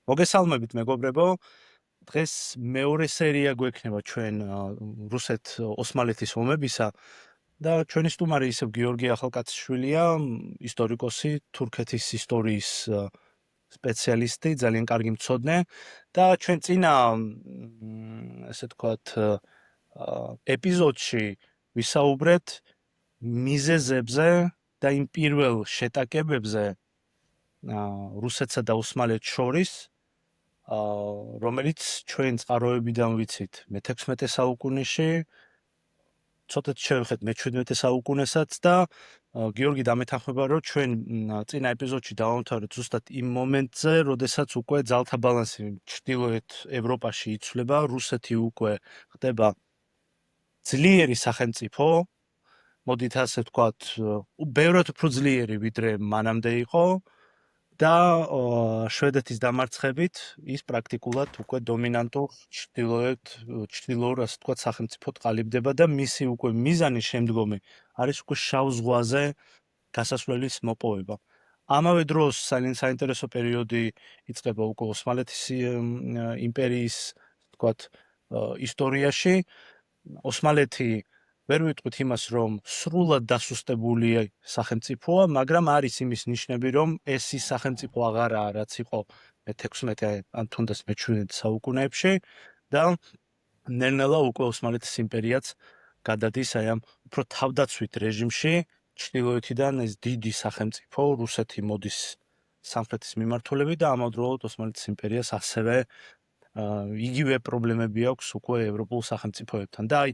მოგესალმებით მეგობრებო, დღეს მეორე სერია გვექნება ჩვენ რუსეთ-ოსმალეთის ომებისა და ჩვენი სტუმარი ისევ გიორგი ახალკაციშვილია, ისტორიკოსი, თურქეთის ისტორიის სპეციალისტი, ძალიან კარგი მცოდნე და ჩვენ წინა ესე თქვათ ეპიზოდში ვისაუბრეთ მიზეზებზე და იმ პირველ შეტაკებებზე რუსეთსა და ოსმალეთს შორის რომელიც ჩვენ წყაროებიდან ვიცით მე-16 საუკუნეში, ცოტათ შევხედეთ მე-17 საუკუნესაც და გიორგი დამეთანხმება, რომ ჩვენ წინა ეპიზოდში დავამთავრეთ ზუსტად იმ მომენტზე, როდესაც უკვე ძალთა ბალანსი ჩრდილოეთ ევროპაში იცვლება, რუსეთი უკვე ხდება ძლიერი სახელმწიფო, მოდით ასე ვთქვათ, ბევრად უფრო ძლიერი, ვიდრე მანამდე იყო. და შვედეთის დამარცხებით ის პრაქტიკულად უკვე დომინანტურ ჩრდილოურ ასე ვთქვათ სახელმწიფოდ ყალიბდება და მისი უკვე მიზანი შემდგომი არის უკვე შავ ზღვაზე გასასვლელის მოპოვება. ამავე დროს ძალიან საინტერესო პერიოდი იწყება უკვე ოსმალეთის იმპერიის ვთქვათ ისტორიაში. ოსმალეთი ვერ ვიტყვით იმას, რომ სრულად დასუსტებული სახელმწიფოა, მაგრამ არის იმის ნიშნები, რომ ეს ის სახელმწიფო აღარაა, რაც იყო მე-16 ან თუნდაც მე-17 საუკუნეებში და ნელ-ნელა უკვე ოსმალეთის იმპერიაც გადადის აი ამ უფრო თავდაცვით რეჟიმში, ჩრდილოეთიდან ეს დიდი სახელმწიფო რუსეთი მოდის სამხრეთის მიმართულებით და ამავდროულად ოსმალეთის იმპერიას ასევე იგივე პრობლემები აქვს უკვე ევროპულ სახელმწიფოებთან და აი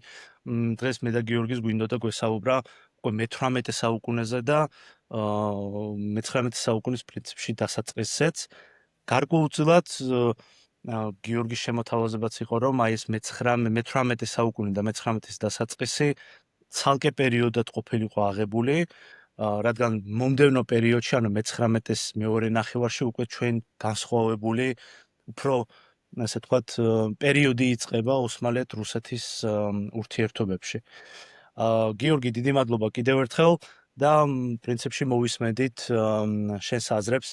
დღეს მე და გიორგის გვინდოდა გვესაუბრა უკვე მე-18 საუკუნეზე და მე-19 საუკუნის პრინციპში დასაწყისზეც. გარკვეულწილად გიორგის შემოთავაზებაც იყო, რომ აი ეს მე-18 საუკუნე და მე-19-ის დასაწყისი ცალკე პერიოდად ყოფილიყო აღებული, რადგან მომდევნო პერიოდში, ანუ მე-19-ის მეორე ნახევარში უკვე ჩვენ განსხვავებული უფრო ასე თქვათ პერიოდი იწყება ოსმალეთ-რუსეთის ურთიერთობებში. გიორგი, დიდი მადლობა კიდევ ერთხელ და პრინციპში მოვისმენთ შენს აზრებს,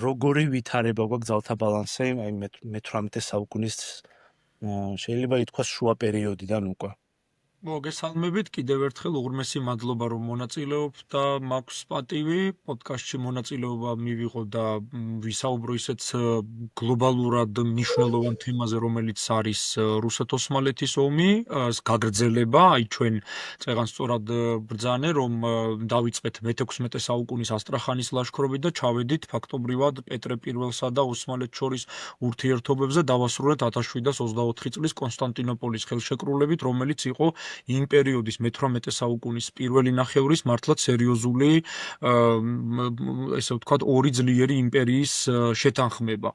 როგორი ვითარება გვაქვს ძალთა ბალანსი აი მე-18 საუკუნის შეიძლება ითქვას შუა პერიოდიდან უკვე. მოგესალმებით კიდევ ერთხელ უღრმესი მადლობა რომ მონაწილეობთ და მაქვს პატივი პოდკასტში მონაწილეობა მივიღო და ვისაუბრო ისეთ გლობალურად მნიშვნელოვან თემაზე რომელიც არის რუსეთ-ოსმალეთის ომი, გაგრძელება, აი ჩვენ წეგან სწორად ბრძანე რომ დავიწყეთ მე-16 საუკუნის ასტრახანის ლაშქრობით და ჩავედით ფაქტობრივად პეტრე პირველსა და ოსმალეთს შორის ურთიერთობებზე დავასრულეთ 1724 წლის კონსტანტინოპოლის ხელშეკრულებით, რომელიც იყო იმ პერიოდის მე-18 საუკუნის პირველი ნახევრის მართლაც სერიოზული ესე ვთქვათ ორი ძლიერი იმპერიის შეთანხმება.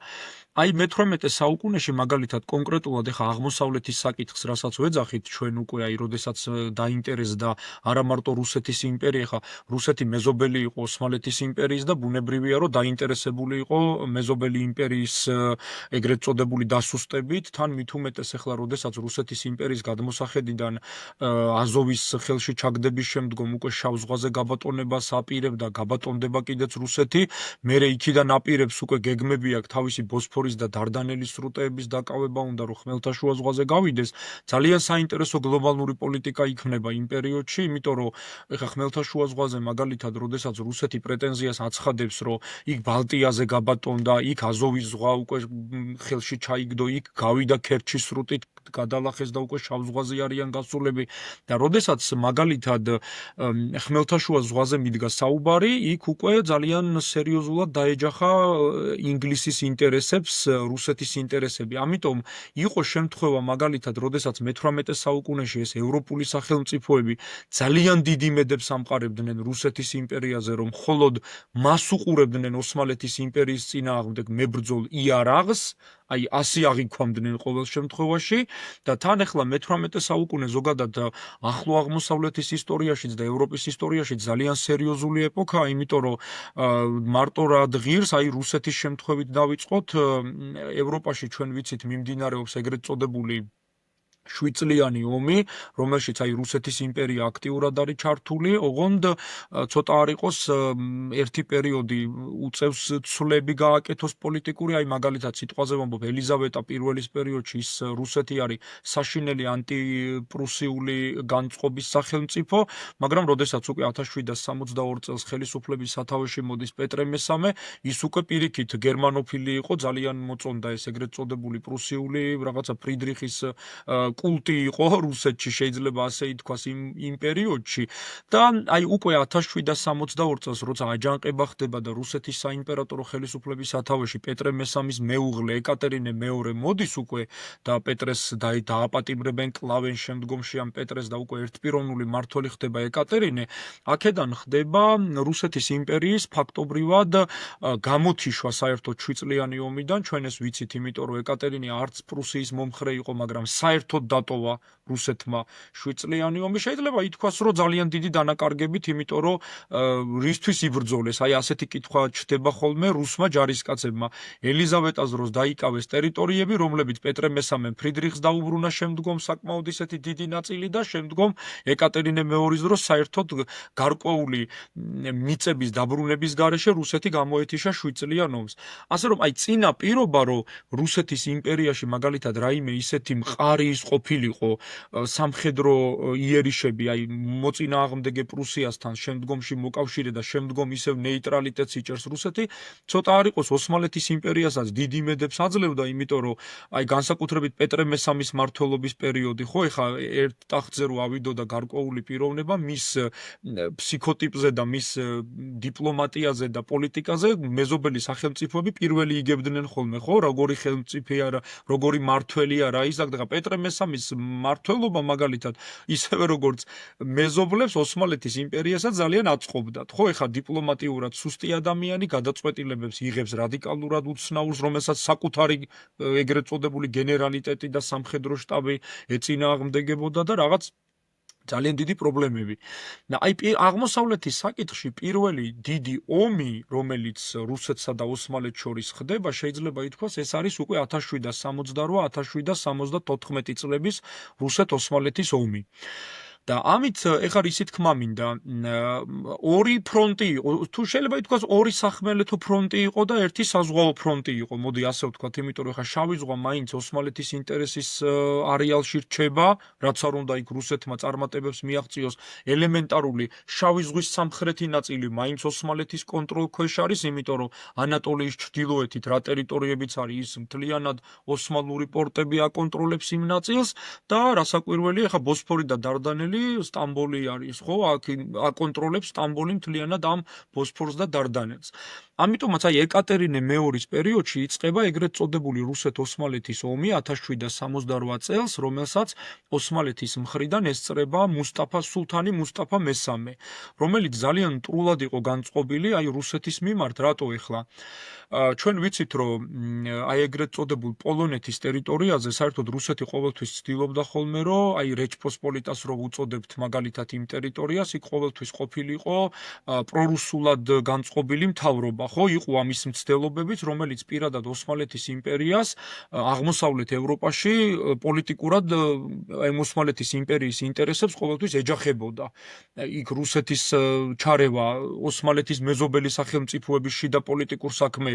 აი მე-18 საუკუნეში მაგალითად კონკრეტულად ეხა აღმოსავლეთის საკითხს, რასაც ვეძახით ჩვენ უკვე აი როდესაც დაინტერესდა არა მარტო რუსეთის იმპერია, ეხა რუსეთი მეზობელი იყო ოსმალეთის იმპერიის და ბუნებრივია რომ დაინტერესებული იყო მეზობელი იმპერიის ეგრეთ წოდებული დასუსტებით, თან მით უმეტეს ეხლა როდესაც რუსეთის იმპერიის გადმოსახედიდან აზოვის ხელში ჩაგდების შემდგომ უკვე შავ ზღვაზე გაბატონებას აპირებდა, გაბატონდება კიდეც რუსეთი, მერე იქიდან აპირებს უკვე გეგმები აქვს თავისი ბოსფორის და დარდანელის სრუტეების დაკავება უნდა რომ ხმელთაშუა ზღვაზე გავიდეს, ძალიან საინტერესო გლობალური პოლიტიკა იქნება იმ პერიოდში, იმიტომ რომ ეხა ხმელთაშუა ზღვაზე მაგალითად როდესაც რუსეთი პრეტენზიას აცხადებს, რომ იქ ბალტიაზე გაბატონდა, იქ აზოვის ზღვა უკვე ხელში ჩაიგდო, იქ გავიდა ქერჩის სრუტით გადალახეს და უკვე შავ ზღვაზე არიან გასულები და როდესაც მაგალითად ხმელთაშუა ზღვაზე მიდგა საუბარი, იქ უკვე ძალიან სერიოზულად დაეჯახა ინგლისის ინტერესებს რუსეთის ინტერესები. ამიტომ იყო შემთხვევა მაგალითად როდესაც მე-18 საუკუნეში ეს ევროპული სახელმწიფოები ძალიან დიდ იმედებს ამყარებდნენ რუსეთის იმპერიაზე, რომ მხოლოდ მას უყურებდნენ ოსმალეთის იმპერიის წინააღმდეგ მებრძოლ იარაღს, აი ასე აღიქვამდნენ ყოველ შემთხვევაში და თან ახლა მე-18 საუკუნე ზოგადად ახლო აღმოსავლეთის ისტორიაშიც და ევროპის ისტორიაში ძალიან სერიოზული ეპოქაა, იმიტომ რომ მარტო რა ღირს, აი რუსეთის შემთხვევით დავიწყოთ, ევროპაში ჩვენ ვიცით მიმდინარეობს ეგრეთ წოდებული შვიდწლიანი ომი, რომელშიც აი რუსეთის იმპერია აქტიურად არის ჩართული, ოღონდ ცოტა არ იყოს ერთი პერიოდი უწევს ცვლები გააკეთოს პოლიტიკური, აი მაგალითად სიტყვაზე ვამბობ, ელიზავეტა პირველის პერიოდში ის რუსეთი არის საშინელი ანტიპრუსიული განწყობის სახელმწიფო, მაგრამ როდესაც უკვე 1762 წელს ხელისუფლების სათავეში მოდის პეტრე მესამე, ის უკვე პირიქით გერმანოფილი იყო, ძალიან მოწონდა ეს ეგრეთ წოდებული პრუსიული რაღაცა ფრიდრიხის კულტი იყო რუსეთში, შეიძლება ასე ითქვას იმ პერიოდში და აი უკვე 1762 წელს როცა აჯანყება ხდება და რუსეთის საიმპერატორო ხელისუფლების სათავეში პეტრე მესამის მეუღლე ეკატერინე მეორე მოდის უკვე და პეტრეს დააპატიმრებენ, კლავენ შემდგომში ამ პეტრეს და უკვე ერთპიროვნული მმართველი ხდება ეკატერინე, აქედან ხდება რუსეთის იმპერიის ფაქტობრივად გამოთიშვა საერთოდ შვიდწლიანი ომიდან, ჩვენ ეს ვიცით, იმიტომ რომ ეკატერინე არც პრუსიის მომხრე იყო, მაგრამ საერთოდ დატოვა რუსეთმა შვიდწლიანი ომი. შეიძლება ითქვას, რომ ძალიან დიდი დანაკარგებით, იმიტომ რომ რისთვის იბრძოლეს, აი ასეთი კითხვა ჩდება ხოლმე რუსმა ჯარისკაცებმა. ელიზავეტას დროს დაიკავეს ტერიტორიები, რომლებიც პეტრე მესამემ ფრიდრიხს დაუბრუნა შემდგომ საკმაოდ ისეთი დიდი ნაწილი და შემდგომ ეკატერინე მეორის დროს საერთოდ გარკვეული მიწების დაბრუნების გარეშე რუსეთი გამოეთიშა შვიდწლიან ომს. ასე რომ აი წინა პირობა, რომ რუსეთის იმპერიაში მაგალითად რაიმე ისეთი მყარი ის ყოფილიყო სამხედრო იერიშები, აი მოწინააღმდეგე პრუსიასთან შემდგომში მოკავშირე და შემდგომ ისევ ნეიტრალიტეტს იჭერს რუსეთი, ცოტა არ იყოს ოსმალეთის იმპერიასაც დიდი იმედებს აძლევდა, იმიტომ რომ აი განსაკუთრებით პეტრე მესამის მმართველობის პერიოდი, ხო, ეხა ერთ ტახტზე რო ავიდოდა გარკვეული პიროვნება, მის ფსიქოტიპზე და მის დიპლომატიაზე და პოლიტიკაზე მეზობელი სახელმწიფოები პირველი იგებდნენ ხოლმე, ხო, როგორი ხელმწიფეა, როგორი მმართველია რა ის და პეტრე მესამის მმართველობა მაგალითად ისევე როგორც მეზობლებს ოსმალეთის იმპერიასაც ძალიან აწყობდათ, ხო, ეხა დიპლომატიურად სუსტი ადამიანი გადაწყვეტილებებს იღებს რადიკალურად უცნაურს, რომელსაც საკუთარი ეგრეთ წოდებული გენერალიტეტი და სამხედრო შტაბი ეწინააღმდეგებოდა და რაღაც ძალიან დიდი პრობლემები. და აი აღმოსავლეთის საკითხში პირველი დიდი ომი, რომელიც რუსეთსა და ოსმალეთს შორის ხდება, შეიძლება ითქვას, ეს არის უკვე 1768-1774 წლების რუსეთ-ოსმალეთის ომი. და ამით ეხლა ისიც თქმა მინდა, ორი ფრონტი იყო, თუ შეიძლება ითქვას ორი სახმელეთო ფრონტი იყო და ერთი საზღვაო ფრონტი იყო, მოდი ასე ვთქვათ, იმიტომ რომ ეხლა შავი ზღვა მაინც ოსმალეთის ინტერესის არეალში რჩება, რაც არ უნდა იქ რუსეთმა წარმატებებს მიაღწიოს, ელემენტარული შავი ზღვის სამხრეთი ნაწილი მაინც ოსმალეთის კონტროლ ქვეშ არის, იმიტომ რომ ანატოლიის ჩრდილოეთით რა ტერიტორიებიც არის, ის მთლიანად ოსმალური პორტები აკონტროლებს იმ ნაწილს და რასაკვირველია, ეხლა ბოსფორი და დარდანელი სტამბოლი არის, ხო, აკონტროლებს სტამბოლი მთლიანად ამ ბოსფორს და დარდანელს. ამიტომაც აი ეკატერინე მეორის პერიოდში იწყება ეგრეთ წოდებული რუსეთ-ოსმალეთის ომი 1768 წელს, რომელსაც ოსმალეთის მხრიდან ესწრება მუსტაფა სულთანი მუსტაფა მესამე, რომელიც ძალიან მტრულად იყო განწყობილი აი რუსეთის მიმართ, რატო ეხლა ჩვენ ვიცით, რომ აი ეგრეთ წოდებულ პოლონეთის ტერიტორიაზე საერთოდ რუსეთი ყოველთვის ცდილობდა ხოლმე, რომ აი რეჩპოსპოლიტას რო უწოდებთ მაგალითად იმ ტერიტორიას, იქ ყოველთვის ყოფილიყო პრორუსულად განწყობილი მთავრობა, ხო, იყო ამის მცდელობებიც, რომელიც პირადად ოსმალეთის იმპერიას აღმოსავლეთ ევროპაში პოლიტიკურად აი ოსმალეთის იმპერიის ინტერესებს ყოველთვის ეჯახებოდა. იქ რუსეთის ჩარევა ოსმალეთის მეზობელი სახელმწიფოების შიდა პოლიტიკურ საქმეებში.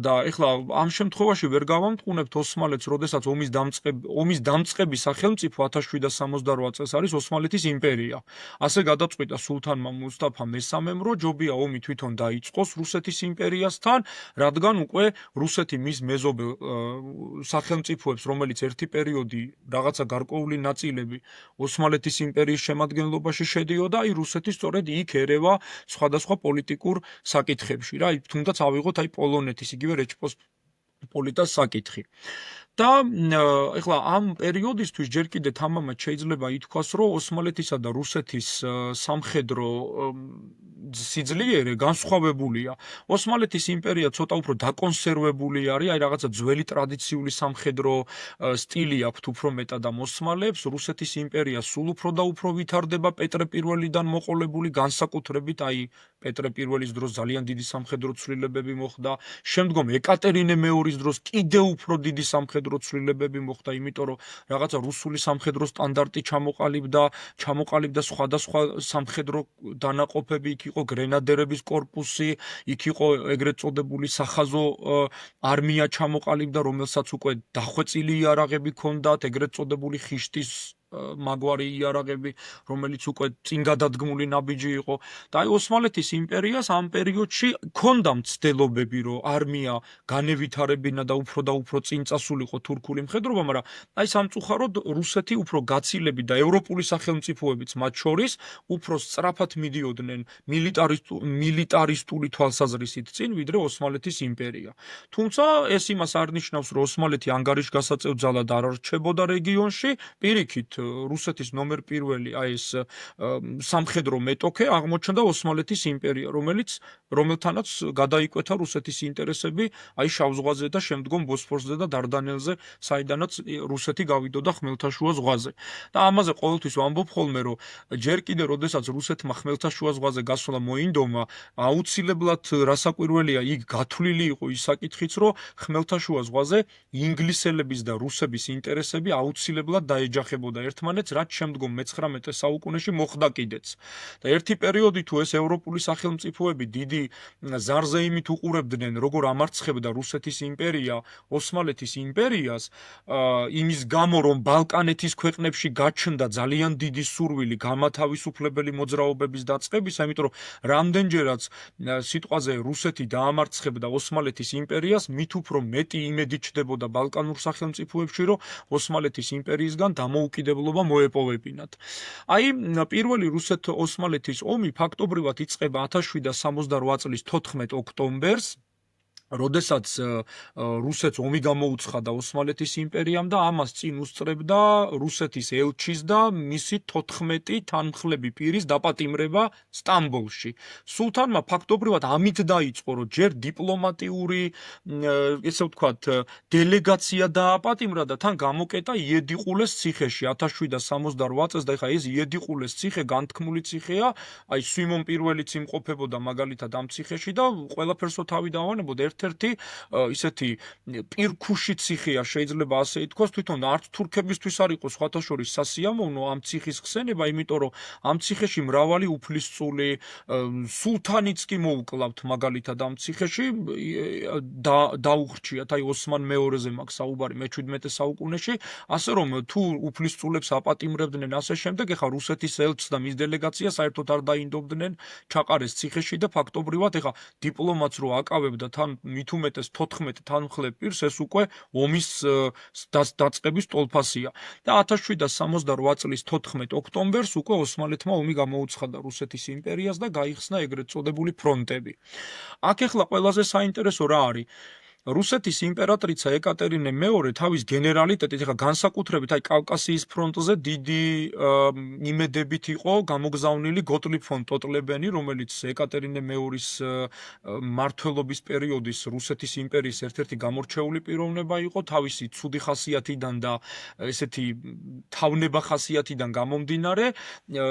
და ეხლა ამ შემთხვევაში ვერ გავამტყუნებთ ოსმალეთს, როდესაც ომის დამწყები სახელმწიფო 1768 წელს არის ოსმალეთის იმპერია. ასე გადაწყვიტა სულთანმა მუსტაფა მესამემ, რომ ჯობია ომი თვითონ დაიწყოს რუსეთის იმპერიასთან, რადგან უკვე რუსეთი მის მეზობელ სახელმწიფოებს, რომელიც ერთი პერიოდი რაღაცა გარკვეული ნაწილები ოსმალეთის იმპერიის შემადგენლობაში შედიოდა, აი რუსეთი სწორედ იქ ერევა სხვადასხვა პოლიტიკურ საკითხებში რა, თუნდაც ავიღოთ აი პოლონეთის იგივე რეჩპოსპოლიტას საკითხი. და ეხლა ამ პერიოდისთვის ჯერ კიდე თამამად შეიძლება ითქვას, რომ ოსმალეთისა და რუსეთის სამხედრო სიძლიერე განსხვავებულია. ოსმალეთის იმპერია ცოტა უფრო დაკონსერვებული არის, აი რაღაცა ძველი ტრადიციული სამხედრო სტილი აქვთ უფრო მეტად ამ ოსმალებს, რუსეთის იმპერია სულ უფრო და უფრო ვითარდება პეტრე პირველიდან მოყოლებული, განსაკუთრებით აი პეტრე პირველის დროს ძალიან დიდი სამხედრო ცვლილებები მოხდა, შემდგომ ეკატერინე მეორის ომის დროს კიდევ უფრო დიდი სამხედრო ცვლილებები მოხდა, იმიტომ რომ რაღაცა რუსული სამხედრო სტანდარტი ჩამოყალიბდა სხვადასხვა სამხედრო დანაყოფები, იქ იყო გრენადერების კორპუსი, იქ იყო ეგრეთ წოდებული სახაზო არმია ჩამოყალიბდა, რომელსაც უკვე დახვეწილი იარაღები ჰქონდათ, ეგრეთ წოდებული ხიშტის მაგვარი იარაღები, რომელიც უკვე წინ გადადგმული ნაბიჯი იყო. და აი ოსმალეთის იმპერიას ამ პერიოდში ჰქონდა მცდელობები, რომ არმია განევითარებინა და უფრო წინ წასულიყო თურქული მხედრობა, მაგრამ აი სამწუხაროდ რუსეთი უფრო გაცილებით და ევროპული სახელმწიფოებიც მათ შორის უფრო სწრაფად მიდიოდნენ მილიტარისტული თვალსაზრისით წინ, ვიდრე ოსმალეთის იმპერია. თუმცა ეს იმას არ ნიშნავს, რომ ოსმალეთი ანგარიშგასაწევ ძალად არ რჩებოდა რეგიონში, პირიქით რუსეთის ნომერ პირველი აი ეს სამხედრო მეტოქე აღმოჩნდა ოსმალეთის იმპერია, რომელთანაც გადაიკვეთა რუსეთის ინტერესები აი შავ ზღვაზე და შემდგომ ბოსფორსზე და დარდანელზე, საიდანაც რუსეთი გავიდოდა ხმელთაშუა ზღვაზე. და ამაზე ყოველთვის ვამბობ ხოლმე, რომ ჯერ კიდე როდესაც რუსეთმა ხმელთაშუა ზღვაზე გასვლა მოინდომა, აუცილებლად რასაკვირველია, იქ გათვლილი იყო ის საკითხიც, რომ ხმელთაშუა ზღვაზე ინგლისელების და რუსების ინტერესები აუცილებლად დაეჯახებოდა ერთმანეთს, რაც შემდგომ მე-19 საუკუნეში მოხდა კიდეც. და ერთი პერიოდი თუ ეს ევროპული სახელმწიფოები დიდი ზარზე იმით უყურებდნენ, როგორ ამარცხებდა რუსეთის იმპერია ოსმალეთის იმპერიას, იმის გამო, რომ ბალკანეთის ქვეყნებში გაჩნდა ძალიან დიდი სურვილი გამათავისუფლებელი მოძრაობების დაწყებისა, იმიტომ რომ რამდენჯერაც სიტყვაზე რუსეთი დაამარცხებდა ოსმალეთის იმპერიას, მით უფრო მეტი იმედი ჩდებოდა ბალკანურ სახელმწიფოებში, რომ ოსმალეთის იმპერიისგან დამოუკიდებლობა მოეპოვებინათ. აი პირველი რუსეთ-ოსმალეთის ომი ფაქტობრივად იწყება 1768 წლის 14 ოქტომბერს, როდესაც რუსეთს ომი გამოუცხადა ოსმალეთის იმპერიამ და ამას წინ უსწრებდა რუსეთის ელჩის და მისი 14 თანმხლები პირის დაპატიმრება სტამბოლში. სულთანმა ფაქტობრივად ამით დაიწყო, რომ ჯერ დიპლომატიური, ესე ვთქვათ, დელეგაცია დააპატიმრა და თან გამოკეტა იედიყულეს ციხეში 1768 წელს და ეხლა ეს იედიყულეს ციხე განთქმული ციხეა, აი სვიმონ პირველიც იმყოფებოდა მაგალითად ამ ციხეში და ყველაფერსო თავი დავანებოდა ერთ-ერთი ისეთი პირქუში ციხეა, შეიძლება ასე ითქვას, თვითონ არც თურქებისთვის არ იყო სხვათა შორის სასიამოვნო ამ ციხის ხსენება, იმიტომ რომ ამ ციხეში მრავალი უფლისწული სულთანიც კი მოუკლავთ მაგალითად ამ ციხეში დაუხრჩიათ, აი ოსმან მეორეზე მაქვს საუბარი მე-17 საუკუნეში, ასე რომ თუ უფლისწულებს აპატიმრებდნენ ასე შემდეგ, ეხლა რუსეთის ელჩს და მის დელეგაციას საერთოდ არ დაინდობდნენ ჩაყარეს ციხეში და ფაქტობრივად ეხლა დიპლომატს რო აკავებდა თან მით უმეტეს 14 თანმხლებ პირს, ეს უკვე ომის დაწყების ტოლფასია. და 1768 წლის 14 ოქტომბერს უკვე ოსმალეთმა ომი გამოუცხადა რუსეთის იმპერიას და გაიხსნა ეგრეთ წოდებული ფრონტები. აქ ეხლა ყველაზე საინტერესო რა არის? რუსეთის იმპერატრიცა ეკატერინე მეორე თავის გენერალიტეტით, ეხლა განსაკუთრებით აი კავკასიის ფრონტზე დიდი იმედებით იყო გამოგზავნილი გოტლიბ ფონ ტოტლებენი, რომელიც ეკატერინე მეორის მმართველობის პერიოდის რუსეთის იმპერიის ერთ-ერთი გამორჩეული პიროვნება იყო, თავისი ცუდი ხასიათიდან და ესეთი თავნება ხასიათიდან გამომდინარე,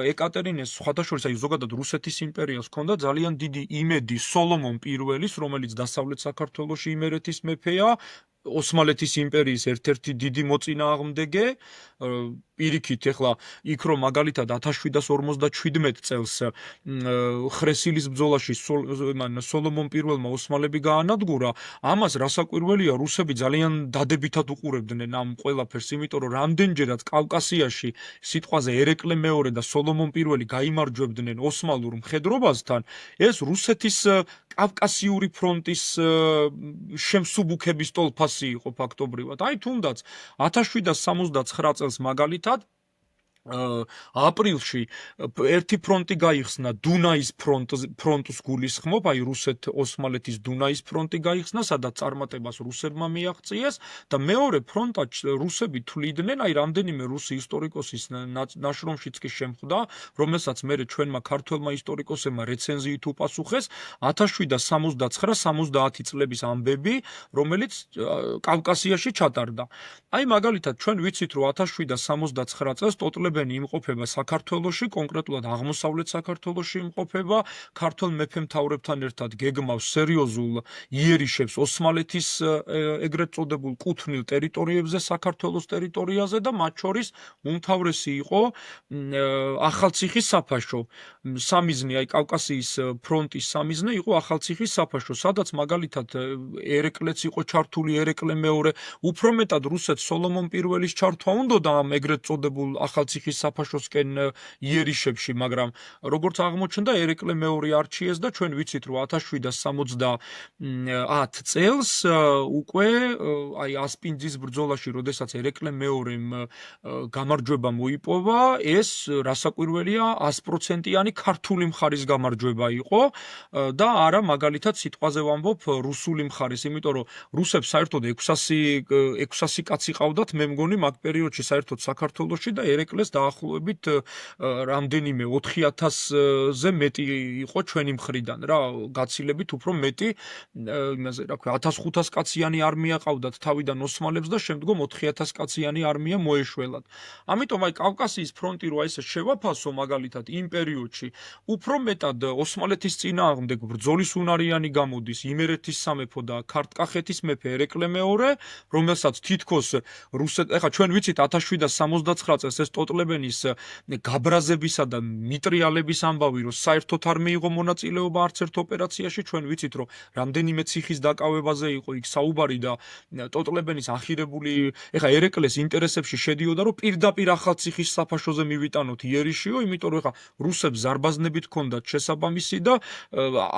ეკატერინეს სხვათა შორის აი ზოგადად რუსეთის იმპერიას ჰქონდა ძალიან დიდი იმედი სოლომონ პირველის, რომელიც დასავლეთ საქართველოში იმერეთის მეფეა, ოსმალეთის იმპერიის ერთ-ერთი დიდი მოწინააღმდეგე, პირიქით ეხლა იქ რომ მაგალითად 1757 წელს ხრესილის ბრძოლაში სოლომონ პირველმა ოსმალები გაანადგურა, ამას რასაკვირველია რუსები ძალიან დადებითად უყურებდნენ ამ ყველაფერს, იმიტომ რომ რამდენჯერაც კავკასიაში სიტყვაზე ერეკლე მეორე და სოლომონ პირველი გაიმარჯვებდნენ ოსმალურ მხედრობასთან, ეს რუსეთის კავკასიური ფრონტის შემსუბუქების ტოლფასი იყო ფაქტობრივად. აი თუნდაც 1769 წელს მაგალითად აპრილში ერთი ფრონტი გაიხსნა დუნაის ფრონტს გულისხმობ, აი რუსეთ-ოსმალეთის დუნაის ფრონტი გაიხსნა, სადაც წარმატებას რუსებმა მიაღწიეს და მეორე ფრონტად რუსები თვლიდნენ, აი რამდენიმე რუსი ისტორიკოსის ნაშრომშიც კი შემხვდა, რომელსაც მერე ჩვენმა ქართველმა ისტორიკოსებმა რეცენზიით უპასუხეს 1769-70 წლების ამბები, რომელიც კავკასიაში ჩატარდა. აი მაგალითად ჩვენ ვიცით, რომ 1769 წელს ტოტლებენი ტოტლებენი იმყოფება საქართველოში, კონკრეტულად აღმოსავლეთ საქართველოში იმყოფება, ქართულ მეფე-მთავრებთან ერთად გეგმავს სერიოზულ იერიშებს ოსმალეთის ეგრეთ წოდებულ კუთვნილ ტერიტორიებზე, საქართველოს ტერიტორიაზე და მათ შორის უმთავრესი იყო ახალციხის საფაშო. სამიზნე, აი კავკასიის ფრონტის სამიზნე იყო ახალციხის საფაშო, სადაც მაგალითად ერეკლეც იყო ჩართული, ერეკლე მეორე, უფრო მეტად რუსეთს სოლომონ პირველის ჩართვა უნდოდა ამ ეგრეთ წოდებულ ახალციხის საფაშოსკენ იერიშებში, მაგრამ როგორც აღმოჩნდა, ერეკლე მეორე არჩიეს და ჩვენ ვიცით, რომ 1770 წელს უკვე აი ასპინძის ბრძოლაში, როდესაც ერეკლე მეორემ გამარჯვება მოიპოვა, ეს რასაკვირველია 100%-იანი ქართული მხარის გამარჯვება იყო და არა მაგალითად სიტყვაზე ვამბობ რუსული მხარის, იმიტომ რომ რუსებს საერთოდ 600 კაცი ყავდათ, მე მგონი მაგ პერიოდში საერთოდ საქართველოში და ერეკლეს დაახლოებით რამდენიმე 4000-ზე მეტი იყო ჩვენი მხრიდან რა, გაცილებით უფრო მეტი, იმაზე რა ქვია, 1500 კაციანი არმია ყავდათ თავიდან ოსმალებს და შემდგომ 4000 კაციანი არმია მოეშველათ. ამიტომ აი კავკასიის ფრონტი რო ესე შევაფასო მაგალითად იმ პერიოდში, უფრო მეტად ოსმალეთის წინააღმდეგ ბრძოლის უნარიანი გამოდის იმერეთის სამეფო და ქართკახეთის მეფე ერეკლე მეორე, რომელსაც თითქოს ეხა ჩვენ ვიცით 1769 წელს ეს ტოტლებენის გაბრაზებისა და მიტრიალების ამბავი, რომ საერთოდ არ მიიღო მონაწილეობა არც ერთ ოპერაციაში, ჩვენ ვიცით, რომ რამდენიმე ციხის დაკავებაზე იყო იქ საუბარი და ტოტლებენის ახირებული, ეხა ერეკლეს ინტერესებში შედიოდა, რომ პირდაპირ ახალციხის საფაშოზე მივიტანოთ იერიშიო, იმიტომ რომ ეხა რუსებს ზარბაზნებით ჰქონდათ შესაბამისი და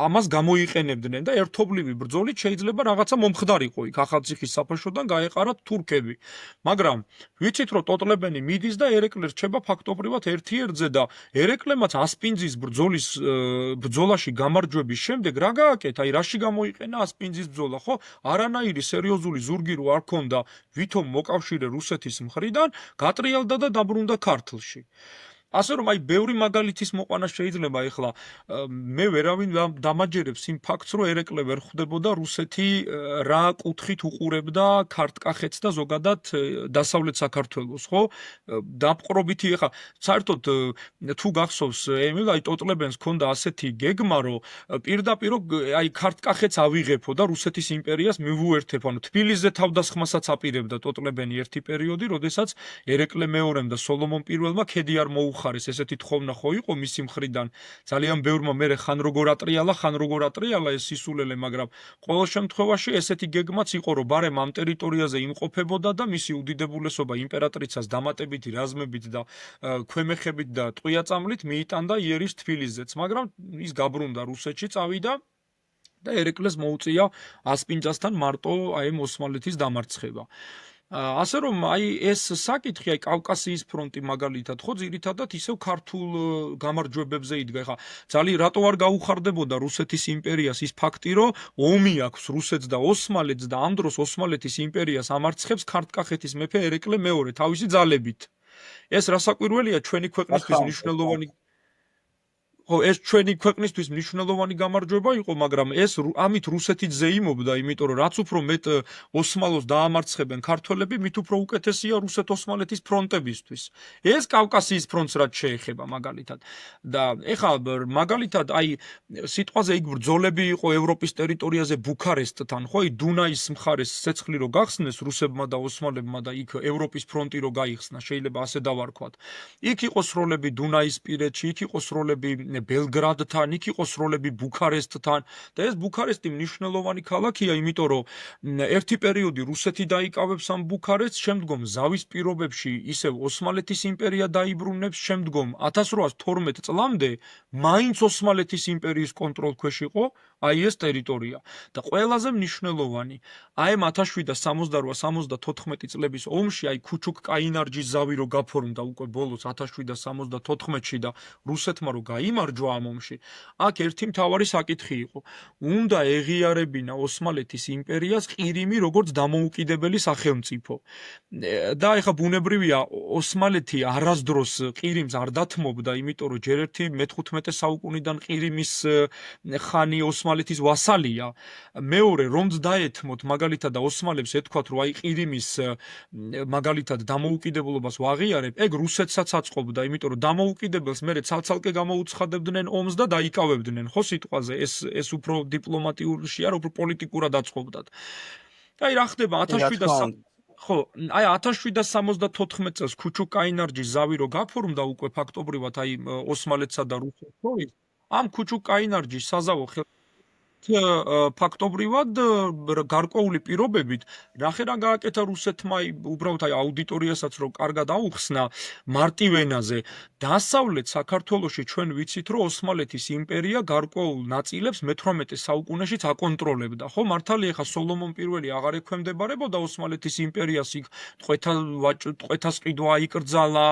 ამას გამოიყენებდნენ და ერთობლივი ბრძოლით შეიძლება რაღაცა მომხდარიყო იქ ახალციხის საფაშოდან გაეყარათ თურქები. მაგრამ ვიცით, რომ ტოტლებენი მიდის და ერეკლე რჩება ფაქტობრივად ერთ-ერთზე და ერეკლემაც ასპინძის ბრძოლაში გამარჯვების შემდეგ რა გააკეთა? აი რაში გამოიყენა ასპინძის ბრძოლა, ხო? არანაირი სერიოზული ზურგი რო არ ქონდა ვითომ მოკავშირე რუსეთის მხრიდან, გატრიალდა და დაბრუნდა ქართლში. ასე რომ აი ბევრი მაგალითის მოყვანა შეიძლება ეხლა მე ვერავინ დამაჯერებს იმ ფაქტს, რომ ერეკლე ვერ ხვდებოდა რუსეთი რა კუთხით უყურებდა ქართკახეთს და ზოგადად დასავლეთ საქართველოს, ხო? დაპყრობითი ეხლა საერთოდ თუ გახსოვს ემილ, აი ტოტლებენს ჰქონდა ასეთი გეგმა, რომ პირდაპირ აი ქართკახეთს ავიღებო და რუსეთის იმპერიას მივუერთებ, ანუ თბილისზე თავდასხმასაც აპირებდა ტოტლებენი ერთი პერიოდი, როდესაც ერეკლე მეორემ და სოლომონ პირველმა ქედი არ მოუხარეს, ესეთი თხოვნა ხო იყო მისი მხრიდან. ძალიან ბევრმა მერე ხან როგორ ატრიალა ეს სისულელე, მაგრამ ყოველ შემთხვევაში ესეთი გეგმაც იყო, რომ ბარემ ამ ტერიტორიაზე იმყოფებოდა და მისი უდიდებულესობა იმპერატრიცას დამატებითი რაზმებით და ქვემეხებით და ტყვიაწამლით მიიტანდა იერიშ თბილისზეც, მაგრამ ის გაბრუნდა რუსეთში, წავიდა და ერეკლეს მოუწია ასპინძასთან მარტო აი ოსმალეთის დამარცხება. ასე რომ აი ეს საკითხი, აი კავკასიის ფრონტი მაგალითად, ხო ძირითადად ისევ ქართულ გამარჯვებებზე იდგა. ეხა ძალიან რატო არ გაუხარდებოდა რუსეთის იმპერიას ის ფაქტი, რომ ომი აქვს რუსეთს და ოსმალეთს და ამ დროს ოსმალეთის იმპერიას ამარცხებს ქართკახეთის მეფე ერეკლე მეორე თავისი ძალებით. ეს რასაკვირველია ჩვენი ქვეყნისთვის მნიშვნელოვანი ხო, ეს ჩვენი ქვეყნისთვის მნიშვნელოვანი გამარჯვება იყო, მაგრამ ეს ამით რუსეთი ზეიმობდა, იმიტომ რომ რაც უფრო მეტ ოსმალოს დაამარცხებენ ქართველები, მით უფრო უკეთესია რუსეთ-ოსმალეთის ფრონტებისთვის. ეს კავკასიის ფრონტს რაც შეეხება მაგალითად. და ეხლა მაგალითად აი სიტყვაზე იქ ბრძოლები იყო ევროპის ტერიტორიაზე ბუქარესტთან, ხო, აი დუნაის მხარეს ცეცხლი რო გახსნეს რუსებმა და ოსმალებმა და იქ ევროპის ფრონტი რო გაიხსნა, შეიძლება ასე დავარქვათ. იქ იყო სროლები დუნაისპირეთში, იქ იყო სროლები ბელგრადთან, იქ იყო სროლები ბუქარესტთან და ეს ბუქარესტი მნიშვნელოვანი ქალაქია, იმიტომ რომ ერთი პერიოდი რუსეთი დაიკავებს ამ ბუქარესტს, შემდგომ ზავის პირობებში ისევ ოსმალეთის იმპერია დაიბრუნებს, შემდგომ 1812 წლამდე მაინც ოსმალეთის იმპერიის კონტროლქვეშ იყო აი ეს ტერიტორია და ყველაზე მნიშვნელოვანი აი 1768-74 წლების ომში აი ქუჩუკ-კაინარჯის ზავი რო გაფორმდა უკვე ბოლოს 1774-ში და რუსეთმა რო გაიმარჯვა ამ ომში, აქ ერთი მთავარი საკითხი იყო. უნდა ეღიარებინა ოსმალეთის იმპერიას ყირიმი როგორც დამოუკიდებელი სახელმწიფო. და ეხა ბუნებრივია ოსმალეთი არასდროს ყირიმს არ დათმობდა, იმიტომ რომ ჯერ ერთი მე-15 საუკუნიდან ყირიმის ხანი ოსმალეთის ოსმალეთის ვასალია, მეორე რომც დაეთმოთ მაგალითად და ოსმალებს ეთქვათ, რომ აი ყირიმის მაგალითად დამოუკიდებლობას ვაღიარებ, ეგ რუსეთსაც აწყობდა, იმიტომ რომ დამოუკიდებელს მერე ცალ-ცალკე გამოუცხადებდნენ ომს და დაიკავებდნენ, ხო სიტყვაზე, ეს უფრო დიპლომატიურია, უფრო პოლიტიკურად აწყობდათ. აი რა ხდება რა თქმა უნდა. ხო, აი 1774 წელს ქუჩუკ-კაინარჯის ზავი რო გაფორმდა უკვე ფაქტობრივად აი ოსმალეთსა და რუსეთს შორის, ამ ქუჩუკ-კაინარჯის საზავო ფაქტობრივად გარკვეული პირობებით ნახე რა გააკეთა რუსეთმა უბრალოდ აი აუდიტორიასაც რომ კარგად აუხსნა მარტივენაზე დასავლეთ საქართველოში ჩვენ ვიცით რომ ოსმალეთის იმპერია გარკვეულ ნაწილებს მე-18 საუკუნეშიც აკონტროლებდა ხო მართალია ხა სოლომონ პირველი აღარ ექვემდებარებოდა ოსმალეთის იმპერიას იქ ტყვეთას ყიდვა აიკრძალა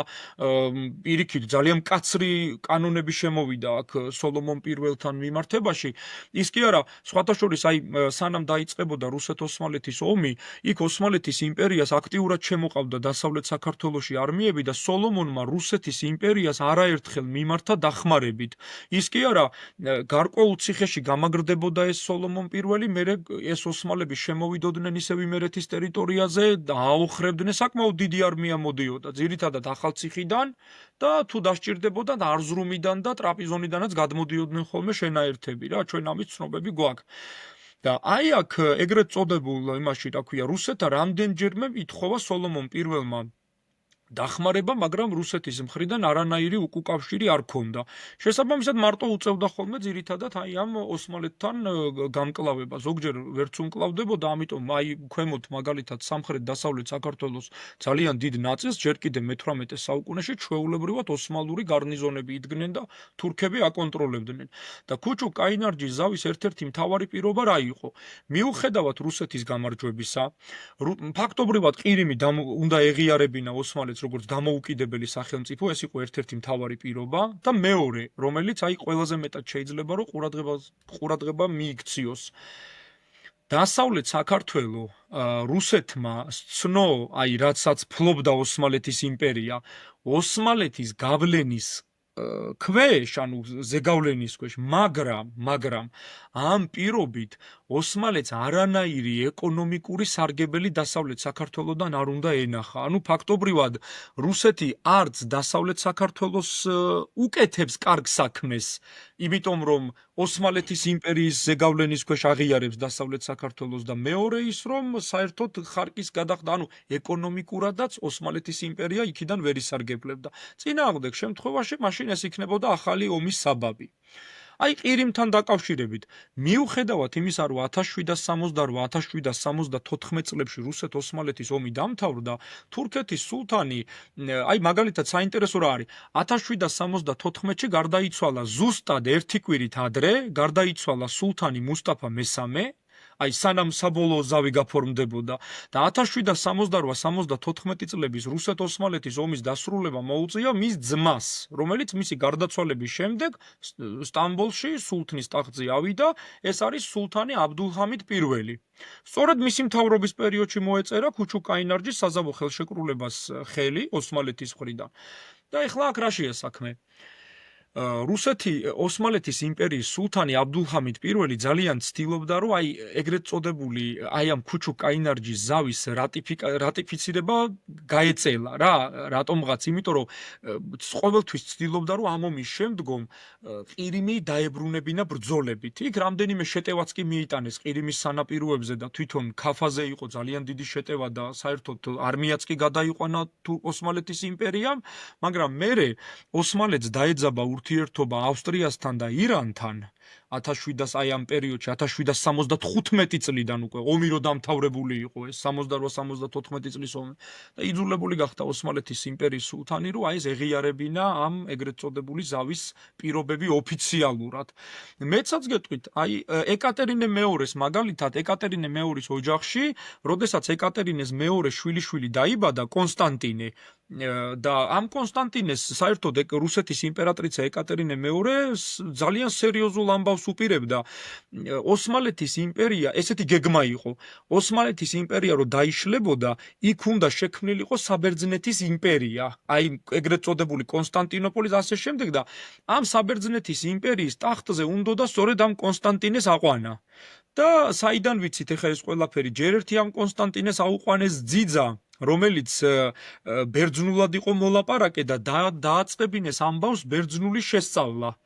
პირიქით ძალიან მკაცრი კანონები შემოვიდა აქ სოლომონ პირველთან მიმართებაში ის კი არა სხვათა შორის აი სანამ დაიწყებოდა რუსეთ-ოსმალეთის ომი, იქ ოსმალეთის იმპერიას აქტიურად შემოყავდა დასავლეთ საქართველოში არმიები და სოლომონმა რუსეთის იმპერიას არაერთხელ მიმართა დახმარებით. ის კი არა გარკვეულ ციხეში გამაგრდებოდა ეს სოლომონ პირველი, მერე ეს ოსმალები შემოვიდოდნენ ისევ იმერეთის ტერიტორიაზე და აოხრებდნენ საკმაოდ დიდი არმია მოდიოდა, ძირითადად ახალციხიდან და თუ დასჭირდებოდა არზრუმიდან და ტრაპიზონიდანაც გადმოდიოდნენ ხოლმე შენაერთები რა, ჩვენ ამის ცნობები გვაქვს. და აი აქ ეგრეთ წოდებულ იმაში, რა ქვია, რუსეთთან რამდენჯერმე ითხოვა სოლომონ პირველმა დახმარება, მაგრამ რუსეთის მხრიდან არანაირი უკავშირი არ ქონდა. შესაბამისად მარტო უწევდა ხოლმე ძირითადად აი ამ ოსმალეთთან გამკლავება. ზოგჯერ ვერც უმკლავდებოდა, ამიტომ აი ქვემოთ მაგალითად სამხრეთ-დასავლეთ საქართველოს ძალიან დიდ ნაწილს ჯერ კიდე მე-18 საუკუნეში ჩვეულებრივად ოსმალური გარნიზონები იდგნენ და თურქები აკონტროლებდნენ. და ქუჩუკ-კაინარჯის ზავის ერთ-ერთი მთავარი პირობა რა იყო? მიუხედავად რუსეთის გამარჯვებისა, ფაქტობრივად ყირიმი უნდა ეღიარებინა ოსმალეთს როგორც დამოუკიდებელი სახელმწიფო, ეს იყო ერთ-ერთი მთავარი პირობა და მეორე, რომელიც აი ყველაზე მეტად შეიძლება რომ ყურადღება მიიქციოს. დასავლეთ საქართველო რუსეთმა სცნო, აი რაცაც ფლობდა ოსმალეთის იმპერია, ოსმალეთის გავლენის ქვეშ, ანუ ზეგავლენის ქვეშ, მაგრამ ამ პირობით ოსმალეთს არანაირი ეკონომიკური სარგებელი დასავლეთ საქართველოსთან არ უნდა ენახა. ანუ ფაქტობრივად რუსეთი არც დასავლეთ საქართველოს უკეთებს კარგ საქმეს, იმიტომ რომ ოსმალეთის იმპერიის ზეგავლენის ქვეშ აღიარებს დასავლეთ საქართველოს და მეორე ის რომ საერთოდ ხარკის გადახდა, ანუ ეკონომიკურადაც ოსმალეთის იმპერია იქიდან ვერ ისარგებლებდა. წინააღმდეგ შემთხვევაში მაშინ ეს იქნებოდა ახალი ომის საბაბი. აი ყირიმთან დაკავშირებით, მიუხედავად იმისა, რომ 1768-1774 წლებში რუსეთ-ოსმალეთის ომი დამთავრდა, თურქეთის სულთანი, აი მაგალითად საინტერესო რა არის, 1774-ში გარდაიცვალა ზუსტად ერთი კვირით ადრე, გარდაიცვალა სულთანი მუსტაფა მესამე, აი სანამ საბოლოო ზავი გაფორმდებოდა და 1768-74 წლების რუსეთ-ოსმალეთის ომის დასრულება მოუწია მის ძმას, რომელიც მისი გარდაცვალების შემდეგ სტამბოლში სულთნის ტახტზე ავიდა, ეს არის სულთანი აბდულჰამიდ პირველი. სწორედ მისი მთავრობის პერიოდში მოეწერა ქუჩუკ-კაინარჯის საზავო ხელშეკრულებას ხელი ოსმალეთის მხრიდან. და ეხლა აქ რაშია საქმე? ოსმალეთის იმპერიის სულთანი აბდულჰამიდ პირველი ძალიან ცდილობდა, რომ აი ეგრეთ წოდებული აი ამ ქუჩუკ-კაინარჯის ზავის რატიფიცირება გაეწელა რა, რატომღაც, იმიტომ რომ ყოველთვის ცდილობდა, რომ ამ ომის შემდგომ ყირიმი დაებრუნებინა ბრძოლებით. იქ რამდენიმე შეტევაც კი მიიტანეს ყირიმის სანაპიროებზე და თვითონ ქაფაზე იყო ძალიან დიდი შეტევა და საერთოდ არმიაც კი გადაიყვანა ოსმალეთის იმპერიამ, მაგრამ მერე ოსმალეთს დაეძაბა ურთიერთობა ავსტრიასთან და ირანთან 1700 აი ამ პერიოდში 1775 წლიდან უკვე ომი რო დამთავრებული იყო ეს 68-74 წლის ომი და იძულებული გახდა ოსმალეთის იმპერიის სულთანი რომ აი ეს ეღიარებინა ამ ეგრეთ წოდებული ზავის პირობები ოფიციალურად. მეცაც გეტყვით, აი ეკატერინე მეორეს მაგალითად ეკატერინე მეორის ოჯახში, როდესაც ეკატერინეს მეორე შვილიშვილი დაიბადა კონსტანტინე და ამ კონსტანტინეს საერთოდ რუსეთის იმპერატრიცა ეკატერინე მეორე ძალიან სერიოზულ ამბავს უპირებდა. ოსმალეთის იმპერია ესეთი გეგმა იყო. ოსმალეთის იმპერია რო დაიშლებოდა, იქ უნდა შექმნილიყო საბერძნეთის იმპერია. აი ეგრეთ წოდებული კონსტანტინოპოლის ასე შემდეგ და ამ საბერძნეთის იმპერიის ტახტზე უნდოდა სწორედ ამ კონსტანტინეს აყვანა. და საიდან ვიცით ეხლა ეს ყველაფერი? ჯერ ერთი ამ კონსტანტინეს აუყვანეს ძიძა, რომელიც ბერძნულად იყო მოლაპარაკე და დააწყებინეს ამბავს ბერძნული შესწავლა.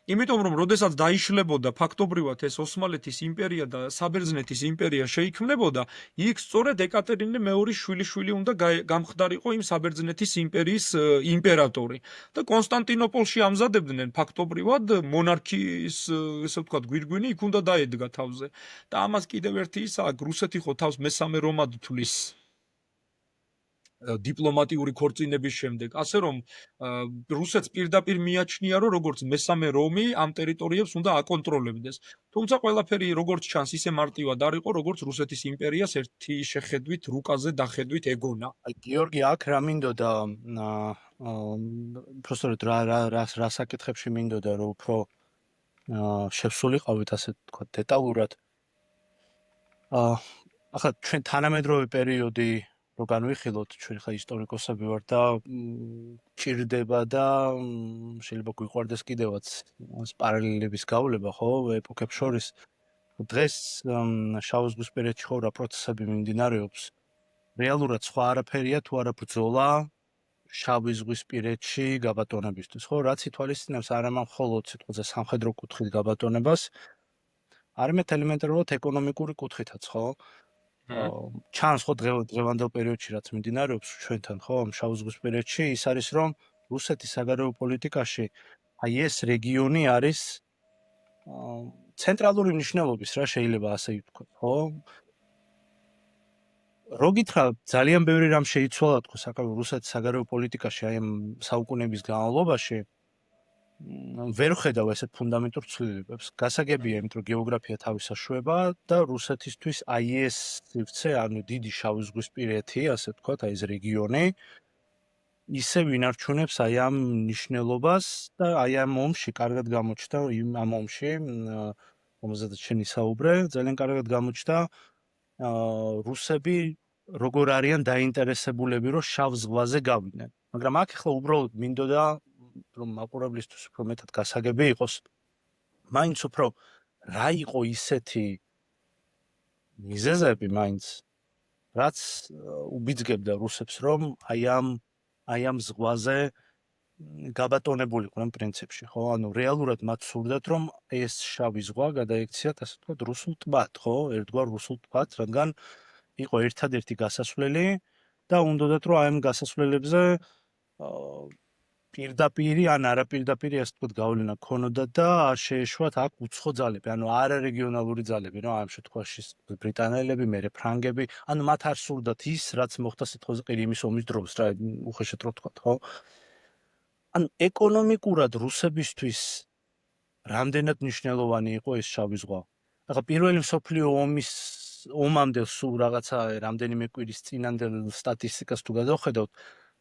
იმიტომ რომ როდესაც დაიშლებოდა ფაქტობრივად ეს ოსმალეთის იმპერია და საბერძნეთის იმპერია შეიქმნებოდა, იქ სწორედ ეკატერინე მეორის შვილიშვილი უნდა გამხდარიყო იმ საბერძნეთის იმპერიის იმპერატორი და კონსტანტინოპოლში ამზადებდნენ ფაქტობრივად მონარქიის, ესე ვთქვათ, გვირგვინი იქ უნდა დაედგა თავზე. და ამას კიდევ ერთი ისა, რუსეთი ხო თავს მესამე რომად თვლის დიპლომატიური ქორწინების შემდეგ, ასე რომ რუსეთს პირდაპირ მიაჩნია, რომ როგორც მესამე რომი ამ ტერიტორიებს უნდა აკონტროლებდეს. თუმცა ყველაფერი როგორც ჩანს, ისე მარტივად არ იყო, როგორც რუსეთის იმპერიას ერთი შეხედვით, რუკაზე დახედვით ეგონა. აი გიორგი აქ რა მინდოდა უბრალოდ რა საკითხებში მინდოდა რომ უფრო შევსულიყავით ასე თქვა დეტალურად. ახლა ჩვენ თანამედროვე პერიოდი რო განვიხილოთ, ჩვენ ხა ისტორიკოსები ვართ და ჭირდება და შეიძლება გვიყვარდეს კიდევაც პარალელების გავლება, ხო, ეპოქებს შორის. დღეს შავ ზღვისპირეთში ხო რა პროცესები მიმდინარეობს. რეალურად სხვა არაფერია თუ არა ბრძოლა შავი ზღვისპირეთში გაბატონებისთვის, ხო, რაც ითვალისწინებს არა მხოლოდ სიტყვაზე სამხედრო კუთხით გაბატონებას, არამედ ელემენტარულად ეკონომიკური კუთხითაც, ხო? ჩანს ხო დღევანდელ პერიოდში რაც მიმდინარეობს ჩვენთან, ხო, შავ ზღვისპირეთში, ის არის რომ რუსეთის საგარეო პოლიტიკაში აი ეს რეგიონი არის ცენტრალური მნიშვნელობის, რა შეიძლება ასე ვთქვათ, ხო? რო გითხრა ძალიან ბევრი რამ შეიცვალა თქო საკავო რუსეთის საგარეო პოლიტიკაში აი ამ საუკუნეების განმავლობაში ვერ ხედავ ესეთ ფუნდამენტურ ცვლილებებს. გასაგებია, იმიტომ რომ გეოგრაფია თავის საშვება და რუსეთისთვის აი ეს სივრცე, ანუ დიდი შავი ზღვისპირეთი, ასე ვთქვათ, აი ეს რეგიონი ისე ვინარჩუნებს აი ამ მნიშვნელობას და აი ამ ომში კარგად გამოჩნდა ამ ომში, რომელზედაც შენ ისაუბრე, ძალიან კარგად გამოჩნდა რუსები როგორ არიან დაინტერესებულები რომ შავ ზღვაზე გავიდნენ. მაგრამ აქ ახლა უბრალოდ მინდოდა რომ მაყურებლისთვის უფრო მეტად გასაგები იყოს. მაინც უფრო რა იყო ისეთი მიზეზები მაინც რაც უბიძგებდა რუსებს რომ აი ამ ზღვაზე გაბატონებულიყვნენ პრინციპში, ხო? ანუ რეალურად მათ სურდათ რომ ეს შავი ზღვა გადაექციათ, ასე ვთქვათ, რუსულ ტბად, ხო? ერთგვარ რუსულ ტბად, რადგან იყო ერთადერთი გასასვლელი და უნდათ რომ აი ამ გასასვლელებზე პირდაპირი ან არაპირდაპირი ასე ვთქვათ გავლენა ქონოდა და არ შეეშვათ აქ უცხო ძალები, ანუ არარეგიონალური ძალები, რა ამ შემთხვევაში ბრიტანელები, მერე ფრანგები, ანუ მათ არ სურდათ ის, რაც მოხდა სიტყვაზე ყირიმის ომის დროს, რა უხეშად რო ვთქვათ, ხო? ანუ ეკონომიკურად რუსებისთვის რამდენად მნიშვნელოვანი იყო ეს შავი ზღვა. ახლა პირველი მსოფლიო ომამდე სულ რაღაცა რამდენიმე კვირის წინანდელ სტატისტიკას თუ გადავხედავთ,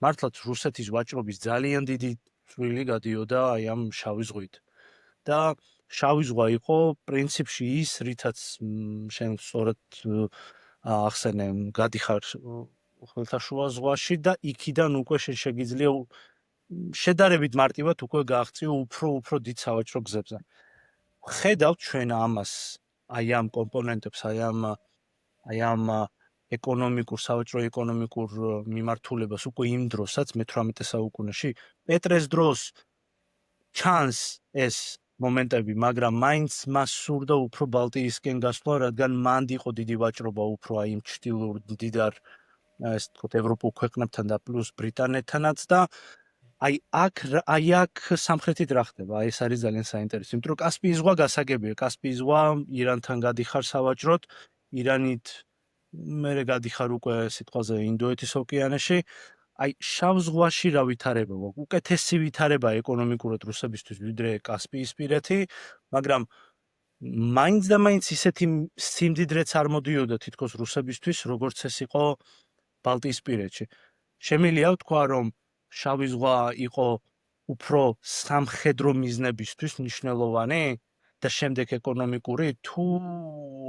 მართლაც რუსეთის ვაჭრობის ძალიან დიდი წვლილი გადიოდა აი ამ შავი ზღვით. და შავი ზღვა იყო პრინციპში ის, რითაც შენ სწორად ახსენე, გადიხარ ხმელთაშუა ზღვაში და იქიდან უკვე შეგიძლია შედარებით მარტივად უკვე გააღწიო უფრო დიდ სავაჭრო გზებზე. ხედავთ ჩვენ ამას, აი ამ კომპონენტებს, აი ამ ეკონომიკურ, სავაჭრო ეკონომიკურ მიმართულებას უკვე იმ დროსაც მე-18 საუკუნეში, პეტრეს დროს ჩანს ეს მომენტები, მაგრამ მაინც მას სურდა უფრო ბალტიისკენ გასვლა, რადგან მანდ იყო დიდი ვაჭრობა უფრო აი იმ ჩრდილოურ მდიდარ ეს თქო ევროპულ ქვეყნებთან და პლუს ბრიტანეთთანაც და აი აქ სამხრეთით რა ხდება? აი ეს არის ძალიან საინტერესო, იმიტომ რომ კასპიის ზღვა გასაგებია, კასპიის ზღვა ირანთან გადიხარ სავაჭროდ, ირანით მერე გადიხარ უკვე სიტყვაზე ინდოეთის ოკეანეში, აი შავ ზღვაში რა ვითარება გვაქვს? უკეთესი ვითარება ეკონომიკურად რუსებისთვის ვიდრე კასპიისპირეთი, მაგრამ მაინც და მაინც ისეთი სიმდიდრეც არ მოდიოდა თითქოს რუსებისთვის, როგორც ეს იყო ბალტიისპირეთში. შემიძლია ვთქვა, რომ შავი ზღვა იყო უფრო სამხედრო მიზნებისთვის მნიშვნელოვანი და შემდეგ ეკონომიკური თუ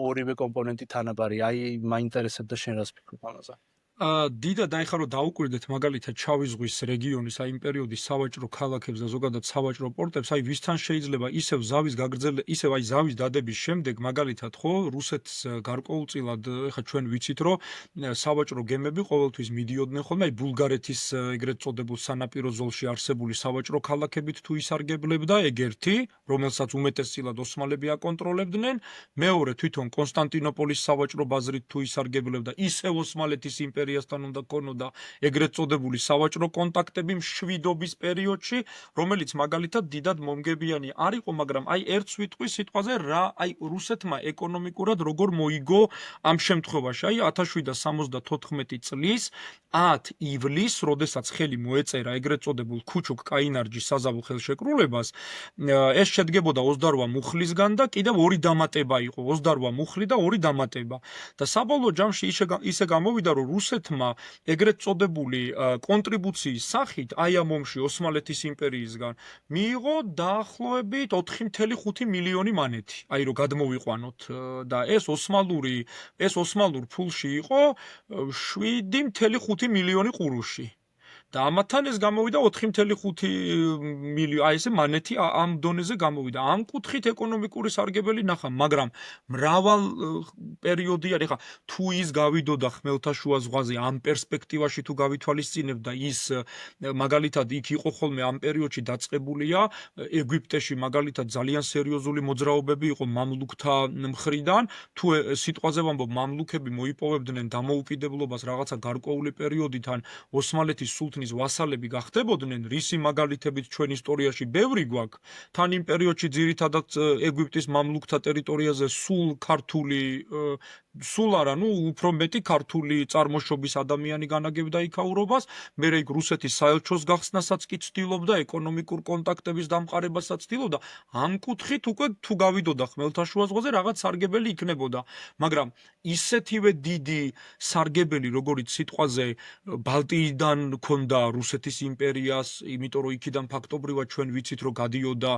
ორივე კომპონენტი თანაბარი. აი მაინტერესებდა შენ რას ფიქრობ ამაზე. დიდად აი ხარო დაუკვირდეთ მაგალითად შავი ზღვის რეგიონის აი იმ პერიოდის სავაჭრო ქალაქებს და ზოგადად სავაჭრო პორტებს, აი ვისთან შეიძლება ისევ ზავის ისევ აი ზავის დადების შემდეგ მაგალითად ხო რუსეთს გარკვეულწილად ეხა ჩვენ ვიცით რომ სავაჭრო გემები ყოველთვის მიდიოდნენ ხოლმე აი ბულგარეთის ეგრეთ წოდებულ სანაპირო ზოლში არსებული სავაჭრო ქალაქებით თუ ისარგებლებდა ეგ ერთი, რომელსაც უმეტესწილად ოსმალები აკონტროლებდნენ, მეორე თვითონ კონსტანტინოპოლის სავაჭრო ბაზრით თუ ისარგებლებდა ისევ ოსმალეთის იმპერიასთან უნდა ქონოდა ეგრეთ წოდებული სავაჭრო კონტაქტები მშვიდობის პერიოდში, რომელიც მაგალითად დიდად მომგებიანი არ იყო, მაგრამ აი ერთს ვიტყვი სიტყვაზე რა აი რუსეთმა ეკონომიკურად როგორ მოიგო ამ შემთხვევაში. აი 1774 წლის 10 ივლისს, როდესაც ხელი მოეწერა ეგრეთ წოდებულ ქუჩუქ კაინარჯის საზავო ხელშეკრულებას, ეს შედგებოდა 28 მუხლისგან და კიდევ ორი დამატება იყო, 28 მუხლი და ორი დამატება. და საბოლოო ჯამში ისე გამოვიდა, რომ რუსეთმა ეგრეთ წოდებული კონტრიბუციის სახით აი ამ ომში ოსმალეთის იმპერიისგან მიიღო დაახლოებით 4.5 მილიონი მანეთი. აი რომ გადმოვიყვანოთ და ეს ოსმალურ ფულში იყო 7.5 მილიონი ყურუში. და ამათან ეს გამოვიდა 4.5 მილიონი, აი ესე მანეთი ამ დონეზე გამოვიდა. ამ კუთხით ეკონომიკური სარგებელი ნახა, მაგრამ მრავალ პერიოდი არის. ხა თუ ის გავიდოდა ხმელთაშუა ზღვაზე ამ პერსპექტივაში თუ გავითვალისწინებ და ის მაგალითად იქ იყო ხოლმე ამ პერიოდში დაწყებულია ეგვიპტეში მაგალითად ძალიან სერიოზული მოძრაობები იყო მამლუქთა მხრიდან, თუ სიტყვაზე ვამბობ მამლუქები მოიპოვებდნენ დამოუკიდებლობას რაღაცა გარკვეული პერიოდით ან ოსმალეთის სულთნის ვასალები გახდებოდნენ, რისი მაგალითებით ჩვენ ისტორიაში ბევრი გვაქვს. თან იმ პერიოდში ძირითადად ეგვიპტის მამლუქთა ტერიტორიაზე სულ არა, ნუ უფრო მეტი ქართული წარმოშობის ადამიანი განაგებდა იქაურობას, მერე იქ რუსეთის საელჩოს გახსნასაც კი ცდილობდა, ეკონომიკურ კონტაქტების დამყარებასაც ცდილობდა. ამ კუთხით უკვე თუ გავიდოდა ხმელთაშუა ზღვაზე რაღაც სარგებელი იქნებოდა, მაგრამ ისეთივე დიდი სარგებელი, როგორიც სიტყვაზე ბალტიიდან ქონდა რუსეთის იმპერიას, იმიტომ რომ იქიდან ფაქტობრივად ჩვენ ვიცით რომ გადიოდა,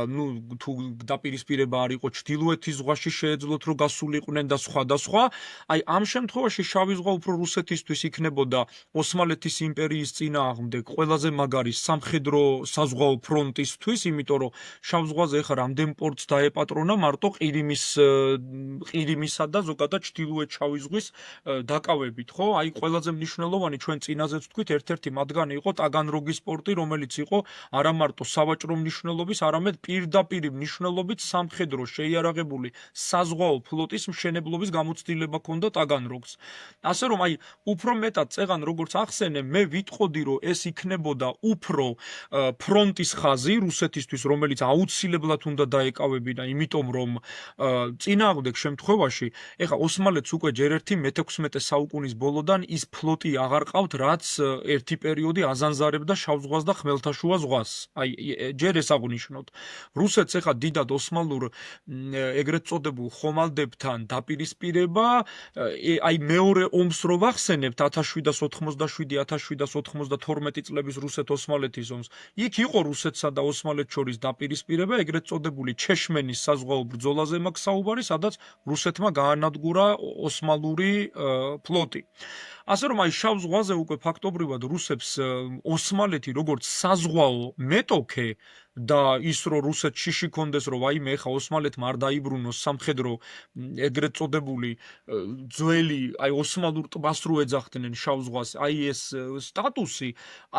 ნუ თუ დაპირისპირება არ იყო ჩრდილოეთის ზღვაში შეეძლოთ რომ გასულიყვნენ და სხვა და სხვა. აი ამ შემთხვევაში შავი ზღვა უფრო რუსეთისთვის იქნებოდა ოსმალეთის იმპერიის წინააღმდეგ ყველაზე მაგარი სამხედრო საზღვაო ფრონტისთვის, იმიტომ რომ შავ ზღვაზე ეხა რამდენ პორტს დაეპატრონა მარტო ყირიმისა და ზოგადად ჩრდილოეთ შავი ზღვის დაკავებით, ხო? აი ყველაზე მნიშვნელოვანი ჩვენ წინაზეც ვთქვით, ერთ-ერთი მათგანი იყო ტაგანროგის პორტი, რომელიც იყო არა მარტო სავაჭრო მნიშვნელობის, არამედ პირდაპირ მნიშვნელობით სამხედრო შეიარაღებული საზღვაო ფლოტის მშენებლობის გამოცდილება ჰქონდა ტაგანროგს. ასე რომ აი უფრო მეტად წეღან როგორც ახსენე, მე ვიტყოდი რომ ეს იქნებოდა უფრო ფრონტის ხაზი რუსეთისთვის, რომელიც აუცილებლად უნდა დაეკავებინა, იმიტომ რომ წინააღმდეგ შემთხვევაში, ეხა ოსმალეთს უკვე ჯერ ერთი მე-16 საუკუნის ბოლოდან ის ფლოტი აღარ ყავთ, რაც ერთი პერიოდი აზანზარებდა შავ ზღვას და ხმელთაშუა ზღვას. აი ჯერ ეს აღვნიშნოთ. რუსეთს ეხა დიდად ოსმალურ ეგრეთ წოდებულ ხომალდებთან დაპირისპირება, აი მეორე ომს რო ვახსენებთ 1787-1792 წლების რუსეთ-ოსმალეთის ომს, იქ იყო რუსეთსა და ოსმალეთს შორის დაპირისპირება ეგრეთ წოდებული ჩეშმენის საზღვაო ბრძოლაზე მაქვს საუბარი, სადაც რუსეთმა გაანადგურა ოსმალური ფლოტი. ასე რომ აი შავ ზღვაზე უკვე ფაქტობრივად რუსებს ოსმალეთი როგორც საზღვაო მეტოქე და ის რომ რუსეთს შიში კონდეს რომ აიმე ეხა ოსმალეთმა არ დაიბრუნოს სამხედრო ეგრეთ წოდებული ძველი აი ოსმალურ ტბას რო ეძახდნენ შავ ზღვას, აი ეს სტატუსი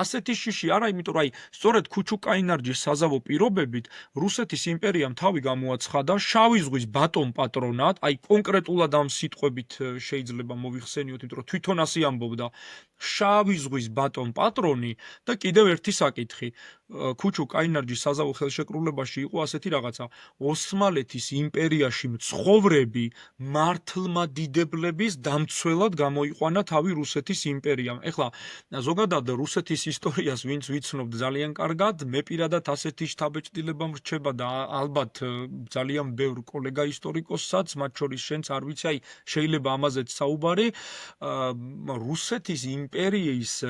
ასეთი შიში არა, იმიტომ რომ აი სწორედ ქუჩუკაინარჯის საზავო პირობებით რუსეთის იმპერიამ თავი გამოაცხადა შავი ზღვის ბატონ პატრონად, აი კონკრეტულად ამ სიტყვებით შეიძლება მოვიხსენიოთ, იმიტომ რომ თვითონ ასე ამბობდა შავი ზღვის ბატონ პატრონი და კიდევ ერთი საკითხი. ქუჩუკაინარჯის საზავო ხელშეკრულებაში იყო ასეთი რაღაცა: ოსმალეთის იმპერიაში მცხოვრები მართლმადიდებლების დამცველად გამოიყვანა თავი რუსეთის იმპერიამ. ეხლა ზოგადად რუსეთის ისტორიას ვინც ვიცნობთ ძალიან კარგად, მე პირადად ასეთი შთაბეჭდილება მრჩება და ალბათ ძალიან ბევრ კოლეგა ისტორიკოსსაც, მათ შორის შენც არ ვიცი, აი შეიძლება ამაზეც საუბარი, რუსეთის იმპერიის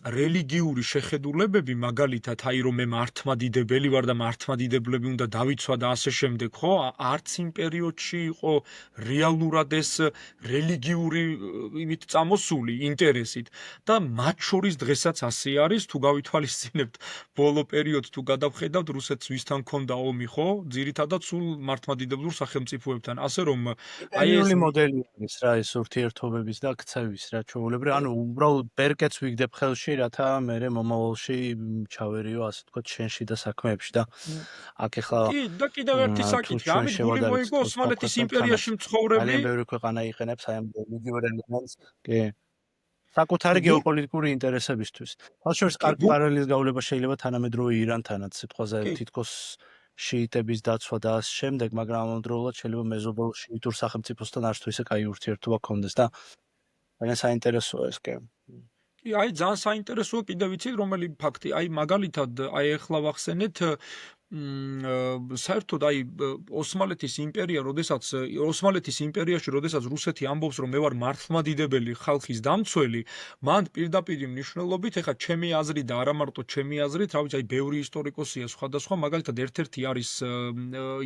რელიგიური შეხედულებები, მაგალითად, აი რომ მე მართლმადიდებელი ვარ და მართლმადიდებლები უნდა დავიცვა და ასე შემდეგ, ხო? არც იმ პერიოდში იყო რეალურად ეს რელიგიური იმით წამოსული ინტერესით და მათ შორის დღესაც ასე არის, თუ გავითვალისწინებთ ბოლო პერიოდს თუ გადავხედავთ, რუსეთს ვისთან ქონდა ომი, ხო? ძირითადად სულ მართლმადიდებლურ სახელმწიფოებთან. ასე რომ აი ეს იმპერიული მოდელი არის რა ეს ურთიერთობების და ქცევის რა ჩვეულებრივ ანუ უბრალოდ ბერკეტს ვიგდებ ხელში რათა მე მომავალში ჩავერიო ასე თქვა შენში და საქმეებში და აქ ახლა კი და კიდევ ერთი თუ საკითხი, ჩვენ ამით გული შევადარებთ მოიგო თქოს ოსმალეთის კავკასიასთან იმპერიაში მცხოვრები ძალიან ბევრი ქვეყანა იყენებს აი ამ რელიგიურ ელემენტს კი საკუთარი გულ გეოპოლიტიკური ინტერესებისთვის თავშორის კი კარგი პარალელის გავლება შეიძლება თანამედროვე ირანთანაც სიტყვაზე კი თითქოს შიიტების დაცვა და ამ შემდეგ, მაგრამ ამავდროულად შეიძლება მეზობელ შიიტურ სახელმწიფოსთან არც თუ ისე კაი ურთიერთობა გქონდეს და ძალიან საინტერესოა ეს კი. კი, აი ძალიან საინტერესოა კიდევ ვიცით რომელი ფაქტი, აი მაგალითად აი ახლა ვახსენეთ საერთოდ აი ოსმალეთის იმპერია, როდესაც ოსმალეთის იმპერიაში, როდესაც რუსეთი ამბობს, რომ მე ვარ მართლმადიდებელი ხალხის დამცველი, მან პირდაპირ მნიშვნელობით, ეხა ჩემი აზრი და არა მარტო ჩემი აზრით, რა ვიცი, აი ბევრი ისტორიკოსია სხვადასხვა, მაგალითად ერთ-ერთი არის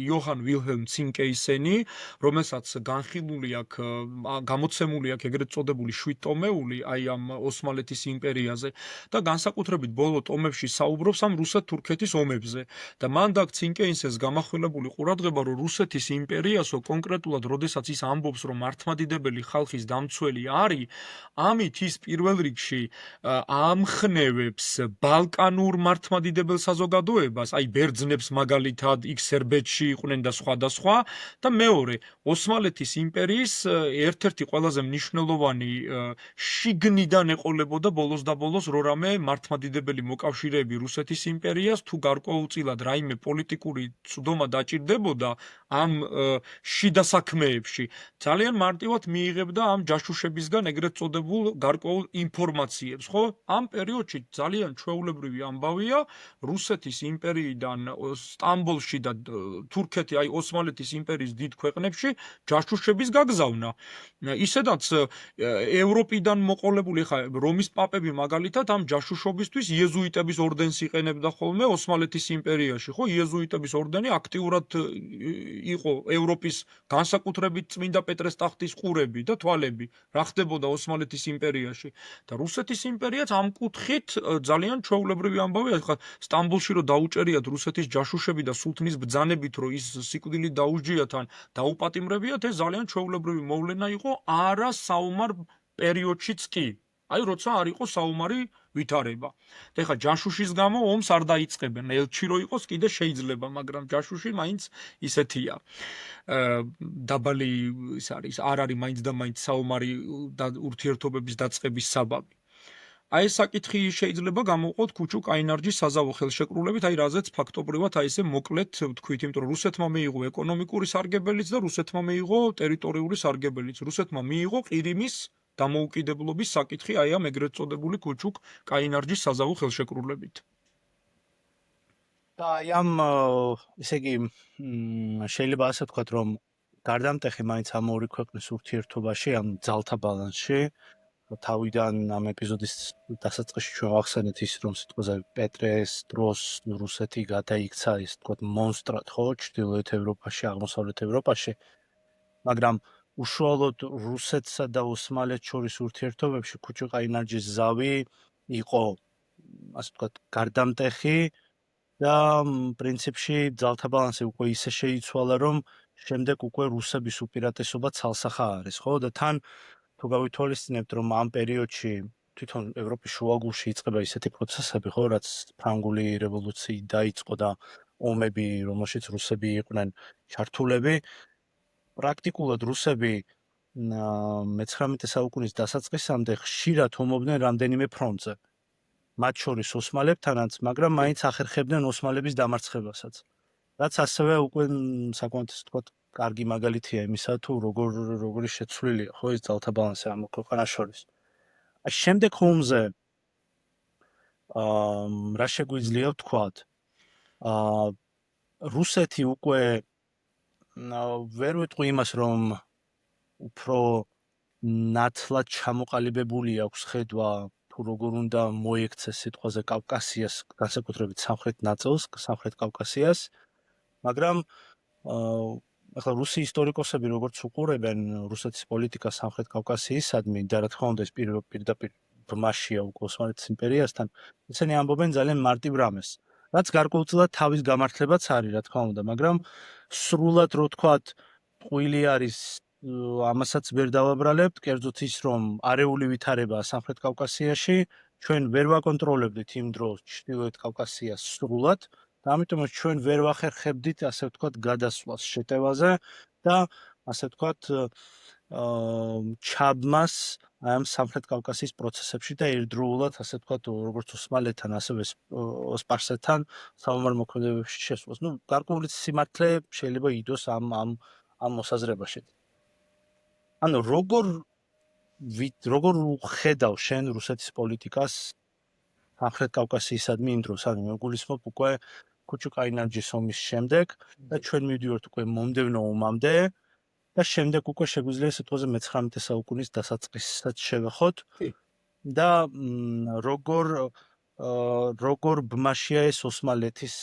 იოჰან ვილჰელმ ცინკეისენი, რომელსაც განხილული აქვს, გამოცემული აქვს ეგრეთ წოდებული 7 ტომეული აი ამ ოსმალეთის იმპერიაზე და განსაკუთრებით ბოლო ტომებში საუბრობს ამ რუსეთ-თურქეთის ომებზე. და მან დაგ ცინკეინსეს გამახვილებული ყურადღება, რომ რუსეთის იმპერიასო კონკრეტულად, როდესაც ის ამბობს, რომ მართლმადიდებელი ხალხის დამცველი არის, ამით ის პირველ რიგში ამხნევებს ბალკანურ მართლმადიდებელ საზოგადოებას, აი ბერძნებს მაგალითად, იქ სერბეთში იყვნენ და სხვა და მეორე, ოსმალეთის იმპერიის ერთ-ერთი ყველაზე მნიშვნელოვანი შიგნიდან ეყოლებოდა ბოლოს და ბოლოს რორამე მართლმადიდებელი მოკავშირეები რუსეთის იმპერიას თუ გარკვეულწილად რაიმე პოლიტიკური წვდომა დაჭირდებოდა ამ შიდა საქმეებში ძალიან მარტივად მიიღებდა ამ ჯაშუშებისგან ეგრეთ წოდებულ გარკვეულ ინფორმაციებს, ხო? ამ პერიოდში ძალიან ჩვეულებრივი ამბავია რუსეთის იმპერიიდან სტამბოლში და თურქეთი, აი ოსმალეთის იმპერიის დიდ ქვეყნებში ჯაშუშების გაგზავნა. ისედაც ევროპიდან მოყოლებული ხა რომის პაპები მაგალითად ამ ჯაშუშობისთვის იეზუიტების ორდენს იყენებდა ხოლმე ოსმალეთის იმპერიაში, ხო? იეზუიტების ორდენი აქტიურად იყო ევროპის განსაკუთრებით წმინდა პეტრეს ტახტის ყურები და თვალები, რა ხდებოდა ოსმალეთის იმპერიაში და რუსეთის იმპერიაც ამ კუთხით ძალიან ჩვეულებრივი ამბავია, ხა სტამბოლში რომ დაუჭერიათ რუსეთის ჯაშუშები და სულთნის ბრძანებით რომ ის სიკვდილით დაუსჯიათ ან დაუპატიმრებიათ, ეს ძალიან ჩვეულებრივი მოვლენა იყო არა საომარ პერიოდშიც კი. აი როცა არ იყო საომარი ვითარება. და ეხა ჯაშუშის გამო ომს არ დაიწყებენ. ელჩი რო იყოს კიდე შეიძლება, მაგრამ ჯაშუში მაინც ისეთია. დაბალი ის არის, არ არის მაინც და მაინც საომარი ურთიერთობების დაწყების საბაბი. აი ეს საკითხი შეიძლება გამოვყოთ ქუჩუ კაინარჯის საზავო ხელშეკრულებით, აი რაზეც ფაქტობრივად აი ესე მოკლედ ვთქვით, იმიტომ რომ რუსეთმა მიიღო ეკონომიკური სარგებელიც და რუსეთმა მიიღო ტერიტორიული სარგებელიც. რუსეთმა მიიღო ყირიმის დამოუკიდებლობის საკითხი აი ამ ეგრეთ წოდებული ქუჩუკ კაინარჯის საზავო ხელშეკრულებით. და აი ამ ესე იგი შეიძლება ასე ვთქვათ, რომ გარდამტეხი მაინც ამ ორი ქვეყნის ურთიერთობაში, ამ ძალთა ბალანსში თავიდან ამ ეპიზოდის დასაწყისში ჩვენ ვახსენეთ ის, რომ სიტყვაზე პეტრეს დროს რუსეთი გადაიქცა ის ვთქვათ მონსტრად, ხო, ჩრდილოეთ ევროპაში, აღმოსავლეთ ევროპაში, მაგრამ უშუალოდ რუსეთსა და ოსმალეთს შორის ურთიერთობებში ქუჩუ კაინარჯის ზავი იყო, ასე ვთქვათ, გარდამტეხი და პრინციპში ძალთა ბალანსი უკვე ისე შეიცვალა, რომ შემდეგ უკვე რუსების უპირატესობა ცალსახა არის, ხო? და თან თუ გავითვალისწინებთ, რომ ამ პერიოდში თვითონ ევროპის შუაგულში იწყება ისეთი პროცესები, ხო, რაც ფრანგული რევოლუციით დაიწყო და ომები, რომელშიც რუსები იყვნენ ჩართულები, პრაქტიკულად რუსები მე-19 საუკუნის დასაწყისამდე ხშირად ომობდნენ რამდენიმე ფრონტზე. მათ შორის ოსმალებთანაც, მაგრამ მაინც ახერხებდნენ ოსმალების დამარცხებასაც. რაც ასევე უკვე საკმაოდ ვთქვათ, კარგი მაგალითია იმისა, თუ როგორი შეცვლილია, ხო, ეს ძალთა ბალანსი ამ ქვეყანას შორის. აი შემდეგ ომზე რა შეგვიძლია ვთქვათ? რუსეთი უკვე ვერ ვიტყვი იმას, რომ უფრო ნათლად ჩამოყალიბებული აქვს ხედვა თუ როგორ უნდა მოექცეს სიტყვაზე კავკასიას, განსაკუთრებით სამხრეთ ნაწილს, სამხრეთ კავკასიას, მაგრამ ახლა რუსი ისტორიკოსები როგორც უყურებენ რუსეთის პოლიტიკას სამხრეთ კავკასიისადმი და რა თქმა უნდა ეს პირდაპირ ბმაშია უკვე ოსმალეთის იმპერიასთან, ისინი ამბობენ ძალიან მარტივ რამეს, რაც გარკვეულწილად თავის გამართლებაც არის, რა თქმა უნდა, მაგრამ სრულად რო თქვათ, ტყუილი არის ამასაც ვერ დავაბრალებთ, კერძოდ ის რომ არეული ვითარებაა სამხრეთ კავკასიაში, ჩვენ ვერ ვაკონტროლებდით იმ დროს ჩრდილოეთ კავკასიას სრულად და ამიტომაც ჩვენ ვერ ვახერხებდით, ასე ვთქვათ, გადასვლას შეტევაზე და ასე ვთქვათ, ჩაბმას ამ სამხრეთ კავკასიის პროცესებში და ერთდროულად, ასე ვთქვათ, როგორც ოსმალეთთან, ასევე სპარსეთთან საომარ მოქმედებებში შესვლას. ნუ გარკვეული სიმართლე შეიძლება იდოს ამ მოსაზრებაში. ანუ როგორ ხედავ შენ რუსეთის პოლიტიკას სამხრეთ კავკასიისადმი იმ დროს, ანუ მეგულისხმობ უკვე კუჩუკაინარჯის ომის შემდეგ და ჩვენ მივდივართ უკვე მომდევნო ომამდე და შემდეგ უკვე შეგვიძლია სიტყვაზე მე-19 საუკუნის დასაწყისსაც შევეხოთ და როგორ ბმაშია ეს ოსმალეთის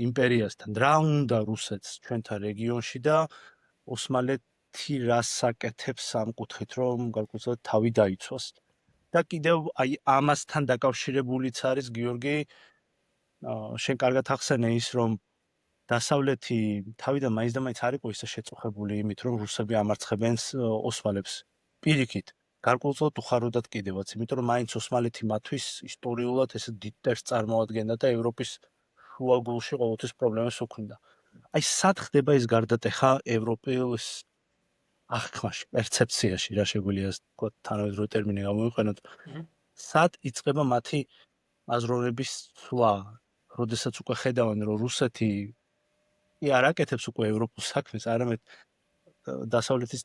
იმპერიასთან, რა უნდა რუსეთს ჩვენთან რეგიონში და ოსმალეთი რას აკეთებს ამ კუთხით, რომ გარკვეულწილად თავი დაიცვას. და კიდევ აი ამასთან დაკავშირებულიც არის გიორგი, შენ კარგად ახსენე ის, რომ დასავლეთი თავიდან მაინც და მაინც არ იყო ისე შეწუხებული იმით, რომ რუსები ამარცხებენ ოსმალებს. პირიქით, გარკვეულწილად უხაროდათ კიდევაც, იმიტომ რომ მაინც ოსმალეთი მათთვის ისტორიულად ესე დიდ ტერს წარმოადგენდა და ევროპის შუაგულში ყოველთვის პრობლემას უქმნიდა. აი სად ხდება ეს გარდატეხა ევროპელის აღქმაში, პერცეფციაში, რა შეგვიძლია თქვა თანამედროვე ტერმინი გამოვიყენოთ. სად იწყება მათი აზროვნების ცვლა, როდესაც უკვე ხედავენ, რომ რუსეთი არ აკეთებს უკვე ევროპულ საქმეს, არამედ დასავლეთის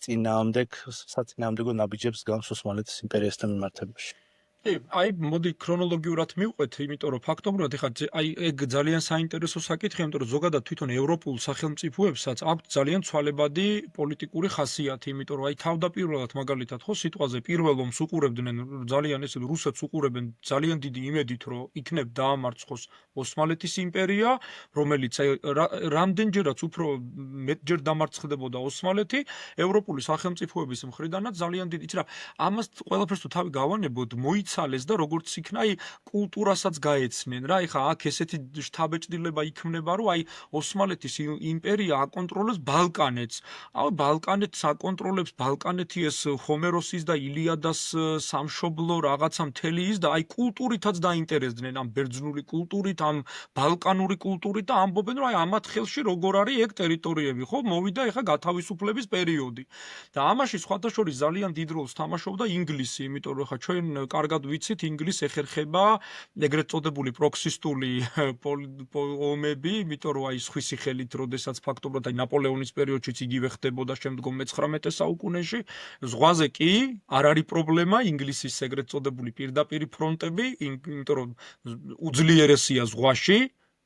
საწინააღმდეგო ნაბიჯებს გავს ოსმალეთის იმპერიასთან მიმართებაში. აი, მოდი ქრონოლოგიურად მივყვეთ, იმიტომ რომ ფაქტობრივად ეხლა აი ეგ ძალიან საინტერესო საკითხია, იმიტომ რომ ზოგადად თვითონ ევროპულ სახელმწიფოებსაც აქვთ ძალიან ცვალებადი პოლიტიკური ხასიათი, იმიტომ რომ აი თავდაპირველად მაგალითად ხო სიტყვაზე პირველ ომს უყურებდნენ ძალიან ესე რუსეთს უყურებენ ძალიან დიდი იმედით, რომ იქნებ დაამარცხოს ოსმალეთის იმპერია, რომელიც აი რამდენჯერაც უფრო მეტჯერ დამარცხდებოდა ოსმალეთი, ევროპული სახელმწიფოების მხრიდანაც ძალიან დიდი, იცი რა, ამას ყველაფერს თუ თავი გავანებოთ, მოიცალეს და როგორც იქნა, აი კულტურასაც გაეცნენ რა, ეხა აქ ესეთი შთაბეჭდილება იქმნება, რომ აი ოსმალეთის იმპერია აკონტროლებს ბალკანეთს. აი ბალკანეთს აკონტროლებს, ბალკანეთი ეს ჰომეროსის და ილიადას სამშობლო რაღაცა მთელი ის და აი კულტურითაც დაინტერესდნენ, ამ ბერძნული კულტურით, ამ ბალკანური კულტურით და ამბობენ, რომ აი ამათ ხელში როგორ არის ეგ ტერიტორიები, ხო? მოვიდა ეხა გათავისუფლების პერიოდი. და ამაში სხვათა შორის ძალიან დიდ როლს თამაშობდა ინგლისი, იმიტომ რომ ეხა ჩვენ კარგად ვიცით, ინგლისს ეხერხება ეგრეთ წოდებული პროქსისტული ომები, იმიტომ რომ აი სხვისი ხელით, როდესაც ფაქტობრივად აი ნაპოლეონის პერიოდშიც იგივე ხდებოდა შემდგომ მე-19 საუკუნეში, ზღვაზე კი არ არის პრობლემა, ინგლისის ეგრეთ წოდებული პირდაპირი ფრონტები, იმიტომ რომ უძლიერესია ზღვაში,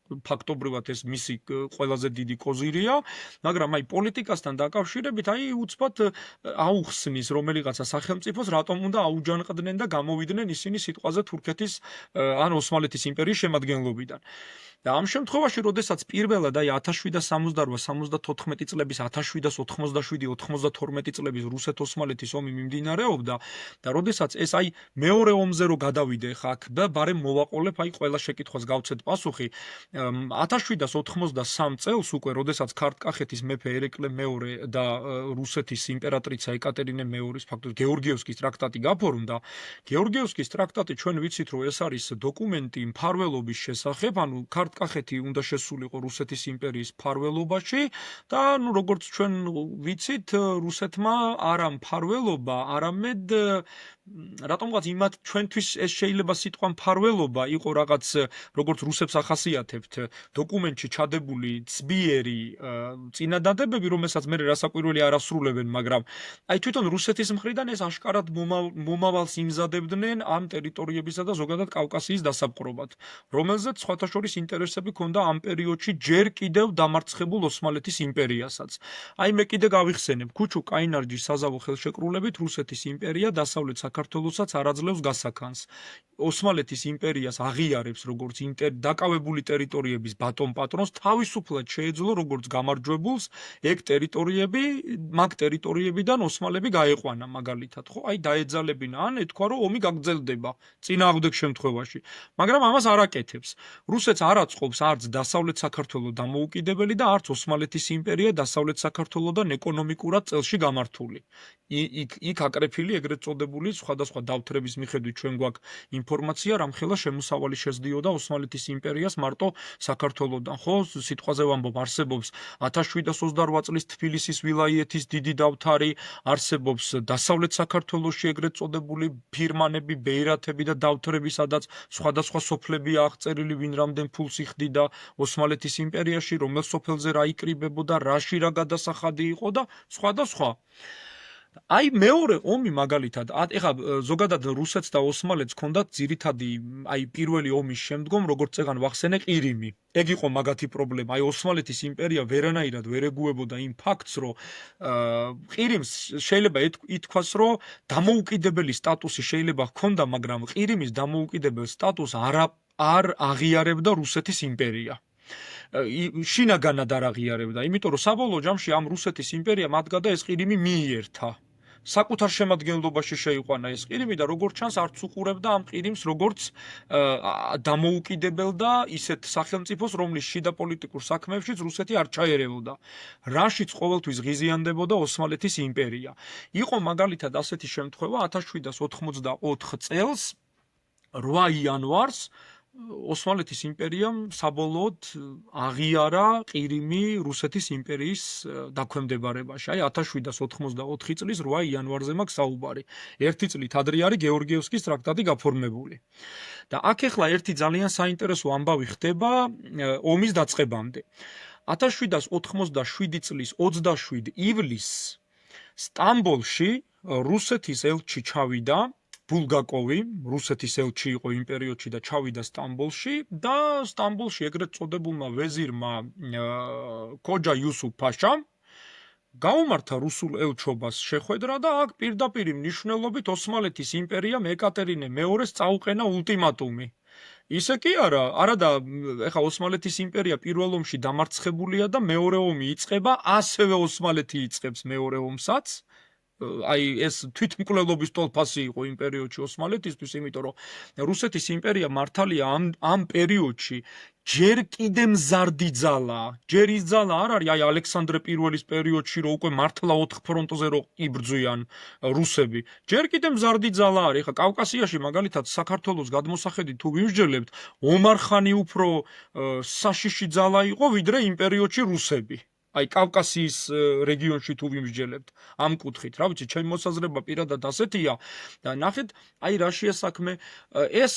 ფაქტობრივად ეს მისი ყველაზე დიდი კოზირია, მაგრამ აი პოლიტიკასთან დაკავშირებით აი უცბად აუხსნის რომელიღაცა სახელმწიფოს, რატომ უნდა აუჯანყდნენ და გამოვიდნენ ისინი სიტყვაზე თურქეთის ან ოსმალეთის იმპერიის შემადგენლობიდან. და ამ შემთხვევაში, როდესაც პირველად აი 1768-74 წლების 1787-92 წლების რუსეთ-ოსმალეთის ომი მიმდინარეობდა და როდესაც ეს აი მეორე ომზე რო გადავიდე ხა აქ და ბარემ მოვაყოლებ აი ყველა შეკითხვას გავცეთ პასუხი 1783 წელს უკვე, როდესაც ქართკახეთის მეფე ერეკლე მეორე და რუსეთის იმპერატრიცა ეკატერინე მეორის ფაქტობრივად გეორგიევსკის ტრაქტატი გაფორმდა. გეორგიევსკის ტრაქტატი ჩვენ ვიცით, რომ ეს არის დოკუმენტი მფარველობის შესახებ, ანუ ქართკახეთი უნდა შესულიყო რუსეთის იმპერიის მფარველობაში და ნუ როგორც ჩვენ ვიცით, რუსეთმა არა მფარველობა, არამედ რატომღაც იმათ ჩვენთვის ეს შეიძლება სიტყვა მფარველობა იყო რაღაც როგორც რუსებს ახასიათებთ დოკუმენტში ჩადებული ძლიერი წინადადებები, რომელსაც მე რასაკვირველი არ ასრულებენ, მაგრამ აი თვითონ რუსეთის მხრიდან ეს აშკარად მომავალს იმზადებდნენ ამ ტერიტორიებისა და ზოგადად კავკასიის დასაპყრობად, რომელზეც სხვათა შორის ინტერესები ჰქონდა ამ პერიოდში ჯერ კიდევ დამარცხებულ ოსმალეთის იმპერიასაც. აი მე კიდე გავიხსენებ, კუჩუკ-კაინარჯის საზავო ხელშეკრულებით რუსეთის იმპერია დასავლეთ საქართველოსაც არ აძლევს გასაქანს. ოსმალეთის იმპერიას აღიარებს როგორც დაკავებული ტერიტორიების ბატონ-პატრონს, თავისუფლად შეეძლო როგორც გამარჯვებულს ეგ ტერიტორიები, მაგ ტერიტორიებიდან ოსმალები გაეყვანა მაგალითად, ხო? აი დაეძალებინა, ან ეთქვა რომ ომი გაგრძელდება წინააღმდეგ შემთხვევაში. მაგრამ ამას არ აკეთებს. რუსეთს არ აწყობს არც დასავლეთ საქართველოს დამოუკიდებელი და არც ოსმალეთის იმპერია დასავლეთ საქართველოსთან ეკონომიკურად წელში გამართული. იქ აკრეფილი ეგრეთ წოდებული სხვადასხვა დავთრების მიხედვით ჩვენ გვაქვს ინფორმაცია, რამხელა შემოსავალი შეძდიოდა ოსმალეთის იმპერიას მარტო საქართველოსთან, ხო? სიტყვაზე ვამბობ, არსებობს 1728 წლის თბილისის ვილაიეთის დიდი დავთარი, არსებობს დასავლეთ საქართველოში ეგრეთ წოდებული ფირმანები, ბეირათები და დავთრები, სადაც სხვადასხვა სოფლებია აღწერილი, ვინ რამდენ ფულს იხდიდა ოსმალეთის იმპერიაში, რომელ სოფელზე რა იკრიბებოდა, რაში რა გადასახადი იყო და სხვა და სხვა. აი მეორე ომი მაგალითად, ეხლა ზოგადად რუსეთს და ოსმალეთს ჰქონდათ ძირითადი, აი პირველი ომის შემდგომ, როგორც წეგან ვახსენე, ყირიმი. ეგ იყო მაგათი პრობლემა. აი ოსმალეთის იმპერია ვერანაირად ვერ ეგუებოდა იმ ფაქტს, რომ ყირიმს შეიძლება ითქვას, რომ დამოუკიდებელი სტატუსი შეიძლება ჰქონდა, მაგრამ ყირიმის დამოუკიდებელ სტატუსს არ აღიარებდა რუსეთის იმპერია. შინაგანად არ აღიარებდა, იმიტომ რომ საბოლოო ჯამში ამ რუსეთის იმპერიამ ადგა ეს ყირიმი მიიერთა. საკუთარ შემადგენლობაში შეიყვანა ეს ყირიმი და როგორც ჩანს არც უყურებდა ამ ყირიმს როგორც დამოუკიდებელ და ისეთ სახელმწიფოს, რომლის შიდა პოლიტიკურ საქმეებშიც რუსეთი არ ჩაერეოდა. რაშიც ყოველთვის ღიზიანდებოდა ოსმალეთის იმპერია. იყო მაგალითად ასეთი შემთხვევა 1784 წელს 8 იანვარს ოსმალეთის იმპერიამ საბოლოოდ აღიარა ყირიმი რუსეთის იმპერიის დაქვემდებარებაში. აი 1784 წლის 8 იანვარზე მაქვს საუბარი. ერთი წლით ადრე არის გეორგიევსკის ტრაქტატი გაფორმებული. და აქ ახლა ერთი ძალიან საინტერესო ამბავი ხდება ომის დაწყებამდე. 1787 წლის 27 ივლისს სტამბოლში რუსეთის ელჩი ჩავიდა, ბულგაკოვი, რუსეთის ელჩი იყო იმ პერიოდში და ჩავიდა სტამბოლში და სტამბოლში ეგრეთ წოდებულმა ვეზირმა ქოჯა იუსუფ ფაშამ გაუმართა რუსულ ელჩობას შეხვედრა და აქ პირდაპირ მნიშვნელობით ოსმალეთის იმპერიამ ეკატერინე მეორეს წაუყენა ულტიმატუმი. ისე კი არა და ეხა ოსმალეთის იმპერია პირველ ომში დამარცხებულია და მეორე ომი იწყება, ასევე ოსმალეთი იწყებს მეორე ომსაც. აი ეს თვითმკვლელობის ტოლფასი იყო იმ პერიოდში ოსმალეთისთვის, იმიტომ რომ რუსეთის იმპერია მართალია ამ პერიოდში ჯერ კიდე მზარდი ძალაა. ჯერ ის ძალა არ არის აი ალექსანდრე პირველის პერიოდში, რომ უკვე მართლა 4 ფრონტზე რო იბრძვიან რუსები. ჯერ კიდე მზარდი ძალა არის. ეხა კავკასიაში მაგალითად საქართველოს გადმოსახედით თუ ვიმსჯელებთ, ომარ-ხანი უფრო საშიში ძალა იყო, ვიდრე იმ პერიოდში რუსები. აი კავკასიის რეგიონში თუ ვიმსჯელებთ ამ კუთხით, რა ვიცი, ჩემი მოსაზრება პირადად ასეთია და ნახეთ, აი რა შეასაქმე ეს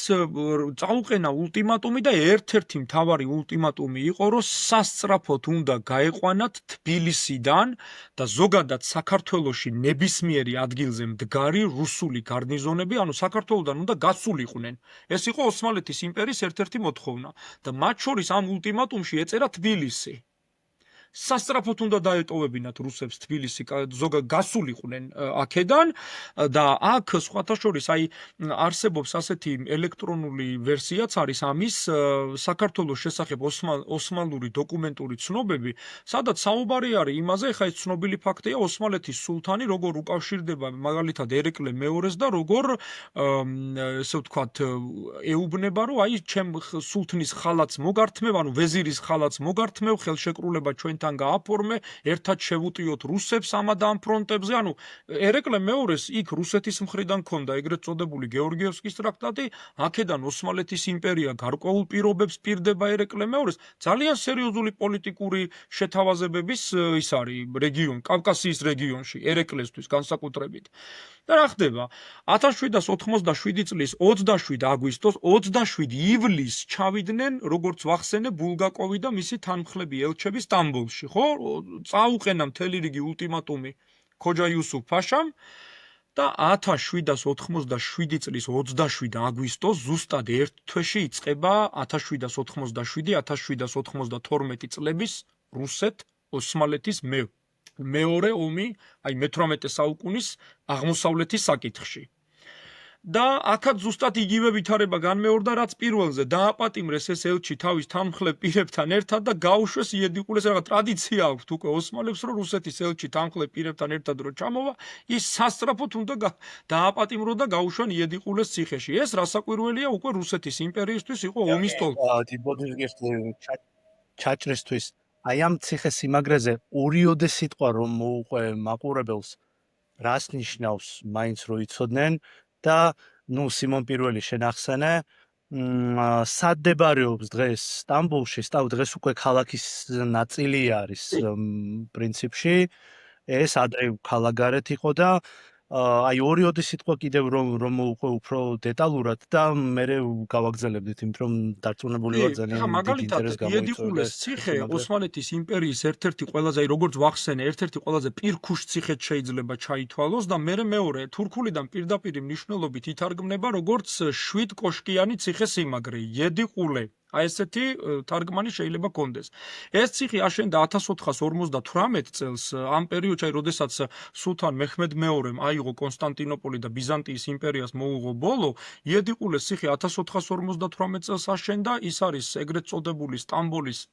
წაუყენა ულტიმატუმი და ერთ-ერთი მთავარი ულტიმატუმი იყო, რომ სასწრაფოდ უნდა გაეყვანათ თბილისიდან და ზოგადად საქართველოში ნებისმიერი ადგილზე მდგარი რუსული გარნიზონები, ანუ საქართველოსთან უნდა გასულიყვნენ. ეს იყო ოსმალეთის იმპერიის ერთ-ერთი მოთხოვნა და მათ შორის ამ ულტიმატუმში ეწერა თბილისი. სასწრაფოდ უნდა დაეტოვებინათ რუსებს თბილისი, გასულიყვნენ აქედან და აქ სხვათა შორის აი არსებობს ასეთი ელექტრონული ვერსიაც არის ამის საქართველოს შესახებ ოსმალური დოკუმენტური ცნობები, სადაც საუბარი არის იმაზე, ხა ეს ცნობილი ფაქტია, ოსმალეთის სულთანი როგორ უკავშირდება მაგალითად ერეკლე მეორეს და როგორ ესე ვთქვათ ეუბნება, რომ აი ჩემ სულთნის ხალათს მოგართმევ, ანუ ვეზირის ხალათს მოგართმევ, ხელშეკრულება ჩვენ თან გააფორმე, ერთად შევუტიოთ რუსებს ამად ამ ფრონტებზე, ანუ ერეკლე მეორეს იქ რუსეთის მხრიდან ქონდა ეგრეთ წოდებული გეორგიევსკის ტრაქტატი, აქედან ოსმალეთის იმპერია გარკვეულ პირობებს პირდება ერეკლე მეორეს, ძალიან სერიოზული პოლიტიკური შეთავაზებების ის არის რეგიონ, კავკასიის რეგიონში, ერეკლესთვის განსაკუთრებით. და რა ხდება? 1787 წლის 27 აგვისტოს, 27 ივლისს ჩავიდნენ, როგორც ვახსენე, ბულგაკოვი და მისი თანმხლები ელჩები სტამბოლში, ხო? წაუყენა მთელი რიგი ულტიმატუმი ქოჯა იუსუფ ფაშამ და 1787 წლის 27 აგვისტოს ზუსტად ერთ თვეში იწყება 1787-1792 წლების რუსეთ-ოსმალეთის მეორე ომი, აი მე-18 საუკუნის აღმოსავლეთის საკითხში. და აქაც ზუსტად იგივე ვითარება განმეორდა რაც პირველზე დააპატიმრეს ეს ელჩი თავის თანმხლებ პირებთან ერთად და გაუშვეს იედიყულეს რაღაც ტრადიცია აქვს უკვე ოსმალებს რომ რუსეთის ელჩი თანმხლებ პირებთან ერთად რო ჩამოვა ის სასწრაფოდ უნდა დააპატიმრო და გაუშვან იედიყულეს ციხეში ეს რასაკვირველია უკვე რუსეთის იმპერიისთვის იყო ომის ტოლკი ჩაჭრისთვის აი ამ ციხე-სიმაგრეზე ორიოდე სიტყვა რომ მოუყვე მაყურებელს რას ნიშნავს მაინც რო იცოდნენ და ნუ სიმონ პირველი შენ ახსენე სად მდებარეობს დღეს სტამბოლში დღეს უკვე ქალაქის ნაწილი არის პრინციპში ეს ადრე ქალაქგარეთ იყო და აი ორიოდე სიტყვა კიდევ რომ მოუყვე უფრო დეტალურად და მე გავაგზავნებდით იმიტომ რომ დარწმუნებული ვარ ძალიან დიდი ინტერესი გამოიწვევდა იედიყულეს ციხე ოსმალეთის იმპერიის ერთ-ერთი ყველაზე აი როგორც ვახსენე ერთ-ერთი ყველაზე პირქუშ ციხედ შეიძლება ჩაითვალოს და მეორე თურქულიდან პირდაპირ მნიშვნელობით ითარგმნება როგორც 7 კოშკიანი ციხე-სიმაგრე იედიყულე აი ესეთი თარგმანი შეიძლება კონდეს. ეს ციხე აშენდა 1458 წელს ამ პერიოდში, აი როდესაც სულთან მეჰმედ მეორემ აიღო კონსტანტინოპოლი და ბიზანტიის იმპერიას მოუღო ბოლო, იედიყულეს ციხე 1458 წელს აშენდა, ის არის ეგრეთ წოდებული სტამბოლის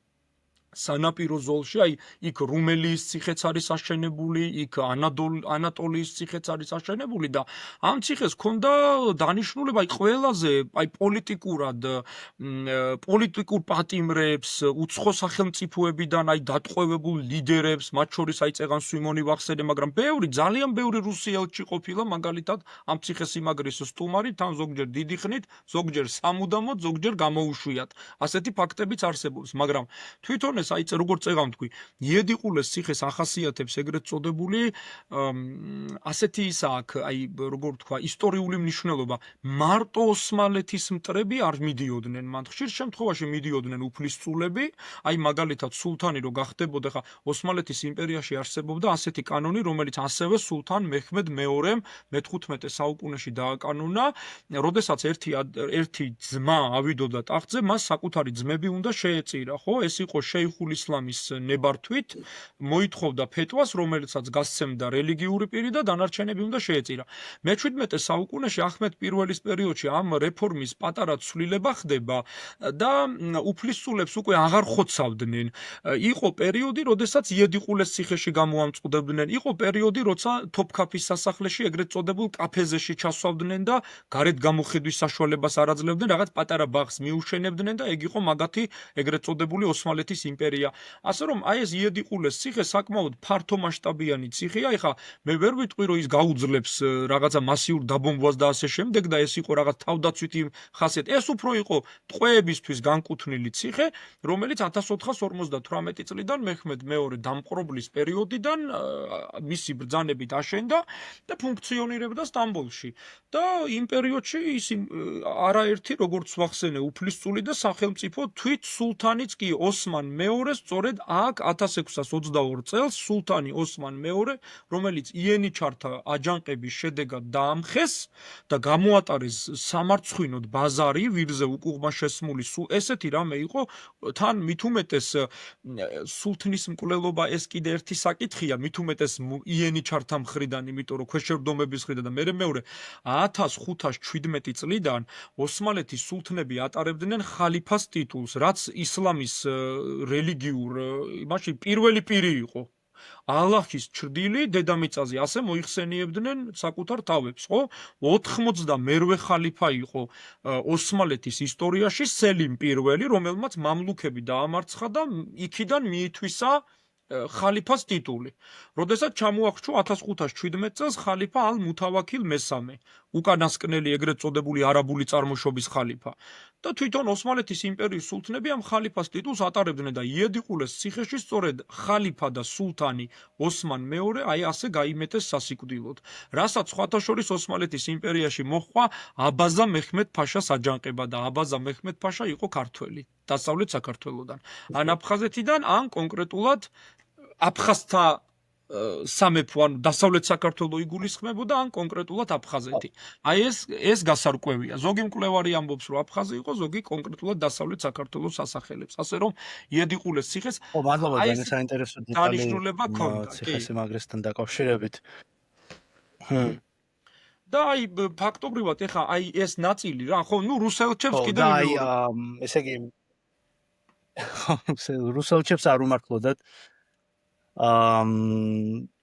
სანაპირო ზოლში, აი იქ რუმელიის ციხეც არის აშენებული, იქ ანატოლიის ციხეც არის აშენებული და ამ ციხეს ჰქონდა დანიშნულება აი ყველაზე აი პოლიტიკურ პატიმრებს, უცხო სახელმწიფოებიდან აი დატყვევებულ ლიდერებს, მათ შორის აი წეღან სვიმონი ვახსენე, მაგრამ ძალიან ბევრი რუსი ელჩი ყოფილა, მაგალითად ამ ციხე-სიმაგრის სტუმარი, თან ზოგჯერ დიდი ხნით, ზოგჯერ სამუდამოდ, ზოგჯერ გამოუშვიათ. ასეთი ფაქტებიც არსებობს, მაგრამ თვითონ ეს აი როგორც წეღან თქვი, იედიყულეს ციხეს ახასიათებს ეგრეთ წოდებული ასეთი ისა აქ, აი როგორ თქვა, ისტორიული მნიშვნელობა. მარტო ოსმალეთის მტრები არ მიდიოდნენ, მან ხშირ შემთხვევაში მიდიოდნენ უფლისწულები, აი მაგალითად სულთანი რო გახდებოდა, ხა ოსმალეთის იმპერიაში არსებობდა ასეთი კანონი, რომელიც ასევე სულთან მეჰმედ მეორემ მე-15 საუკუნეში დააკანონა, როდესაც ერთი ძმა ავიდოდა ტახტზე, მას საკუთარი ძმები უნდა შეეწირა, ხო? ეს იყო შეიხულ ისლამის ნებართვით, მოითხოვდა ფეტვას, რომელსაც გასცემდა რელიგიური პირი და დანარჩენები უნდა შეეწირა. მე-17 საუკუნეში აჰმედ პირველის პერიოდში ამ რეფორმის პატარა ცვლილება ხდება და უფლისწულებს უკვე აღარ ხოცავდნენ. იყო პერიოდი, როდესაც იედიყულეს ციხეში გამოამწყვდებდნენ, იყო პერიოდი, როცა თოფქაფის სასახლეში ეგრეთ წოდებულ კაფეზეში ჩასვავდნენ და გარეთ გამოხედვის საშუალებას არ აძლევდნენ, რაღაც პატარა ბაღს მიუშენებდნენ და ეგ იყო მაგათი ეგრეთ წოდებული ოსმალეთის იმპერია. ასე რომ აი ეს იედიყულეს ციხე საკმაოდ ფართომასშტაბიანი ციხეა, ეხა მე ვერ ვიტყვი რომ ის გაუძლებს რაღაცა მასიურ დაბომბვას და ასე შემდეგ და ეს იყო რაღაც თავდაცვითი ხასიათი. ეს უფრო იყო ტყვეებისთვის განკუთვნილი ციხე, რომელიც 1458 წლიდან მეჰმედ მეორე დამპყრობლის პერიოდიდან მისი ბრძანებით აშენდა და ფუნქციონირებდა სტამბოლში. და იმ პერიოდში ის არაერთი როგორც ვახსენე უფლისწული და სახელმწიფო თვით სულთანიც კი ოსმან მეორე სწორედ აქ 1622 წელს სულთანი ოსმან მეორე, რომელიც იენიჩართა აჯანყების შედეგად დაამხეს და გამოატარეს სამარცხვინოდ ბაზარი, ვირზე უკუღმა შესმული ესეთი რამე იყო, თან მით უმეტეს სულთნის მკვლელობა ეს კიდე ერთი საკითხია, მით უმეტეს იენიჩართა მხრიდან, იმიტომ რომ ქვეშევრდომების მხრიდან და მეორე 1517 წლიდან ოსმალეთის სულთნები ატარებდნენ ხალიფას ტიტულს, რაც ისლამის რელიგიურ იმაში პირველი პირი იყო. ალაჰის ჩრდილი დედამიწაზე ასე მოიხსენიებდნენ საკუთარ თავებს, ხო? 98 ხალიფა იყო ოსმალეთის ისტორიაში, სელიმ პირველი, რომელმაც მამლუქები დაამარცხა და იქიდან მიითვისა ხალიფას ტიტული. როდესაც ჩამოახრჩო 1517 წელს ხალიფა ალ-მუთავაქილ მესამე, უკანასკნელი ეგრეთ წოდებული არაბული წარმოშობის ხალიფა. და თვითონ ოსმალეთის იმპერიის სულთნები ამ ხალიფას ტიტულს ატარებდნენ და იედიყულეს ციხეში სწორედ ხალიფა და სულთანი ოსმან მეორე აი ასე გაიმეტეს სასიკვდილოდ. რასაც სხვათა შორის ოსმალეთის იმპერიაში მოჰყვა აბაზა მეჰმედ ფაშას აჯანყება და აბაზა მეჰმედ ფაშა იყო ქართველი, დასავლეთ საქართველოსდან, ან აფხაზეთიდან, ან კონკრეტულად აფხაზთა სამეფო, ანუ დასავლეთ საქართველოს იგულისხმებოდა, ან კონკრეტულად აფხაზეთი. აი ეს გასარკვევია. ზოგი მკვლევარი ამბობს, რომ აფხაზი იყო, ზოგი კონკრეტულად დასავლეთ საქართველოს ასახელებს. ასე რომ იედიყულეს ციხეს მადლობა, ძალიან საინტერესო დანიშნულება ჰქონდა. ციხე-სიმაგრესთან დაკავშირებით. და აი ფაქტობრივად ეხა აი ეს ნაწილი რა ხო ნუ რუსელჩებს ხო კიდევ და აი ვიმეორებ. ესე იგი რუსელჩებს არ უმართლოდათ.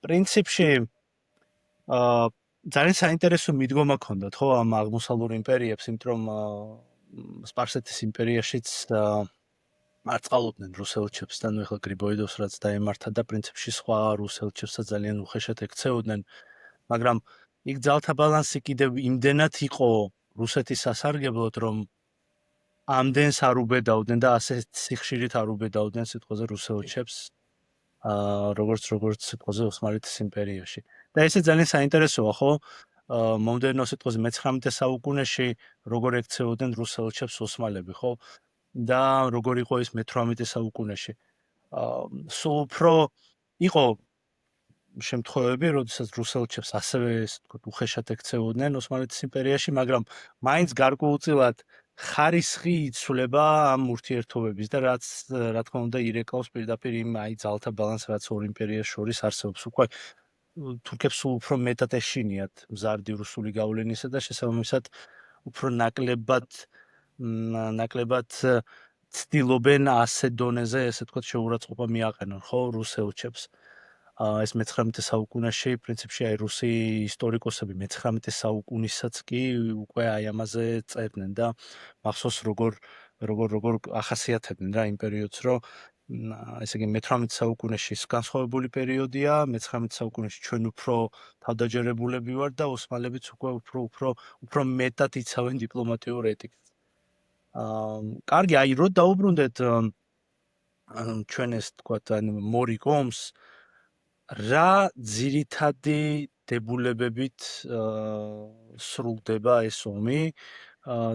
პრინციპში ძალიან საინტერესო მიდგომა ქონდათ ხო ამ აღმოსავლურ იმპერიებს, იმიტომ რომ სპარსეთის იმპერიაშიც არ წყალობდნენ რუსელჩებს და ნუ ეხლა გრიბოიდოვს რაც დაემართა და პრინციპში სხვა რუსელჩებსაც ძალიან უხეშად ექცეოდნენ, მაგრამ იქ ძალთა ბალანსი კიდევ იმდენად იყო რუსეთის სასარგებლოდ, რომ ამდენს არ უბედავდნენ და ასე სიხშირით არ უბედავდნენ სიტყვაზე რუსელჩებს, როგორც სიტყვაზე ოსმალეთის იმპერიაში. და ესე ძალიან საინტერესოა, ხო? მომდევნო სიტყვაზე მე-19 საუკუნეში როგორ ექცეოდნენ რუსელჩებს ოსმალები, ხო? და როგორ იყო ის მე-18 საუკუნეში. სულ უფრო იყო შემთხვევები, როდესაც რუსელჩებს ასევე ესე ვთქვათ, უხეშად ექცეოდნენ ოსმალეთის იმპერიაში, მაგრამ მაინც გარკვეულწილად ხარისხი იცვლება ამ ურთიერთობების და რაც რა თქმა უნდა ირეკლავს პირდაპირ იმ აი ძალთა ბალანსს, რაც ორ იმპერიას შორის არსებობს. უკვე თურქებს სულ უფრო მეტად ეშინიათ მზარდი რუსული გავლენისა და შესაბამისად უფრო ნაკლებად ცდილობენ ასე დონეზე, ესე ვთქვათ, შეურაცხყოფა მიაყენონ, ხო, რუსელჩებს. ეს მე-19 საუკუნეში პრინციპში აი რუსი ისტორიკოსები მე-19 საუკუნისაც კი უკვე აი ამაზე წერდნენ და მახსოვს როგორ ახასიათებდნენ რა იმ პერიოდს, რომ ესე იგი მე-18 საუკუნეში განსხვავებული პერიოდია, მე-19 საუკუნეში ჩვენ უფრო თავდაჯერებულები ვართ და ოსმალებიც უკვე უფრო მეტად იცავენ დიპლომატიურ ეტიკას. კარგი, აი რო დაუბრუნდეთ ჩვენ ეს თქვათ ან მორიგ ომს, რა ძირითადი დებულებებით სრულდება ეს ომი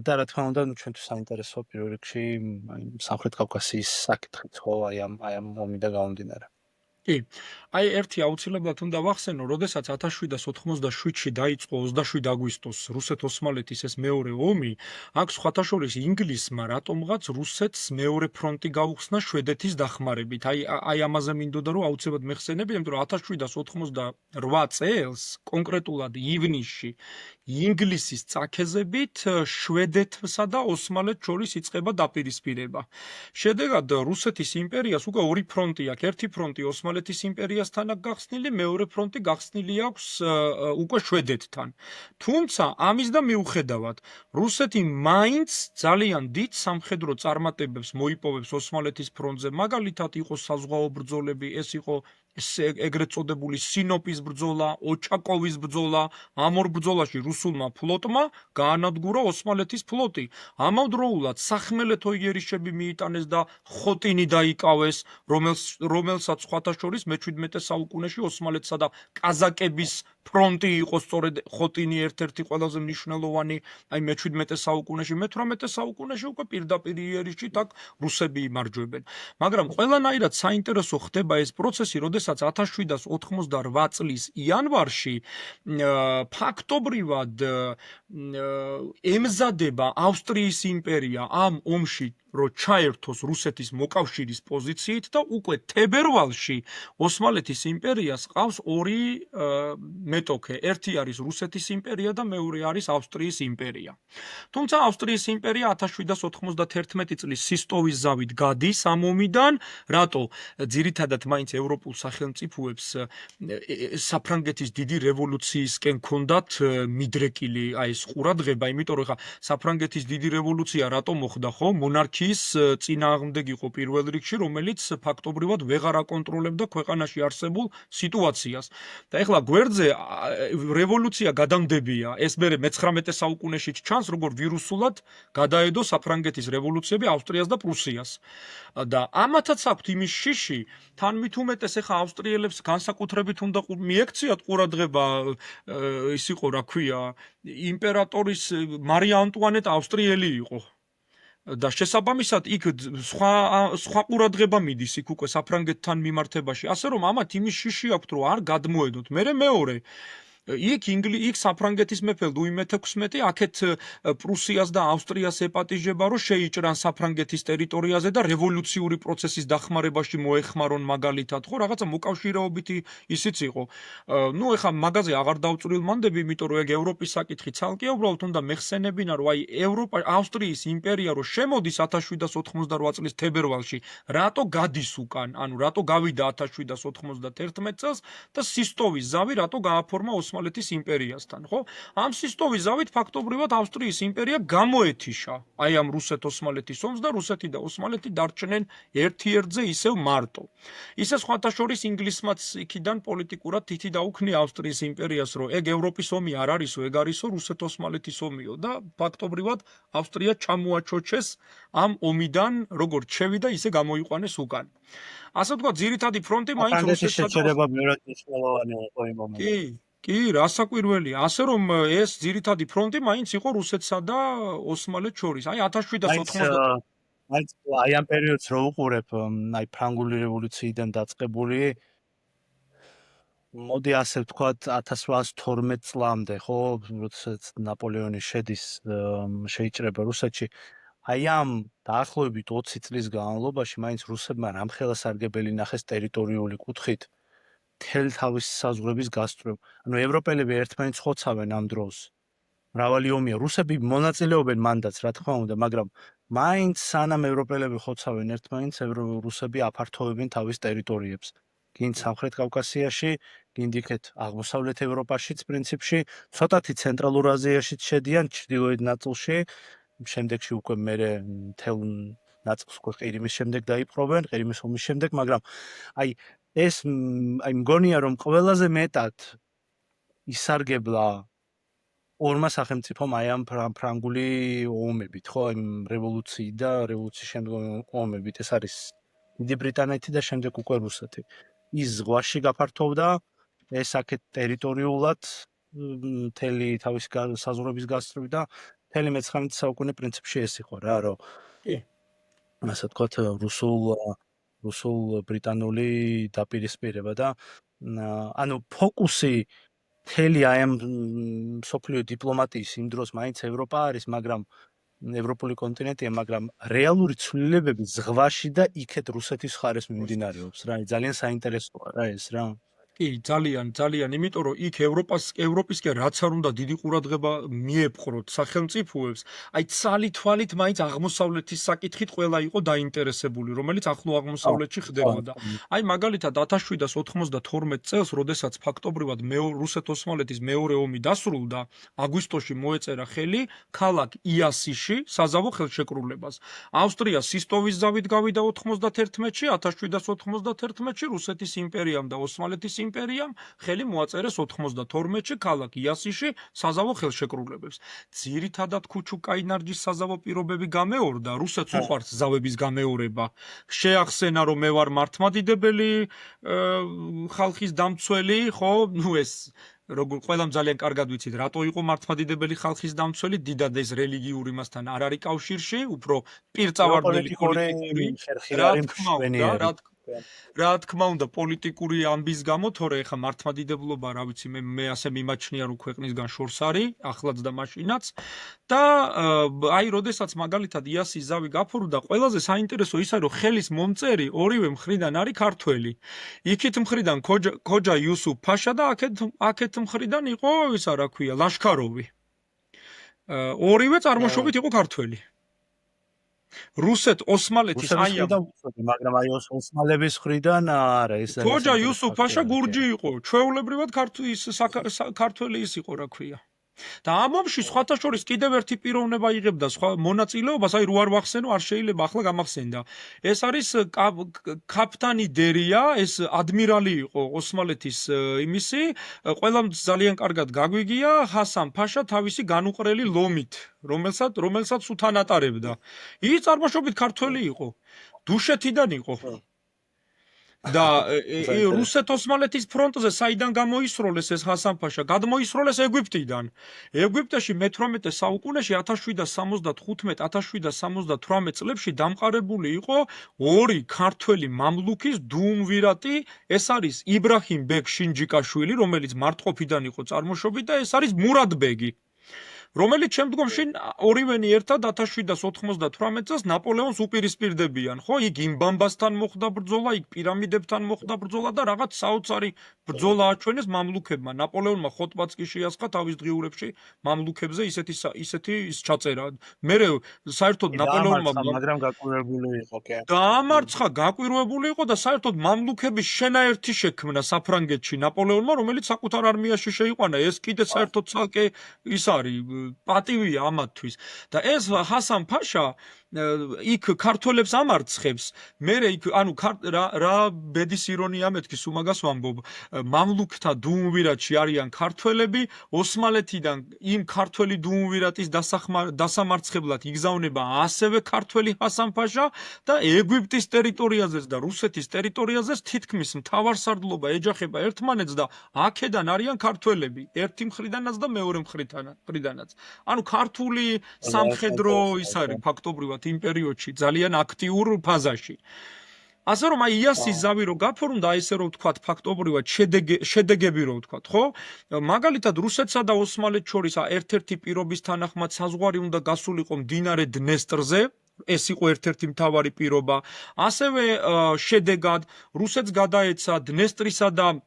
და რა თქმა უნდა, ჩვენთვის საინტერესოა პირველ რიგში აი სამხრეთ კავკასიის საკითხიც, ხო, აი ამ ომიდან გამომდინარე. კი. აი ერთი აუცილებლად უნდა ვახსენო, როდესაც 1787-ში დაიწყო 27 აგვისტოს რუსეთ-ოსმალეთის ეს მეორე ომი, აქ სხვათა შორის ინგლისმა რატომღაც რუსეთს მეორე ფრონტი გაუხსნა შვედეთის დახმარებით. აი ამაზე მინდოდა რომ აუცილებლად მეხსენები, იმიტომ რომ 1788 წელს, კონკრეტულად ივნისში, ინგლისის წაქეზებით შვედეთსა და ოსმალეთს შორის იწყება დაპირისპირება. შედეგად რუსეთის იმპერიას უკვე ორი ფრონტი აქვს, ერთი ფრონტი ოსმალეთის იმპერიასთან აქვს გახსნილი, მეორე ფრონტი გახსნილი აქვს უკვე შვედეთთან. თუმცა ამის და მიუხედავად, რუსეთი მაინც ძალიან დიდ სამხედრო წარმატებებს მოიპოვებს ოსმალეთის ფრონტზე, მაგალითად იყო საზღვაო ბრძოლები, ეს იყო ეგრეთ წოდებული სინოპის ბრძოლა, ოჩაკოვის ბრძოლა, ამ ორ ბრძოლაში რუსულმა ფლოტმა გაანადგურა ოსმალეთის ფლოტი. ამავდროულად სახმელეთო იერიშები მიიტანეს და ხოტინი დაიკავეს, რომელსაც სხვათა შორის მე-17 საუკუნეში ოსმალეთსა და კაზაკების ფრონტი იყო სწორედ ხოტინი ერთ-ერთი ყველაზე მნიშვნელოვანი, აი მე-17 საუკუნეში, მე-18 საუკუნეში უკვე პირდაპირ იერიშით აქ რუსები იმარჯვებენ. მაგრამ ყველანაირად საინტერესო ხდება ეს პროცესი, როდესაც 1788 წლის იანვარში ფაქტობრივად ემზადება ავსტრიის იმპერია ამ ომში რომ ჩაერთოს რუსეთის მოკავშირის პოზიციით და უკვე თებერვალში ოსმალეთის იმპერიას ყავს ორი მეტოქე. ერთი არის რუსეთის იმპერია და მეორე არის ავსტრიის იმპერია. თუმცა ავსტრიის იმპერია 1791 წლის სისტოვის ზავით გადის ამ ომიდან, რატო? ძირითადად მაინც ევროპულ სახელმწიფოებს საფრანგეთის დიდი რევოლუციისკენ ჰქონდათ მიდრეკილი აი ეს ყურადღება, იმიტომ რომ ხა საფრანგეთის დიდი რევოლუცია რატო მოხდა, ხო? მონარქიის წინააღმდეგ იყო პირველ რიგში, რომელიც ფაქტობრივად ვეღარ აკონტროლებდა ქვეყანაში არსებულ სიტუაციას. და ეხლა გვერდზე რევოლუცია გადამდებია, ეს მე-19 საუკუნეში ჩანს, როგორ ვირუსულად გადაედო საფრანგეთის რევოლუციები ავსტრიას და პრუსიას. და ამათაც აქვთ იმის შიში, თან მით უმეტეს ეხა ავსტრიელებს განსაკუთრებით უნდა მიექციათ ყურადღება, ის იყო, რა ქვია, იმპერატორის მარია ანტუანეტა ავსტრიელი იყო. და შესაბამისად იქ სხვა ყურადღება მიდის იქ უკვე საფრანგეთთან მიმართებაში, ასე რომ ამათ იმის შიში აქვთ, რომ არ გადმოედოთ. მეორე იქ საფრანგეთის მეფე ლუი მე-16 აქეთ პრუსიას და ავსტრიას ეპატიჟება, რომ შეიჭრან საფრანგეთის ტერიტორიაზე და რევოლუციური პროცესის დახმარებაში მოეხმარონ მაგალითად, ხო, რაღაცა მოკავშირეობითი ისიც იყო. ნუ ეხა მაგაზე აღარ დავწვრილმანდები, იმიტომ რომ ეგ ევროპის საკითხი ცალკეა, უბრალოდ უნდა მეხსენებინა, რომ აი ევროპა ავსტრიის იმპერია რო შემოდის 1788 წლის თებერვალში, რატო გადის უკან, ანუ რატო გავიდა 1791 წელს და სისტოვის ზავი რატო გააფორმა ოსმალეთის იმპერიასთან, ხო? ამ სისტოვის ზავით ფაქტობრივად ავსტრიის იმპერია გამოეთიშა აი ამ რუსეთ-ოსმალეთის ომს და რუსეთი და ოსმალეთი დარჩნენ ერთ-ერთზე ისევ მარტო. ისე სხვათა შორის ინგლისმაც იქიდან პოლიტიკურად თითი დაუქნია ავსტრიის იმპერიას, რომ ეგ ევროპის ომი არ არისო, ეგ არისო რუსეთ-ოსმალეთის ომიო და ფაქტობრივად ავსტრია ჩამოაჩოჩეს ამ ომიდან, როგორც შევიდა, ისე გამოიყვანეს უკან. ასე ვთქვათ, ძირითადი ფრონტი მაინც აფრანგეთის შეჩერება ბევრად მნიშვნელოვანი იყო იმ მომენტში. კი, რასაკვირველია, ასე რომ ეს ძირითადი ფრონტი მაინც იყო რუსეთსა და ოსმალეთს შორის. აი 1790 მაინც აი ამ პერიოდს რო უყურებ, აი ფრანგული რევოლუციიდან დაწყებული, მოდი ასე ვთქვათ 1812 წლამდე, ხო, როდესაც ნაპოლეონი შედის შეიჭრება რუსეთში, აი ამ დაახლოებით 20 წლის განმავლობაში მაინც რუსებმა რამხელა სარგებელი ნახეს ტერიტორიული კუთხით მთელი თავისი საზღვრების გასწვრივ. ანუ ევროპელები ერთმანეთს ხოცავენ ამ დროს. მრავალი ომია, რუსები მონაწილეობენ მანდაც, რა თქმა უნდა, მაგრამ მაინც სანამ ევროპელები ხოცავენ ერთმანეთს, რუსები აფართოვებენ თავის ტერიტორიებს. გინდ სამხრეთ კავკასიაში, გინდ იქეთ აღმოსავლეთ ევროპაშიც პრინციპში, ცოტათი ცენტრალურ აზიაშიც შედიან, ჩრდილოეთ ნაწილში, შემდეგში უკვე მერე მთელ ნაწილს უკვე ყირიმის შემდეგ დაიპყრობენ, ყირიმის ომის შემდეგ, მაგრამ აი ეს აი მგონია რომ ყველაზე მეტად ისარგებლა ორმა სახელმწიფომ აი ამ ფრანგული ომებით, ხო, იმ რევოლუციით და რევოლუციის შემდგომი ომებით, ეს არის დიდი ბრიტანეთი და შემდეგ უკვე რუსეთი. ის ზღვაში გაფართოვდა, ეს აქეთ ტერიტორიულად მთელი თავისი საზღვრების გასწვრივ და მთელი მე-19 საუკუნე პრინციპში ეს იყო რა, რომ ასე ვთქვათ, რუსულ-ბრიტანული დაპირისპირება და ანუ ფოკუსი მთელი აი ამ მსოფლიო დიპლომატიის იმ დროს მაინც ევროპა არის, მაგრამ ევროპული კონტინენტია, მაგრამ რეალური ცვლილებები ზღვაში და იქეთ რუსეთის მხარეს მიმდინარეობს რა, ძალიან საინტერესოა რა ეს რა. კი, ძალიან, იმიტომ რომ იქ ევროპისკენ რაც არ უნდა დიდი ყურადღება მიეპყროთ სახელმწიფოებს, აი ცალით-თვალით მაინც აღმოსავლეთის საკითხით ყველა იყო დაინტერესებული, რომელიც ახლო აღმოსავლეთში ხდებოდა. აი მაგალითად 1792 წელს, როდესაც ფაქტობრივად რუსეთ-ოსმალეთის მეორე ომი დასრულდა, აგვისტოში მოეწერა ხელი ქალაქ იასიში საზავო ხელშეკრულებას. ავსტრია სისტოვის ზავით გავიდა 91-ში, 1791-ში რუსეთის იმპერიამ და ოსმალეთის იმპერიამ ხელი მოაწერეს 92-ში ქალაქ იასიში საზავო ხელშეკრულებებს. ძირითადად ქუჩუკაინარჯის საზავო პირობები გამეორდა, რუსეთს უყვარს ზავების გამეორება. შეახსენა რომ მე ვარ მართლმადიდებელი ხალხის დამცველი, ხო, ნუ ეს როგორ ყველამ ძალიან კარგად ვიცით, რატო იყო მართლმადიდებელი ხალხის დამცველი, დიდად ეს რელიგიური მასთან არ არის კავშირში, უფრო პირწავარდნელი პოლიტიკური, რა თქმა უნდა, პოლიტიკური ამბის გამო, თორე ეხა მართლმადიდებლობა, რა ვიცი, მე ასე მიმაჩნია, რომ ქვეყნისგან შორს არის, ახლაც და მაშინაც. და აი, როდესაც მაგალითად იასის ზავი გაფორმდა, ყველაზე საინტერესო ის არის, რომ ხელის მომწერი ორივე მხრიდან არის ქართველი. იქით მხრიდან ქოჯა იუსუფ ფაშა და აქეთ მხრიდან იყო ისა რა ქვია, ლაშქაროვი. ორივე წარმოშობით იყო ქართველი. რუსეთ-ოსმალეთის აი ამ მაგრამ აი ოსმალების მხრიდან არა ეს არის. ქოჯა იუსუფ ფაშა გურჯი იყო, ჩვეულებრივად ქართველი ის იყო, რა ქვია. და ამ ომში სხვათა შორის კიდევ ერთი პიროვნება იღებდა სხვა მონაწილეობას, აი რო არ ვახსენო, არ შეიძლება ახლა გამახსენდა. ეს არის კაპიტანი დერია, ეს ადმირალი იყო ოსმალეთის იმისი, ყველამ ძალიან კარგად გაგვიგია, ჰასან ფაშა თავისი განუყრელი ლომით, რომელსაც უთან ატარებდა. ის წარმოშობით ქართველი იყო, დუშეთიდან იყო. და საინტერესო. რუსეთ-ოსმალეთის ფრონტზე საიდან გამოისროლეს ეს ჰასან-ფაშა? გადმოისროლეს ეგვიპტიდან. ეგვიპტეში მე-18 საუკუნეში 1775-1778 წლებში დამყარებული იყო ორი ქართველი მამლუქის დუუმვირატი, ეს არის იბრაჰიმ ბეგ შინჯიკაშვილი, რომელიც მარტყოფიდან იყო წარმოშობით და ეს არის მურად ბეგი. რომელიც შემდგომში ორივენი ერთად 1798 წელს ნაპოლეონს უპირისპირდებიან, ხო? იქ იმბამბასთან მოხდა ბრძოლა, იქ პირამიდებთან მოხდა ბრძოლა და რაღაც საოცარი ბრძოლა აჩვენეს მამლუქებმა. ნაპოლეონმა ხოტბაც კი შეასხა თავის დღიურებში მამლუქებზე ისეთი ჩაწერა. მერე საერთოდ ნაპოლეონმა დაამარცხა, მაგრამ გაკვირვებული იყო, კი. დაამარცხა, გაკვირვებული იყო და საერთოდ მამლუქების შენაერთი შექმნა საფრანგეთში ნაპოლეონმა, რომელიც საკუთარ არმიაში შეიყვანა. ეს კიდე საერთოდ ცალკე ის არის პატივია ამათთვის. და ეს ჰასან-ფაშა იქ ქართველებს ამარცხებს. მერე იქ ანუ რა ბედის ირონია მეთქი, სულ მაგას ვამბობ. მამლუქთა დუუმვირატში არიან ქართველები, ოსმალეთიდან იმ ქართველი დუუმვირატის დასამარცხებლად იგზავნება ასევე ქართველი ჰასან-ფაშა და ეგვიპტის ტერიტორიაზეც და რუსეთის ტერიტორიაზეც თითქმის მთავარსარდლობა ეჯახება ერთმანეთს და აქედან არიან ქართველები, ერთი მხრიდანაც და მეორე მხრიდანაც. ანუ ქართული სამხედრო ის არის ფაქტობრივად იმ პერიოდში ძალიან აქტიურ ფაზაში. ასე რომ აი იასის ზავი რო გაფორმდა, ესე რომ ვთქვათ, ფაქტობრივად შედეგები რო ვთქვათ, ხო? მაგალითად რუსეთსა და ოსმალეთს შორის ერთ-ერთი პირობის თანახმად საზღვარი უნდა გასულიყო მდინარე დნესტრზე. ეს იყო ერთ-ერთი მთავარი პირობა. ასევე შედეგად რუსეთს გადაეცა დნესტრისა და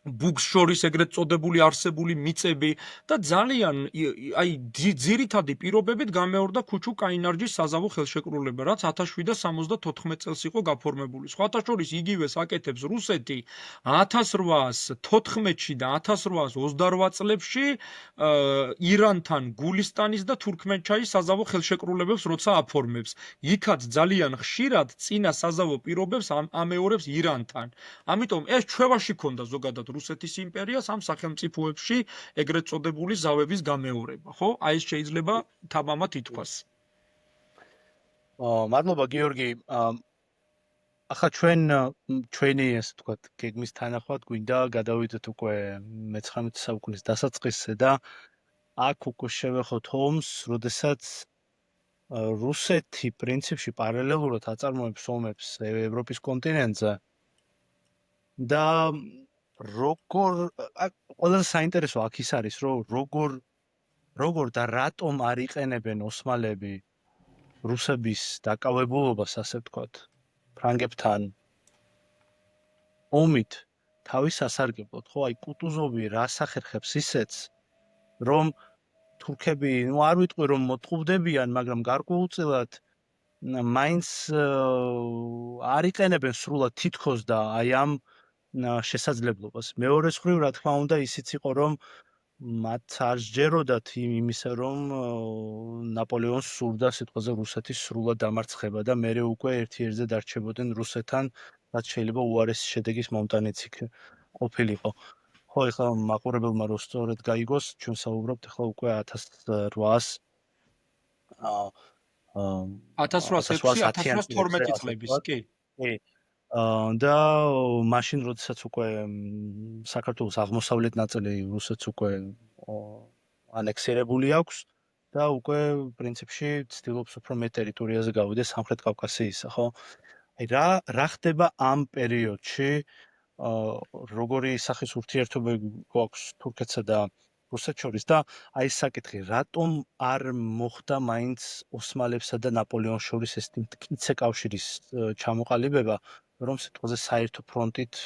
ბუგს შორის ეგრეთ წოდებული არსებული მიწები და ძალიან აი ძირითადი პირობებით გამეორდა ქუჩუ-კაინარჯის საზავო ხელშეკრულება, რაც 1774 წელს იყო გაფორმებული. სხვათა შორის იგივეს აკეთებს რუსეთი 1814-ში და 1828 წლებში ირანთან გულისტანის და თურქმენჩაის საზავო ხელშეკრულებებს როცა აფორმებს. იქაც ძალიან ხშირად წინა საზავო პირობებს ამეორებს ირანთან. ამიტომ ეს ჩვევაში ქონდა ზოგადად რუსეთის იმპერიას ამ სახელმწიფოებში ეგრეთ წოდებული ზავების გამეორება, ხო? აი ეს შეიძლება თამამად ითქვას. მადლობა გიორგი. ახლა ჩვენი ესე ვთქვათ, გეგმის თანახმად გვინდა გადავიდეთ უკვე მე-19 საუკუნის დასაწყისზე და აქ უკვე შევეხოთ ომს, როდესაც რუსეთი პრინციპში პარალელურად აწარმოებს ომებს ევროპის კონტინენტზე და ყველაზე საინტერესო აქ ის არის, რომ როგორ და რატომ არ იყენებენ ოსმალები რუსების დაკავებულობას, ასე ვთქვათ, ფრანგებთან ომით თავის სასარგებლოდ, ხო, აი კუტუზოვი რას ახერხებს ისეც, რომ თურქები, არ ვიტყვი რომ მოტყუდებიან, მაგრამ გარკვეულწილად მაინც არ იყენებენ სრულად თითქოს და აი ამ შესაძლებლობას. მეორე მხრივ, რა თქმა უნდა, ისიც იყო, რომ მათ არ სჯეროდათ იმისა, რომ ნაპოლეონს სურდა სიტყვაზე რუსეთის სრულად დამარცხება და მერე უკვე ერთ-ერთზე დარჩებოდნენ რუსეთთან, რაც შეიძლება უარესი შედეგის მომტანიც ყოფილიყო. ხო, ეხლა მაყურებელმა რო სწორედ გაიგოს, ჩვენ საუბრობთ ეხლა უკვე 1806-1812 წლების, კი. კი. და მაშინ როდესაც უკვე საქართველოს აღმოსავლეთ ნაწილი რუსეთს უკვე ანექსირებული აქვს და უკვე პრინციპში ცდილობს უფრო მეტ ტერიტორიაზე გავიდეს სამხრეთ კავკასიისა, ხო? აი რა ხდება ამ პერიოდში? როგორი სახის ურთიერთობები გვაქვს თურქეთსა და რუსეთს შორის და აი ეს საკითხი, რატომ არ მოხდა მაინც ოსმალებსა და ნაპოლეონს შორის ეს მტკიცე კავშირის ჩამოყალიბება, რომ სიტყვაზე საერთო ფრონტით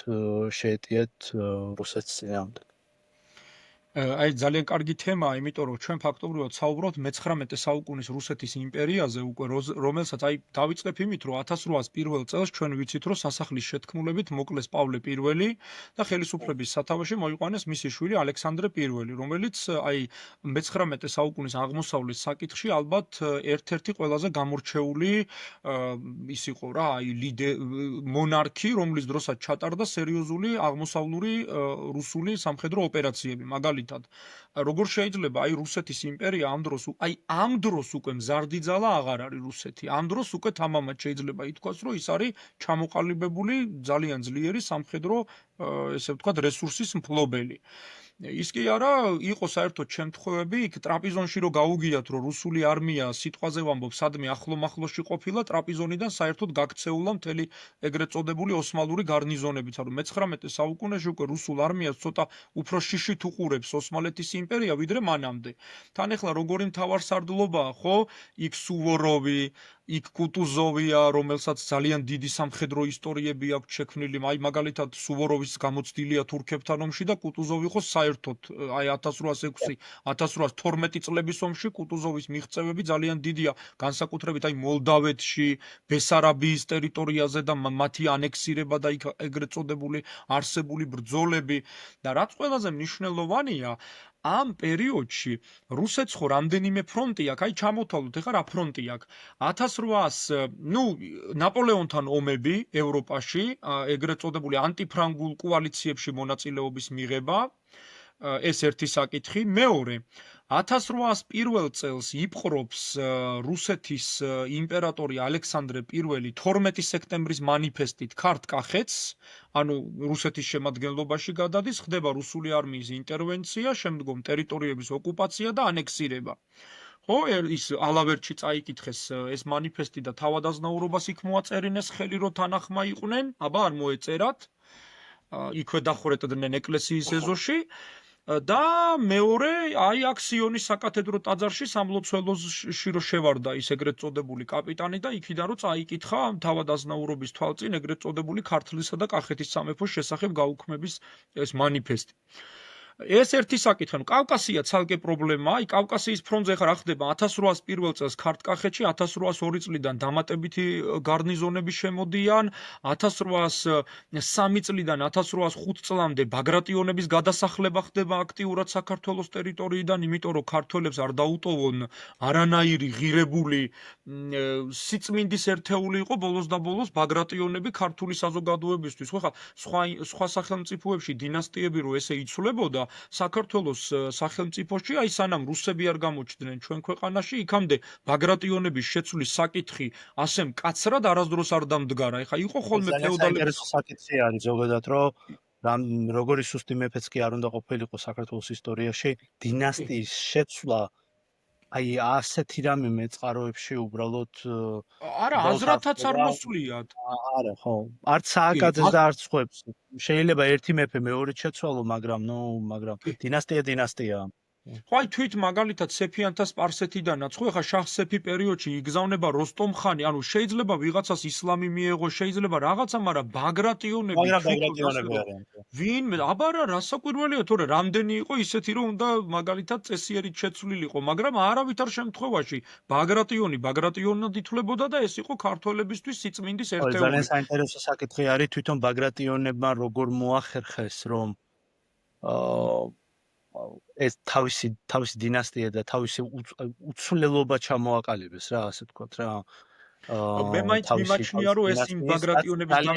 შეეტიეთ რუსეთს წინააღმდეგ? აი ძალიან კარგი თემაა, იმიტომ რომ ჩვენ ფაქტობრივად საუბრობთ მე-19 საუკუნის რუსეთის იმპერიაზე, უკვე რომელსაც აი დავიწყებ იმით, რომ 1801 წელს ჩვენ ვიცით, რომ სასახლის შეთქმულებით მოკლეს პავლე I და ხელისუფლების სათავეში მოიყვანეს მისი შვილი ალექსანდრე I, რომელიც აი მე-19 საუკუნის აღმოსავლეთ საკითხში ალბათ ერთ-ერთი ყველაზე გამორჩეული ის იყო რა, აი მონარქი, რომლის დროსაც ჩატარდა სერიოზული აღმოსავლური რუსული სამხედრო ოპერაციები, მაგალითად მაგალითად როგორ შეიძლება აი რუსეთის იმპერია ამ დროს უკვე მზარდიძალა აღარ არის რუსეთი ამ დროს უკვე თამამად შეიძლება ითქვას რომ ის არის ჩამოყალიბებული ძალიან ძლიერი სამხედრო ესე ვთქვათ რესურსის მფლობელი ის კი არა იყო საერთოდ შემთხვევები იქ ტრაპიზონში რო გაუგიათ რომ რუსული არმია სიტყვაზე ვამბობ სადმე ახლო-მახლოში ყოფილა ტრაპიზონიდან საერთოდ გაქცეულა მთელი ეგრეთ წოდებული ოსმალური გარნიზონებიც ანუ მე-19 საუკუნეში უკვე რუსულ არმიას ცოტა უფრო შიშით უყურებს ოსმალეთის იმპერია ვიდრე მანამდე თან ახლა როგორი მთავარსარდლობაა ხო იქ სუვოროვი იქ კუტუზოვია რომელსაც ძალიან დიდი სამხედრო ისტორიები აქვს შექმნილი აი მაგალითად სუვოროვის გამოცდილია თურქებთან ომში და კუტუზოვი იყო საერთოდ აი 1806-1812 წლების ომში კუტუზოვის მიღწევები ძალიან დიდია განსაკუთრებით აი მოლდავეთში ბესარაბიის ტერიტორიაზე და მათი ანექსირება და იქ ეგრეთ წოდებული არსებული ბრძოლები და რაც ყველაზე მნიშვნელოვანია ამ პერიოდში რუსეთს ხო რამდენიმე ფრონტი აქვს, აი ჩამოთვალოთ, ეხლა რა ფრონტი აქვს. 1800 ნუ ნაპოლეონთან ომები ევროპაში, ეგრეთ წოდებული ანტიფრანგულ კოალიციებში მონაწილეობის მიღება, ეს ერთი საკითხი, მეორე 1801 წელს იპყრობს რუსეთის იმპერატორი ალექსანდრე I 12 სექტემბრის მანიფესტით ქართკახეთს, ანუ რუსეთის შემადგენლობაში გადადის, ხდება რუსული არმიის ინტერვენცია, შემდგომ ტერიტორიების ოკუპაცია და ანექსირება. ხო, ის ალავერტში წაიკითხეს ეს მანიფესტი და თავადაზნაურობას იქ მოაწერინეს ხელი რომ თანახმა იყვნენ, აბა არ მოეწერათ. იქვე დახურეთდნენ ეკლესიის ეზოში. და მეორე აი აქსიონის საკათედრო ტაძარში სამლოცველოში რო შევარდა ის ეგრეთ წოდებული კაპიტანი და იქიდან რო წაიკითხა თავადაზნაურობის თვალწინ ეგრეთ წოდებული ქართლისა და კახეთის სამეფოს შესახებ გაუქმების ეს მანიფესტი. ეს ერთი საკითხი, ანუ კავკასია ცალკე პრობლემაა, აი კავკასიის ფრონტზე ხარ ახდება 1801 წელს ქართკახეთში 1802 წლიდან დამატებითი გარნიზონები შემოდიან, 1803 წლიდან 1805 წლამდე ბაგრატიონების გადასახლება ხდება აქტიურად საქართველოს ტერიტორიიდან, იმიტომ რომ ქართველებს არ დაუტოვონ არანაირი ღირებული სიწმინდის ერთეული იყო ბოლოს და ბოლოს ბაგრატიონები ქართული საზოგადოებისთვის. ხო ხა სხვა სახელმწიფოებში დინასტიები რო ესე იცვლებოდა საქართველოს სახელმწიფოში აი სანამ რუსები არ გამოჩნდნენ ჩვენ ქვეყანაში იქამდე ბაგრატიონების შეცვლის საკითხი ასე მკაცრად არასდროს არ დამდგარა. ეხა იყო ხოლმე ფეოდალების საკითხი არის ზოგადად რომ როგორი სუსტი მეფეც კი არ უნდა ყოფილიყო საქართველოს ისტორიაში დინასტიის შეცვლა აი ასეთი რამე მეწყაროებში უბრალოდ არა აზრათაც არ მოსვლიათ. არა ხო არც სააკაძეს და არც ხვებს შეიძლება ერთი მეფე მეორედ შეცვალო მაგრამ დინასტია ხო აი თვით მაგალითად სეფიანთა სპარსეთიდანაც ხო ეხა შაჰ-სეფი პერიოდში იგზავნება როსტომ-ხანი ანუ შეიძლება ვიღაცას ისლამი მიეღო შეიძლება რაღაცა მაგრამ ბაგრატიონები ვინმე აბა რა საკვირველია თორე რამდენი იყო ისეთი რომ უნდა მაგალითად წესიერით შეცვლილიყო მაგრამ არავითარ შემთხვევაში ბაგრატიონად ითვლებოდა და ეს იყო ქართველებისთვის სიწმინდის ერთეული. ძალიან საინტერესო საკითხი არის თვითონ ბაგრატიონებმა როგორ მოახერხეს რომ ეს თავისი დინასტია და თავისი უცვლელობა ჩამოაყალიბეს რა ასე ვთქვათ რა მე მაინც მიმაჩნია რომ ეს იმ ბაგრატიონების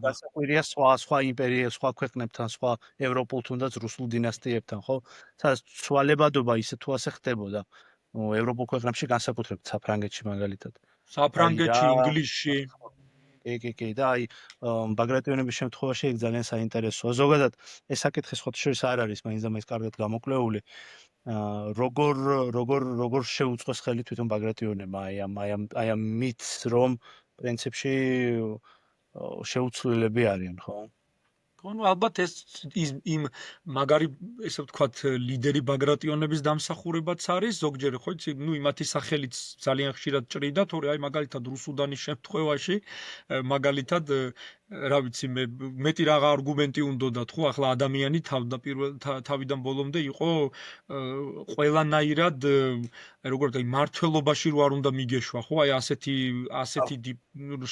განსაკვირია სხვა იმპერია სხვა ქვეყნებთან სხვა ევროპულ თუნდაც რუსულ დინასტიებთან ხო სადაც ცვალებადობა ისე თუ ასე ხდებოდა ევროპულ ქვეყნებში განსაკუთრებით საფრანგეთში მაგალითად საფრანგეთში ინგლისში კი და აი ბაგრატიონების შემთხვევაში ეგ ძალიან საინტერესოა. ზოგადად ეს საკითხი სხვათა შორის არ არის მაინც და მაინც კარგად გამოკვლეული. როგორ შეუწყოს ხელი თვითონ ბაგრატიონებმა აი ამ მითს რომ პრინციპში შეუცვლელები არიან, ხო? ну ალბათ ეს იმ მაგარი ესე ვთქვათ ლიდერი ბაგრატიონების დამსახურებაც არის ზოგჯერ ხო იცი ну იმათი სახელიც ძალიან ხშირად ჭრიდა თორე აი მაგალითად რუსუდანის შემთხვევაში მაგალითად რა ვიცი მე მეტი რაღა არგუმენტი უნდათ ხო ახლა ადამიანი თავიდან ბოლომდე იყო ყველანაირად როგორც აი მართლობაში რო არ უნდა მიგეშვა ხო აი ასეთი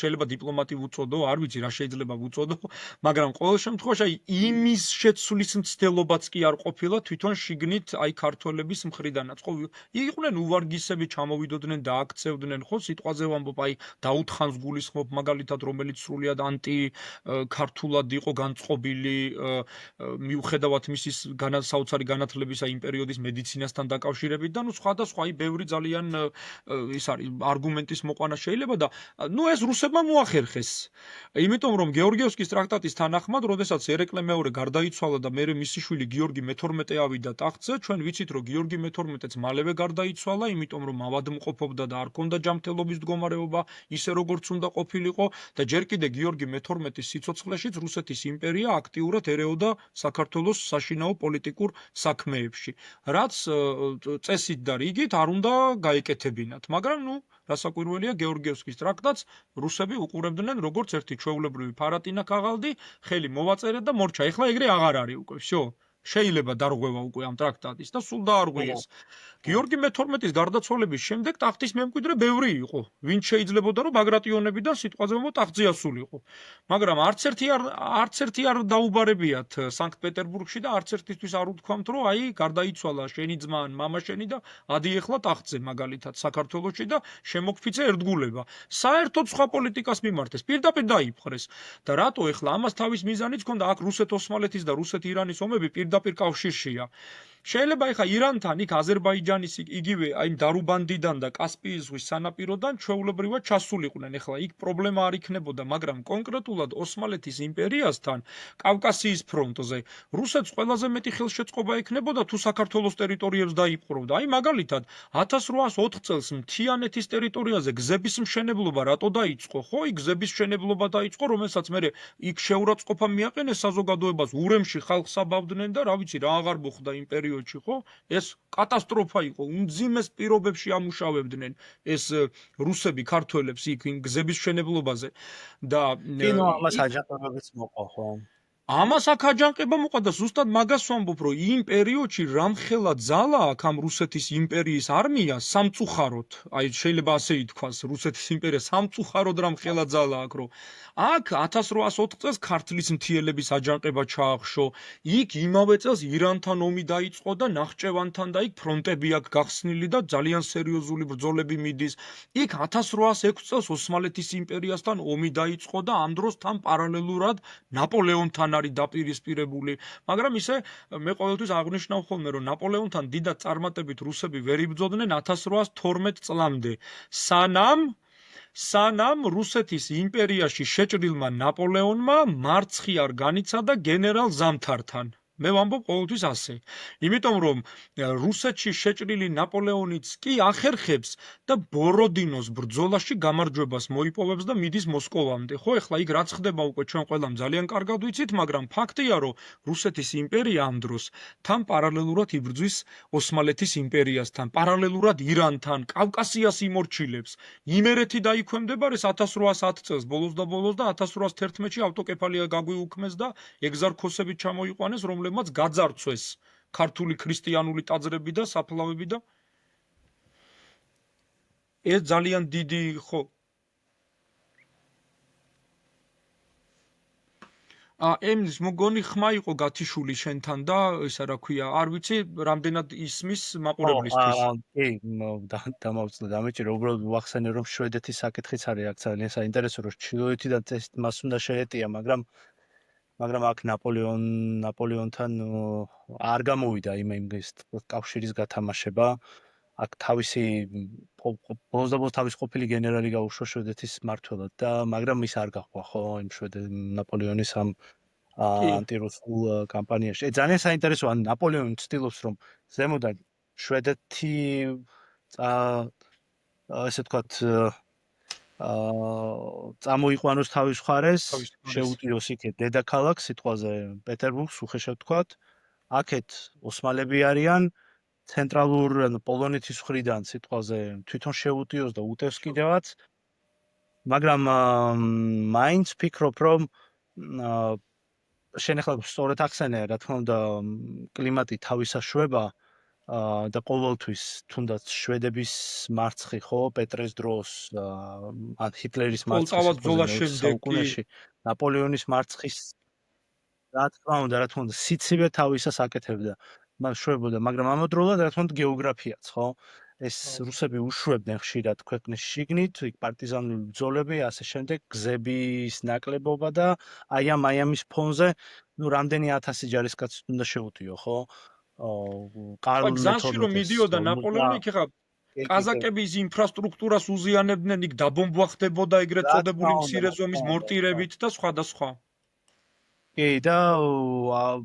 შეიძლება დიპლომატი უწოდო არ ვიცი რა შეიძლება უწოდო მაგრამ ყოველ შემთხვევაში აი იმის შეცვლის მცდელობაც კი არ ყოფილა თვითონ შიგნით აი ქართველების მხრიდანაც ხო იყვნენ უვარგისები ჩამოვიდოდნენ და აქცევდნენ ხო სიტყვაზე ვამბობ აი დაუთ ხანს გულისხმობ მაგალითად რომელიც სრულიად ანტი ქართულად იყო განწყობილი მიუხედავად მისის საოცარი განათლებისა იმ პერიოდის მედიცინასთან დაკავშირებით და სხვადასხვა ბევრი ძალიან ის არის არგუმენტის მოყვანა შეიძლება და ეს რუსებმა მოახერხეს. იმიტომ რომ გეორგიევსკის ტრაქტატის თანახმად, როდესაც ერეკლე მეორე გარდაიცვალა და მერე მისი შვილი გიორგი მე-12 ავიდა ტახტზე, ჩვენ ვიცით რომ გიორგი მე-12-ც მალევე გარდაიცვალა, იმიტომ რომ ავადმყოფობდა და არ ჰქონდა ჯანმრთელობის მდგომარეობა ისე როგორც უნდა ყოფილიყო და ჯერ კიდე გიორგი მე-12-ის სიცოცხლეშიც რუსეთის იმპერია აქტიურად ერეოდა საქართველოს საშინაო პოლიტიკურ საქმეებში, რაც წესით და რიგით არ უნდა გაეკეთებინათ, მაგრამ რასაკვირველია გეორგიევსკის ტრაქტატს რუსები უყურებდნენ როგორც ერთი ჩვეულებრივი ფარატინა ქაღალდი, ხელი მოვაწერეთ და მორჩა. ეხლა ეგრე აღარ არის უკვე, всё. შეიძლება დარღვევა უკვე ამ ტრაქტატის და სულ დაარღვიეს. გიორგი მე-12-ის გარდაცვალების შემდეგ ტახტის მემკვიდრე ბევრი იყო, ვინც შეიძლებოდა რომ ბაგრატიონებიდან სიტყვაზე მომო ტახტზე ასულიყო. მაგრამ არც ერთი არ დაუბარებიათ სანქტ-პეტერბურგში და არც ერთისთვის არ უთქვამთ რომ აი გარდაიცვალა შენი ძმა ან მამა შენი და ადი ეხლა ტახტზე მაგალითად საქართველოში და შემოგფიცე ერთგულება. საერთოდ სხვა პოლიტიკას მიმართეს, პირდაპირ დაიპყრეს. და რატო ეხლა ამას თავის მიზანიც ჰქონდა, აქ რუსეთ-ოსმალეთის და რუსეთ-ირანის ომები პირდაპირ კავშირშია. შეიძლება ეხა ირანთან იქ აზერბაიჯანის იგივე აი დარუბანდიდან და კასპიის ზღვის სანაპიროდან ჩვეულებრივად ჩასულიყვნენ. ეხლა იქ პრობლემა არ იქნებოდა, მაგრამ კონკრეტულად ოსმალეთის იმპერიასთან კავკასიის ფრონტზე რუსეთს ყველაზე მეტი ხელშეწყობა ექნებოდა თუ საქართველოს ტერიტორიებს დაიპყრობდა. აი მაგალითად 1804 წელს მთიანეთის ტერიტორიაზე გზების მშენებლობა რატო დაიწყო? ხო, იქ გზების მშენებლობა დაიწყო, რომელსაც მერე იქ შეურაცხყოფა მიაყენეს საზოგადოებას, ურემში ხალხს აბავდნენ და რა ვიცი რა აღარ მოხდა იმ პერიოდში, ხო? ეს კატასტროფა იყო, უმძიმეს პირობებში ამუშავებდნენ ეს რუსები ქართველებს იქ გზების მშენებლობაზე და ამას აჯანყებებიც მოყვა, ხო? ამას აქ აჯანყება მოყვა და ზუსტად მაგას ვამბობ, რომ იმ პერიოდში რამხელა ძალა აქ ამ რუსეთის იმპერიის არმია სამწუხაროდ, აი შეიძლება ასე ითქვას, რუსეთის იმპერია სამწუხაროდ რამხელა ძალა აქ, რომ აქ 1804 წელს ქართლის მთიელების აჯანყება ჩაახშო, იქ იმავე წელს ირანთან ომი დაიწყო და ნახჭევანთან და იქ ფრონტები აქ გახსნილი და ძალიან სერიოზული ბრძოლები მიდის. იქ 1806 წელს ოსმალეთის იმპერიასთან ომი დაიწყო და ამ დროს თან პარალელურად ნაპოლეონთან არის დაპირისპირებული, მაგრამ ისე მე ყოველთვის აღნიშნავ ხოლმე, რომ ნაპოლეონთან დიდად წარმატებით რუსები ვერ იბრძოდნენ 1812 წლამდე, სანამ რუსეთის იმპერიაში შეჭრილმა ნაპოლეონმა მარცხი არ განიცადა გენერალ ზამთართან. მე ვამბობ ყოველთვის ასე. იმიტომ რომ რუსეთში შეჭრილი ნაპოლეონიც კი ახერხებს და ბოროდინოს ბრძოლაში გამარჯვებას მოიპოვებს და მიდის მოსკოვამდე. ხო, ეხლა იქ რაც ხდება უკვე ჩვენ ყველამ ძალიან კარგად ვიცით, მაგრამ ფაქტია, რომ რუსეთის იმპერია ამ დროს თან პარალელურად იბრძვის ოსმალეთის იმპერიასთან, პარალელურად ირანთან, კავკასიას იმორჩილებს. იმერეთი დაიქვემდებარეს 1810 წელს ბოლოს და 1811-ში ავტოკეფალია გაგვიუქმეს და ეგზარქოსები ჩამოიყვანეს, რომლებმაც გაძარცვეს ქართული ქრისტიანული ტაძრები და საფლავები და ეს ძალიან დიდი ხო ემის მოგონი ხმა იყო გათიშული შენთან და ისა რა ქვია, არ ვიცი, რამდენად ისმის მაყურებლისთვის. კი, დამავწდა დამეჭირა, უბრალოდ ვახსენე, რომ შვედეთის საკითხიც არის აქ ძალიან საინტერესო, რომ ჩრდილოეთიდან წესით მას უნდა შეეტია, მაგრამ აქ ნაპოლეონთან არ გამოვიდა იმ კავშირის გათამაშება. აქ თავისი ბოლოს თავის ყოფილი გენერალი გაუშვა შვედეთის მმართველად და მაგრამ ის არ გაყვა, ხო, იმ ნაპოლეონის ამ ანტირუსულ კამპანიაში. ძალიან საინტერესოა, ნაპოლეონი ცდილობს, რომ ზემოდან შვედეთი ესე ვთქვათ წამოიყვანოს თავის მხარეს, შეუტიოს იქეთ დედაქალაქს, სიტყვაზე პეტერბურგს, უხეშად ვთქვათ. აქეთ ოსმალები არიან, ცენტრალურ პოლონეთის მხრიდან სიტყვაზე თვითონ შეუტიოს და უტევს კიდევაც. მაგრამ მაინც ფიქრობ, რომ შენ ახლა სწორად ახსენე, რა თქმა უნდა, კლიმატი თავისაშვება და ყოველთვის თუნდაც შვედების მარცხი, ხო, პეტრეს დროს, ან ჰიტლერის მარცხი საუკუნეში, ნაპოლეონის მარცხის რა თქმა უნდა, სიცივე თავისას აკეთებდა. შვებოდა, მაგრამ ამავდროულად რა თქმა უნდა გეოგრაფიაც, ხო? ეს რუსები უშვებდნენ ხშირად ქვეყნის შიგნით, იქ პარტიზანული ბრძოლები, ასე შემდეგ, გზების ნაკლებობა და აი ამის ფონზე, რამდენი 1000 ჯარისკაცი უნდა შეუტიო, ხო? კარლ გზაში რომ მე-12-ს მიდიოდა 50 ნაპოლეონი, იქ ხა კაზაკები ის ინფრასტრუქტურას უზიანებდნენ, იქ დაბომბვა ხდებოდა ეგრეთ რა თქმა წოდებული უნდა, მცირე ზომის მორტირებით და სხვა და სხვა. კი და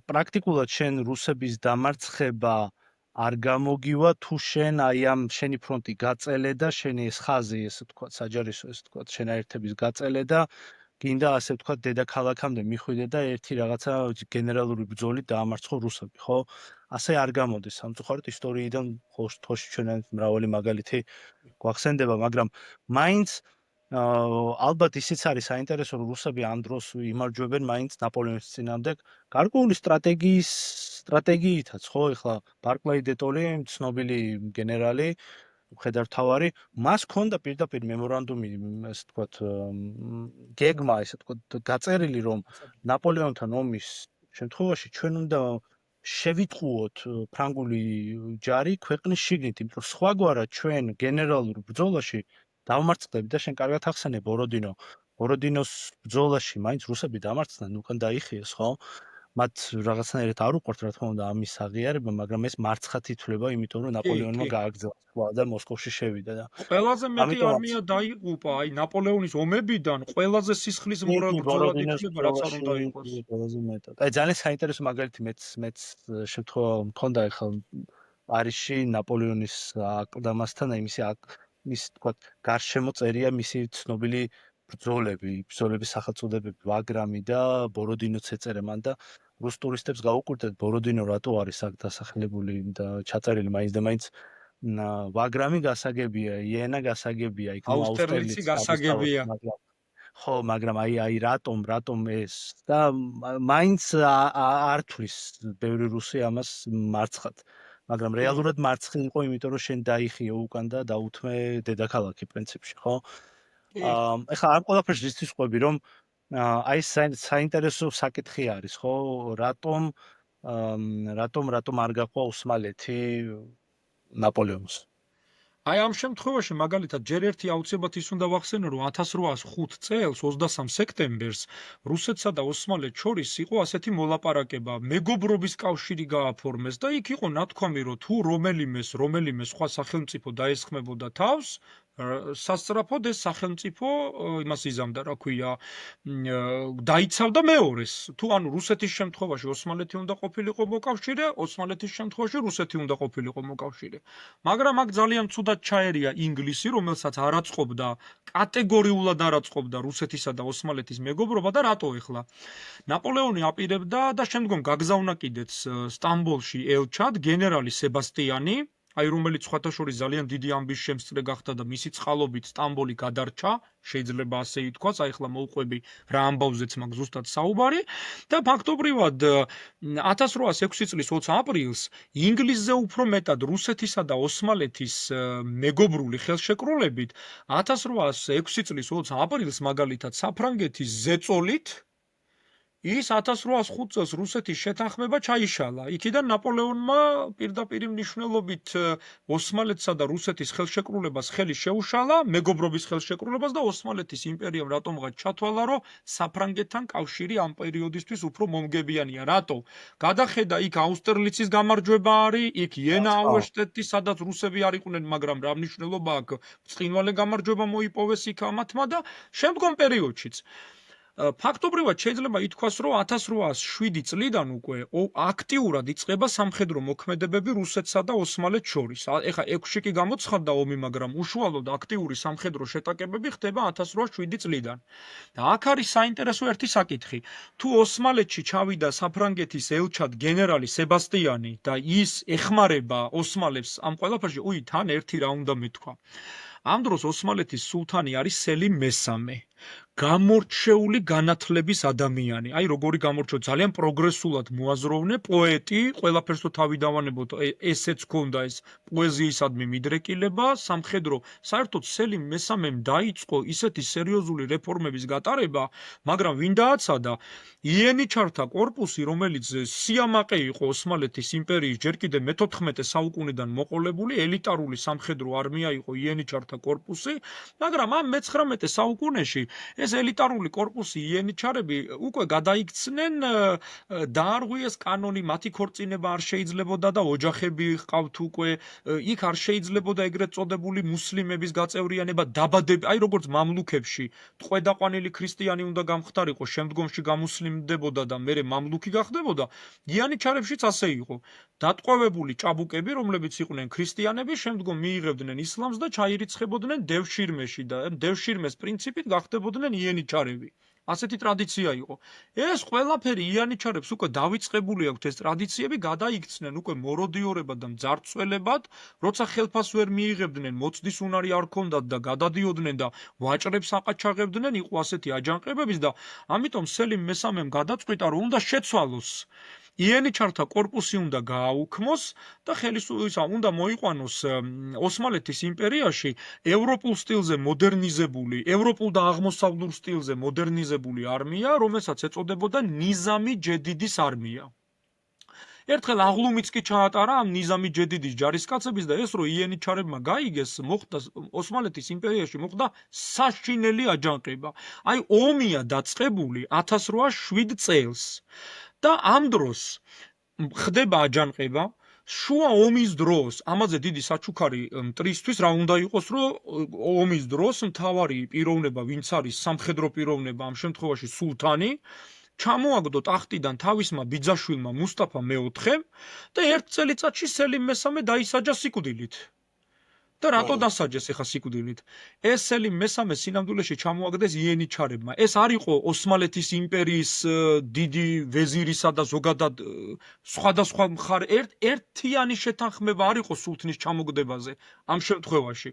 პრაქტიკულად შენ რუსების დამარცხება არ გამოგივა თუ შენ აი ამ შენი ფრონტი გაწელე და შენი ეს ხაზი ესე ვთქვათ საჯარისო ესე ვთქვათ შენაერთების გაწელე და გინდა ასე ვთქვათ დედაქალაქამდე მიხვიდე და ერთი რაღაცა გენერალური ბრძოლით დაამარცხო რუსები, ხო? ასე არ გამოდის. სამწუხაროდ ისტორიიდან ხოში ჩვენთან მრავალი მაგალითი გვახსენდება, მაგრამ მაინც ალბათ ისიც არის საინტერესო, რომ რუსები ამ დროს იმარჯვებენ მაინც ნაპოლეონის წინააღმდეგ გარკვეული სტრატეგიითაც, ხო? ეხლა ბარკლაი დე ტოლი, ცნობილი გენერალი, მხედართმთავარი, მას ჰქონდა პირდაპირ მემორანდუმი, ასე ვთქვათ, გეგმა, ასე ვთქვათ, გაწერილი, რომ ნაპოლეონთან ომის შემთხვევაში ჩვენ უნდა შევიტყუოთ ფრანგული ჯარი ქვეყნის შიგნით, იმიტომ რომ სხვაგვარად ჩვენ გენერალურ ბრძოლაში დავმარცხდები და შენ კარგად ახსენე ბოროდინოს ბრძოლაში მაინც რუსები დამარცხდნენ, უკან დაიხიეს, ხო? მათ რაღაცნაირად არ უყვართ რა თქმა უნდა ამის აღიარება, მაგრამ ეს მარცხად ითვლება, იმიტომ რომ ნაპოლეონმა გააგრძელა სხვა და მოსკოვში შევიდა და ყველაზე მეტი ამიტომაც არმია დაიღუპა აი ნაპოლეონის ომებიდან, ყველაზე სისხლის მურა ბრძოლად ითვლება, რაც არ უნდა იყოს. ყველაზე მეტად. აი ძალიან საინტერესო მაგალითი მეც შემთხვევა მქონდა ახლა პარიზში ნაპოლეონის აკლდამასთან, აი მის თქვა გარშემო წერია მისი ცნობილი ბრძოლების სახელწოდებები, ვაგრამი და ბოროდინოც ეწერა მან და რუს ტურისტებს გაუკვირდეთ ბოროდინო რატო არის აქ დასახლებული და ჩაწერილი მაინც და მაინც ვაგრამი გასაგებია, იენა გასაგებია, იქ ნუ აუსტერლიცი გასაგებია. ხო, მაგრამ აი რატომ ეს და მაინც არ თვლის ბევრი რუსი ამას მარცხად. მაგრამ რეალურად მარცხი იყო, იმიტომ რომ შენ დაიხიო უკან და დაუთმე დედაქალაქი პრინციპში, ხო? ეხლა ამ ყველაფერს ისთვის ყვები, რომ აი საინტერესო საკითხი არის, ხო? რატომ არ გაყვა ოსმალეთი ნაპოლეონს? აი ამ შემთხვევაში მაგალითად ჯერ ერთი აუცილებლად ის უნდა ვახსენო, რომ 1805 წელს 23 სექტემბერს რუსეთსა და ოსმალეთს შორის იყო ასეთი მოლაპარაკება, მეგობრობის კავშირი გააფორმეს და იქ იყო ნათქვამი, რომ თუ რომელიმე სხვა სახელმწიფო დაესხმებოდა თავს, სასწრაფოდ ეს სახელმწიფო იმას იზამდა, რა ქვია, დაიცავდა მეორეს. თუ ანუ რუსეთის შემთხვევაში ოსმალეთი უნდა ყოფილიყო მოკავშირე, ოსმალეთის შემთხვევაში რუსეთი უნდა ყოფილიყო მოკავშირე. მაგრამ აქ ძალიან ცუდად ჩაერია ინგლისი, რომელსაც არ აწყობდა, კატეგორიულად არ აწყობდა რუსეთისა და ოსმალეთის მეგობრობა და რატო ეხლა? ნაპოლეონი აპირებდა და შემდგომ გაგზავნა კიდეც სტამბოლში ელჩად გენერალი სებასტიანი, აი რომელიც სხვათაშორის ძალიან დიდი ამბის შემსწრე გახდა და მისი წყალობით სტამბოლი გადარჩა, შეიძლება ასე ითქვას, აი ახლა მოვყვები რა ამბავზეც მაქვს ზუსტად საუბარი და ფაქტობრივად 1806 წლის 20 აპრილს ინგლისზე უფრო მეტად რუსეთისა და ოსმალეთის მეგობრული ხელშეკრულებით 1806 წლის 20 აპრილს მაგალითად საფრანგეთის ზეწოლით ის 1805 წელს რუსეთის შეთანხმება ჩაიშალა. იქიდან ნაპოლეონმა პირდაპირ მნიშვნელობით ოსმალეთსა და რუსეთის ხელშეკრულებას ხელი შეუშალა, მეგობრობის ხელშეკრულებას და ოსმალეთის იმპერიამ რატომღაც ჩათვალა, რომ საფრანგეთთან კავშირი ამ პერიოდისთვის უფრო მომგებიანია. რატო? გადახედა იქ აუსტერლიცის გამარჯვება არის, იქ იენა-აუერშტეტი, სადაც რუსები არ იყვნენ, მაგრამ რა მნიშვნელობა აქვს? ბრწყინვალე გამარჯვება მოიპოვეს იქ ამათმა და შემდგომ პერიოდშიც ფაქტობრივად შეიძლება ითქვას, რომ 1807 წლიდან უკვე აქტიურად იწყება სამხედრო მოქმედებები რუსეთსა და ოსმალეთს შორის. ეხლა 6-ში კი გამოცხადდა ომი, მაგრამ უშუალოდ აქტიური სამხედრო შეტაკებები ხდება 1807 წლიდან. და აქ არის საინტერესო ერთი საკითხი. თუ ოსმალეთში ჩავიდა საფრანგეთის ელჩად გენერალი სებასტიანი და ის ეხმარება ოსმალებს ამ ყველაფერში, თან ერთი რა უნდა მეთქვა. ამ დროს ოსმალეთის სულთანი არის სელიმ მესამე. გამორჩეული განათლების ადამიანი. აი როგორი გამორჩეულ, ძალიან პროგრესულად მოაზროვნე, პოეტი, ყველაფერს თუ თავი დავანებოთ, ესეც ჰქონდა ეს პოეზიისადმი მიდრეკილება, სამხედრო. საერთოდ სელიმ მესამემ დაიწყო ისეთი სერიოზული რეფორმების გატარება, მაგრამ ვინ დააცადა? იენიჩართა კორპუსი, რომელიც სიამაყე იყო ოსმალეთის იმპერიის ჯერ კიდევ მე-14 საუკუნიდან მოყოლებული ელიტარული სამხედრო არმია იყო იენიჩართა კორპუსი, მაგრამ ამ მე-19 საუკუნეში ეს ელიტარული კორპუსი იენიჩარები უკვე გადაიქცნენ, დაარღვიეს კანონი, მათი ქორწინება არ შეიძლებოდა და ოჯახები ჰყავთ უკვე, იქ არ შეიძლებოდა ეგრეთ წოდებული მუსლიმების გაწევრიანება, დაბადები, აი როგორც მამლუქებში, ტყვედაყვანილი ქრისტიანი უნდა გამხდარიყო, შემდგომში გამუსლიმდებოდა და მერე მამლუქი გახდებოდა, იენიჩარებშიც ასე იყო. დატყვევებული ჭაბუკები, რომლებიც იყვნენ ქრისტიანები, შემდგომ მიიღებდნენ ისლამს და ჩაირიცხებოდნენ დევშირმეში და დევშირმეს პრინციპით გახდებოდნენ იენიჩარები. ასეთი ტრადიცია იყო. ეს ყველაფერი იენიჩარებს უკვე დავიწყებული აქვთ ეს ტრადიციები, გადაიქცნენ უკვე მოროდიორებად და მძარცველებად, როცა ხელფას ვერ მიიღებდნენ, მოცდის უნარი არ ჰქონდათ და გადადიოდნენ და ვაჭრებს აყაჩაღებდნენ, იყო ასეთი აჯანყებების და ამიტომ სელიმ მესამემ გადაწყვიტა, რომ უნდა შეცვალოს. იენიჩართა კორპუსი უნდა გააუქმოს და უნდა მოიყვანოს ოსმალეთის იმპერიაში ევროპულ სტილზე მოდერნიზებული, ევროპულ და აღმოსავლურ სტილზე მოდერნიზებული არმია, რომელსაც ეწოდებოდა ნიზამი ჯედიდის არმია. ერთხელ აღლუმიც კი ჩაატარა ამ ნიზამი ჯედიდის ჯარისკაცების და ეს რო იენიჩარებმა გაიგეს, მოხდა ოსმალეთის იმპერიაში მოხდა საშინელი აჯანყება. აი ომია დაწყებული 1807 წელს. და ამ დროს ხდება აჯანყება, შუა ომის დროს, ამაზე დიდი საჩუქარი მტრისთვის რა უნდა იყოს, რომ ომის დროს მთავარი პიროვნება, ვინც არის სამხედრო პიროვნება, ამ შემთხვევაში სულთანი, ჩამოაგდო ტახტიდან თავისმა ბიძაშვილმა მუსტაფა მეოთხემ და ერთ წელიწადში სელიმ მესამე დაისაჯა სიკვდილით. და რატო დასაჯეს ახლა სიკვდილით? ეს სელიმ მესამე სინამდვილეში ჩამოაგდეს იენიჩარებმა. ეს არ იყო ოსმალეთის იმპერიის დიდი ვეზირისა და ზოგადად სხვადასხვა მხარე ერთიანი შეთანხმება არ იყო სულთნის ჩამოგდებაზე ამ შემთხვევაში.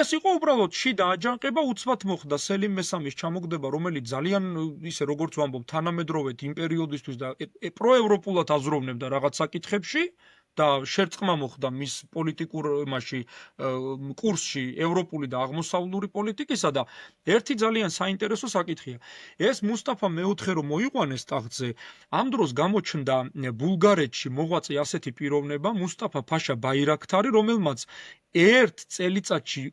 ეს იყო უბრალოდ შიდა აჯანყება, უცბად მოხდა სელიმ მესამის ჩამოგდება, რომელიც ძალიან ისე როგორც ვამბობ, თანამედროვე იმპერიოდისთვის და პროევროპულად აზროვნებდა რაღაც საკითხებში. და შერწყმა მოხდა მის პოლიტიკურ მასში კურსში ევროპული და აღმოსავლური პოლიტიკისა და ერთი ძალიან საინტერესო საკითხია. ეს მუსტაფა მეოთხე რომ მოიყვანეს ტახტზე, ამ დროს გამოჩნდა ბულგარეთში მოღვაწე ასეთი პიროვნება, მუსტაფა ფაშა ბაირაქთარი, რომელმაც ერთ წელიწადში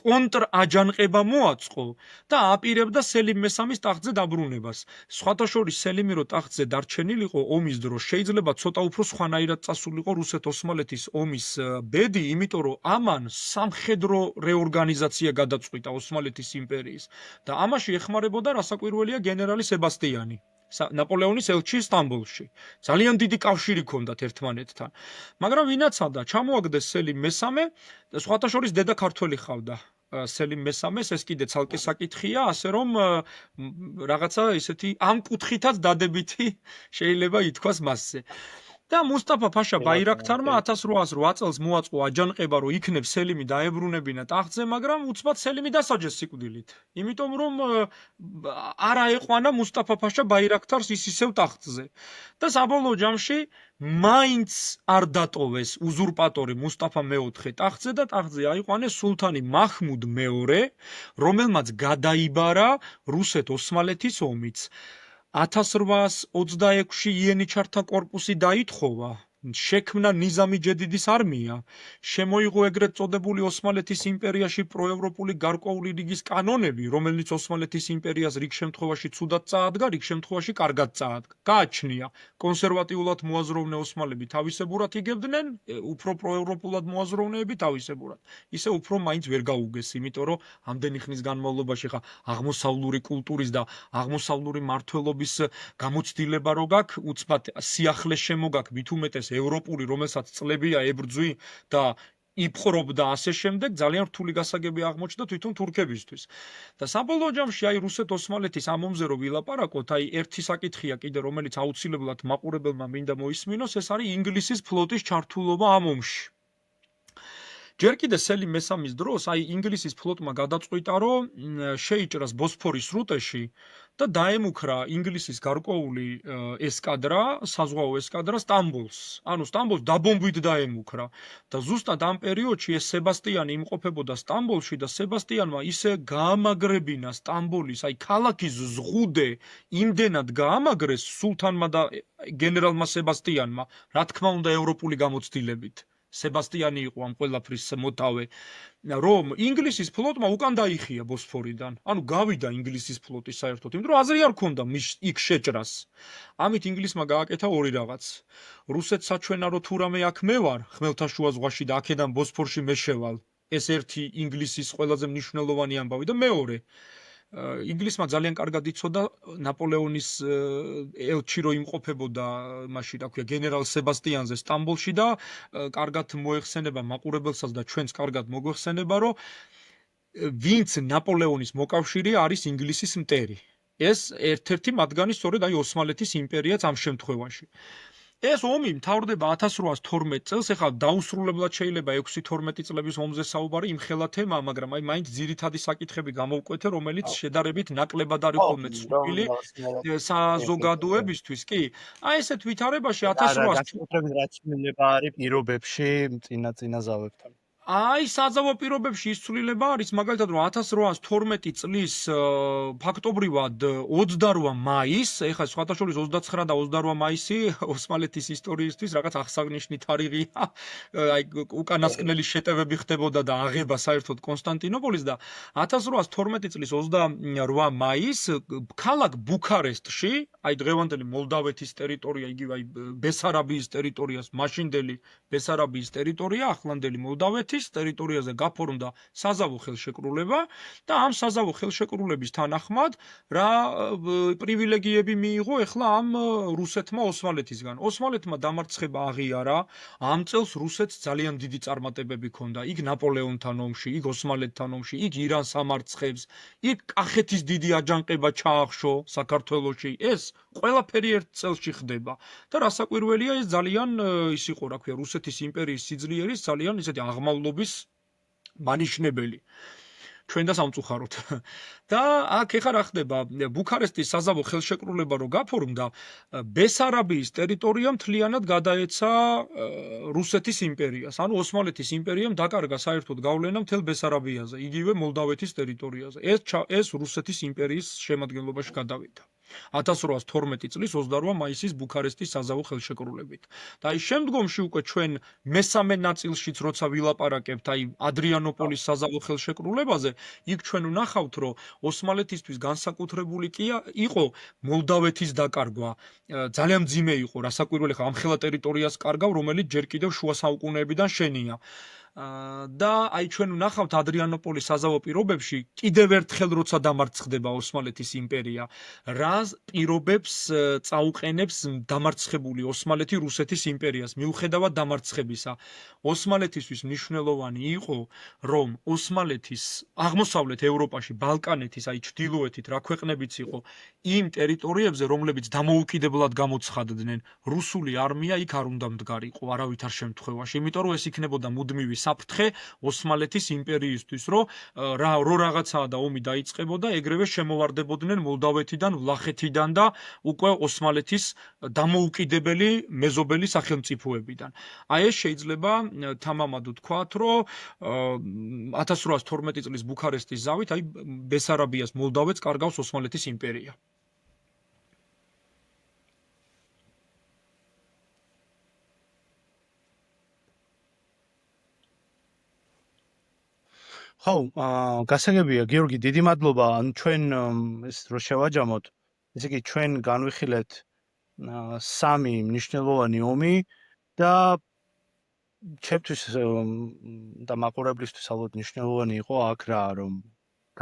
კონტრაჯანყება მოაწყო და აპირებდა სელიმ მესამის ტახტზე დაბრუნებას. სხვათა შორის სელიმი რო ტახტზე დარჩენილიყო ომის დროს, შეიძლება ცოტა უფრო სხვანაირად წასულიყო რუსეთ-ოსმალეთის ომის ბედი, იმიტომ რომ ამან სამხედრო რეორგანიზაცია გადაწყვიტა ოსმალეთის იმპერიის და ამაში ეხმარებოდა რასაკვირველია გენერალი სებასტიანი. ნაპოლეონის ელჩი სტამბოლში. ძალიან დიდი კავშირი ჰქონდათ ერთმანეთთან. მაგრამ ვინაცადა, ჩამოაგდეს სელიმ მესამე, სხვათა შორის დედა ქართველი ჰყავდა. სელიმ მესამეს ეს კიდე ცალკე საკითხია, ასე რომ რაღაცა ისეთი ამ კუთხითაც დადებითი შეიძლება ითქვას მასზე. და მუსტაფა ფაშა ბაირაქთარმა 1808 წელს მოაწყო აჯანყება, რომ იქნებ სელიმი დაებრუნებინა ტახტზე, მაგრამ უცბად სელიმი დასაჯეს სიკვდილით. იმიტომ რომ არ აეყვანა მუსტაფა ფაშა ბაირაქთარს ისევ ტახტზე. და საბოლოო ჯამში მაინც არ დატოვეს უზურპატორი მუსტაფა მეოთხე ტახტზე და ტახტზე აიყვანეს სულთანი მაჰმუდ მეორე, რომელმაც გადაიბარა რუსეთ-ოსმალეთის ომიც. 1826-ში იენიჩართა კორპუსი დაითხოვა, შექმნა ნიზამი ჯედიდის არმია, შემოიღო ეგრეთ წოდებული ოსმალეთის იმპერიაში პროევროპული გარკვეული რიგის კანონები, რომელიც ოსმალეთის იმპერიას რიგ შემთხვევაში ცუდად წაადგა, რიგ შემთხვევაში კარგად წაადგა. გააჩნია, კონსერვატიულად მოაზროვნე ოსმალები თავისებურად იგებდნენ, უფრო პროევროპულად მოაზროვნეები თავისებურად. ისე უფრო მაინც ვერ გაუგეს, იმიტომ რომ ამდენი ხნის განმავლობაში ხა აღმოსავლური კულტურის და აღმოსავლური მართლობის გამოცდილება რო გაქვს, უცბად სიახლე შემოგაქვს, მით უმეტეს ევროპული, რომელსაც წლებია ებრძვი და იფხრობდა ასე შემდეგ, ძალიან რთული გასაგები აღმოჩნდა თვითონ თურქებისთვის. და საბოლოო ჯამში აი რუსეთ-ოსმალეთის ამ ომზე რო ვილაპარაკოთ, აი ერთი საკითხია კიდე, რომელიც აუცილებლად მაყურებელმა მინდა მოისმინოს, ეს არის ინგლისის ფლოტის ჩართულობა ამ ომში. ჯერ კიდე სელი მესამის დროს აი ინგლისის ფლოტმა გადაწყვიტა რომ შეიჭრას ბოსფორის სრუტეში და დაემუქრა ინგლისის გარკვეული ესკადრა, საზღვაო ესკადრა სტამბოლს. ანუ სტამბოლს დაბომბვით დაემუქრა და ზუსტად ამ პერიოდში ეს სებასტიანი იმყოფებოდა სტამბოლში და სებასტიანმა ისე გაამაგრებინა სტამბოლის აი ქალაქის ზღუდე იმდენად გაამაგრეს სულთანმა და გენერალმა სებასტიანმა, რა თქმა უნდა ევროპული გამოცდილებით. სებასტიანი იყო ამ ყველაფრის მოთავე, რომ ინგლისის ფლოტმა უკან დაიხია ბოსფორიდან. ანუ გავიდა ინგლისის ფლოტი საერთოდ, იმიტომ რომ აზრი არ ქონდა იქ შეჭრას. ამით ინგლისმა გააკეთა ორი რაღაც. რუსეთს საჩვენა რომ თუ რამე აქ მე ვარ, ხმელთაშუა ზღვაში და აქედან ბოსფორში მე შევალ. ეს ერთი ინგლისის ყველაზე მნიშვნელოვანი ამბავი და მეორე ინგლისმა ძალიან კარგად იცოდა ნაპოლეონის ელჩი რო იმყოფებოდა მაშინ რა ქვია გენერალ სებასტიანზე სტამბოლში და კარგად მოეხსენება მაყურებელსაც და ჩვენც კარგად მოგვეხსენება რომ ვინც ნაპოლეონის მოკავშირე არის ინგლისის მტერი ეს ერთ-ერთი მათგანი სწორედ აი ოსმალეთის იმპერიაც ამ შემთხვევაში ეს ომი მთავრდება 1812 წელს, ეხლა დაუსრულებლად შეიძლება 6-12 წლების ომზე საუბარი იმხელა თემა, მაგრამ აი მაინც ძირითადი საკითხები გამოვკვეთე, რომელიც შედარებით ნაკლებად არის ხოლმე ცნობილი საზოგადოებისთვის, კი. აი ესეთ ვითარებაში 1800 განსაკუთრებით რაც მინება არის პირობებში წინაზავებთან. აი საზავო პირობებში ის ცვლილება არის მაგალითად რომ 1812 წლის ფაქტობრივად 28 მაისს, ეხლა სხვათა შორის 29 და 28 მაისი ოსმალეთის ისტორიისთვის რაღაც აღსანიშნავი თარიღია. აი უკანასკნელი შეტევები ხდებოდა და აღება საერთოდ კონსტანტინოპოლის და 1812 წლის 28 მაისს ქალაქ ბუქარესტში, აი დღევანდელი მოლდავეთის ტერიტორია, იგივე აი ბესარაბიის ტერიტორიას, მაშინდელი ბესარაბიის ტერიტორია, ახლანდელი მოლდავეთი ტერიტორიაზე გაფორმდა საზავო ხელშეკრულება და ამ საზავო ხელშეკრულების თანახმად რა პრივილეგიები მიიღო ეხლა ამ რუსეთმა ოსმალეთისგან. ოსმალეთმა დამარცხება აღიარა, ამ წელს რუსეთს ძალიან დიდი წარმატებები ჰქონდა. იქ ნაპოლეონთან ომში, იქ ოსმალეთთან ომში, იქ ირანს ამარცხებს, იქ კახეთის დიდი აჯანყება ჩაახშო საქართველოში. ეს ყველაფერი ერთ წელში ხდება. და რასაკვირველია, ეს ძალიან ის იყო, რა ქვია, რუსეთის იმპერიის სიძლიერის ძალიან ისეთი აღმავლობის მანიშნებელი. ჩვენ და სამწუხაროდ. და აქ ეხა რა ხდება? ბუქარესტის საზავო ხელშეკრულება რო გაფორმდა, ბესარაბიის ტერიტორია მთლიანად გადაეცა რუსეთის იმპერიას. ანუ ოსმალეთის იმპერიამ დაკარგა საერთოდ გავლენა მთელ ბესარაბიაზე, იგივე მოლდავეთის ტერიტორიაზე. ეს რუსეთის იმპერიის შემადგენლობაში გადავიდა. 1812 წლის 28 მაისის ბუქარესტის საზავო ხელშეკრულებით. და აი შემდგომში უკვე ჩვენ მესამე ნაწილშიც როცა ვილაპარაკებთ აი ადრიანოპოლის საზავო ხელშეკრულებაზე, იქ ჩვენ ვნახავთ, რომ ოსმალეთისთვის განსაკუთრებული კი იყო მოლდავეთის დაკარგვა. ძალიან მძიმე იყო, რასაკვირველი ხა ამხელა ტერიტორიას კარგავ, რომელიც ჯერ კიდევ შუა საუკუნეებიდან შენია. და აი ჩვენ ვნახავთ ადრიანოპოლის საზავო პირობებში კიდევ ერთხელ როცა დამარცხდება ოსმალეთის იმპერია, რა პირობებს წაუყენებს დამარცხებული ოსმალეთი რუსეთის იმპერიას მიუხედავად დამარცხებისა. ოსმალეთისთვის მნიშვნელოვანი იყო, რომ ოსმალეთის აღმოსავლეთ ევროპაში, ბალკანეთის, აი ჩრდილოეთით რა ქვეყნებიც იყო, იმ ტერიტორიებზე, რომლებიც დამოუკიდებლად გამოცხადდნენ, რუსული არმია იქ არ უნდა მდგარიყო არავითარ შემთხვევაში, იმიტომ რომ ეს იქნებოდა მუდმივი საფრთხე ოსმალეთის იმპერიისთვის, რომ რაღაცაა და ომი დაიწყებოდა, ეგრევე შემოვარდებოდნენ მოლდავეთიდან, ვლახეთიდან და უკვე ოსმალეთის დამოუკიდებელი მეზობელი სახელმწიფოებიდან. აი ეს შეიძლება თამამად ვთქვათ, რომ 1812 წლის ბუქარესტის ზავით აი ბესარაბიას, მოლდავეთს კარგავს ოსმალეთის იმპერია. ხო, გასაგებია, გიორგი, დიდი მადლობა. ანუ ჩვენ ეს რო შევაჯამოთ, ესე იგი ჩვენ განვიხილეთ სამი მნიშვნელოვანი ომი და ჩემთვის და მაყურებლისთვის ალბათ მნიშვნელოვანი იყო აქ რა, რომ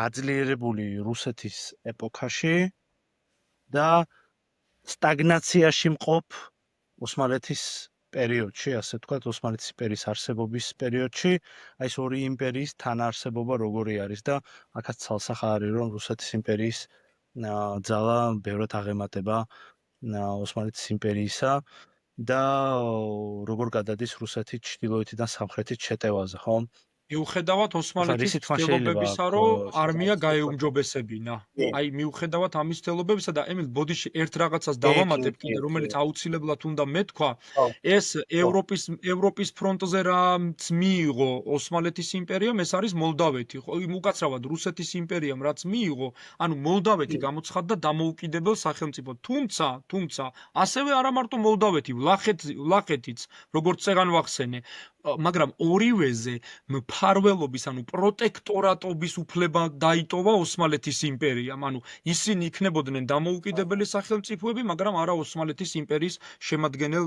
გაძლიერებული რუსეთის ეპოქაში და სტაგნაციაში მყოფ ოსმალეთის პერიოდში, ასე ვთქვათ, ოსმალეთის იმპერიის არსებობის პერიოდში, აი ეს ორი იმპერიის თანაარსებობა როგორი არის და აქაც ცალსახა არის, რომ რუსეთის იმპერიის ძალა ბევრად აღემატება ოსმალეთის იმპერიისა და როგორ გადადის რუსეთი ჩრდილოეთიდან სამხრეთით შეტევაზე, ხო? მიუხედავად ახლა ოსმალეთის რისი თქმა შეიძლება ცდილობებისა, აქ რომ არმია საწყის გაეუმჯობესებინა. აი, მიუხედავად ამის ცდილობებისა და ემილ ბოდიში ერთ რაღაცას კი, კი, დავამატებ კი, კიდე, კი. რომელიც აუცილებლად უნდა მეთქვა, ხო, ეს ხო. ევროპის ფრონტზე რაც მიიღო ოსმალეთის იმპერიამ, ეს არის მოლდავეთი. ხო, უკაცრავად რუსეთის იმპერიამ რაც მიიღო, ანუ მოლდავეთი გამოცხადდა დამოუკიდებელ სახელმწიფოდ. თუმცა, ასევე არა მარტო მოლდავეთი, ვლახეთიც, როგორც წეგან ვახსენე, მაგრამ ორივეზე მფარველობის, ანუ პროტექტორატობის უფლება დაიტოვა ოსმალეთის იმპერიამ. ანუ ისინი იქნებოდნენ დამოუკიდებელი სახელმწიფოები, მაგრამ არა ოსმალეთის იმპერიის შემადგენელ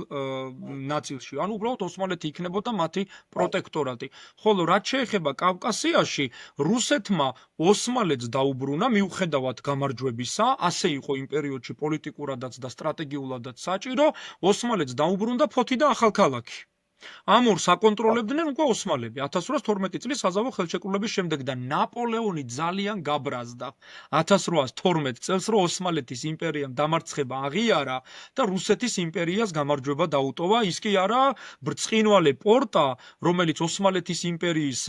ნაწილში. ანუ უბრალოდ ოსმალეთი იქნებოდა მათი პროტექტორატი. ხოლო რაც შეეხება კავკასიაში, რუსეთმა ოსმალეთს დაუბრუნა მიუხედავად გამარჯვებისა, ასე იყო იმ პერიოდში პოლიტიკურადაც და სტრატეგიულადაც საჭირო, ოსმალეთს დაუბრუნდა ფოთი და ახალქალაქი. ამ ორს აკონტროლებდნენ უკვე ოსმალები 1812 წლის საზავო ხელშეკრულების შემდეგ და ნაპოლეონი ძალიან გაბრაზდა 1812 წელს, რომ ოსმალეთის იმპერიამ დამარცხება აღიარა და რუსეთის იმპერიას გამარჯვება დაუტოვა. ის კი არა ბრწყინვალე პორტა, რომელიც ოსმალეთის იმპერიის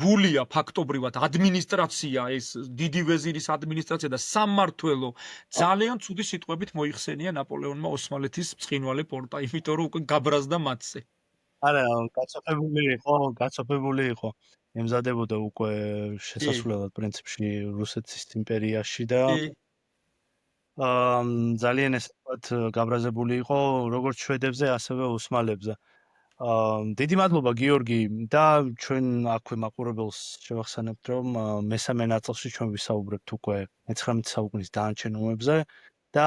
გულია ფაქტობრივად ადმინისტრაცია, ეს დიდი ვეზირის ადმინისტრაცია და სამმართველო ძალიან ცუდი სიტყვებით მოიხსენია ნაპოლეონმა ოსმალეთის ბრწყინვალე პორტა, იმიტომ რომ უკვე გაბრაზდა მათზე. არა, გაწოფებული იყო. ემზადებოდა უკვე შესასვლელად პრინციპში რუსეთის იმპერიაში და ძალიან ესე ვთქვათ გაბრაზებული იყო როგორც შვედებზე, ასევე ოსმალებზე. დიდი მადლობა გიორგი და ჩვენ აქვე მაყურებელს შევახსენებთ, რომ მესამე ნაწილში ჩვენ ვისაუბრებთ უკვე 19 საუკუნის დანარჩენ ომებზე და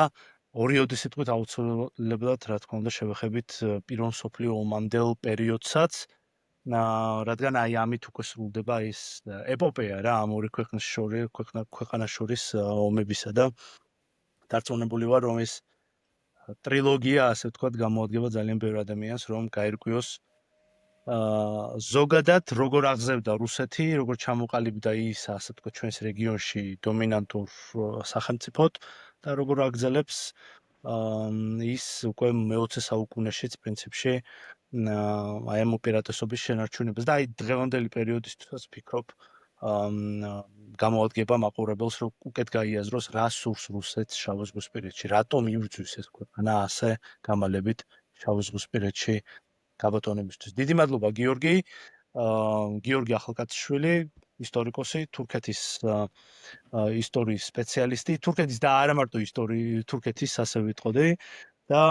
ორიოდი სიტყვით აუცილებლად, რა თქმა უნდა, შევეხებით პირველ მსოფლიო ომამდელ პერიოდსაც, რადგან აი ამით უკვე სრულდება ის ეპოპეა რა ამ ორი ქვეყანას შორის ომებისა და დარწმუნებული ვარ, რომ ეს ტრილოგია, ასე ვთქვათ, გამოადგება ძალიან ბევრ ადამიანს, რომ გაერკვიოს ზოგადად როგორ აღზევდა რუსეთი, როგორ ჩამოყალიბდა ის, ასე ვთქვათ, ჩვენს რეგიონში დომინანტურ სახელმწიფოდ და როგორ აგრძელებს ის უკვე მე-20 საუკუნეშიც პრინციპში აი ამ უპირატესობის შენარჩუნებას და აი დღევანდელი პერიოდისთვის ვფიქრობ გამოადგება მაყურებელს, რომ უკეთ გაიაზროს, რა სურს რუსეთს შავიზღვისპირეთში, რატომ იბრძვის ეს ქვეყანა ასე გამალებით შავიზღვისპირეთში გაბატონებისთვის. დიდი მადლობა გიორგი. გიორგი ახალკაციშვილი, ისტორიკოსი, თურქეთის ისტორიის სპეციალისტი, თურქეთის და არა მარტო თურქეთის ასე ვიტყოდი და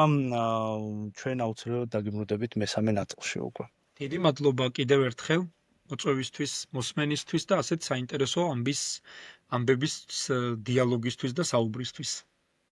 ჩვენ აუცილებლად დაგემრუდებით მესამე ნაწილში უკვე. დიდი მადლობა კიდევ ერთხელ მოწვევისთვის, მოსმენისთვის და ასეთ საინტერესო ამბების დიალოგისთვის და საუბრისთვის.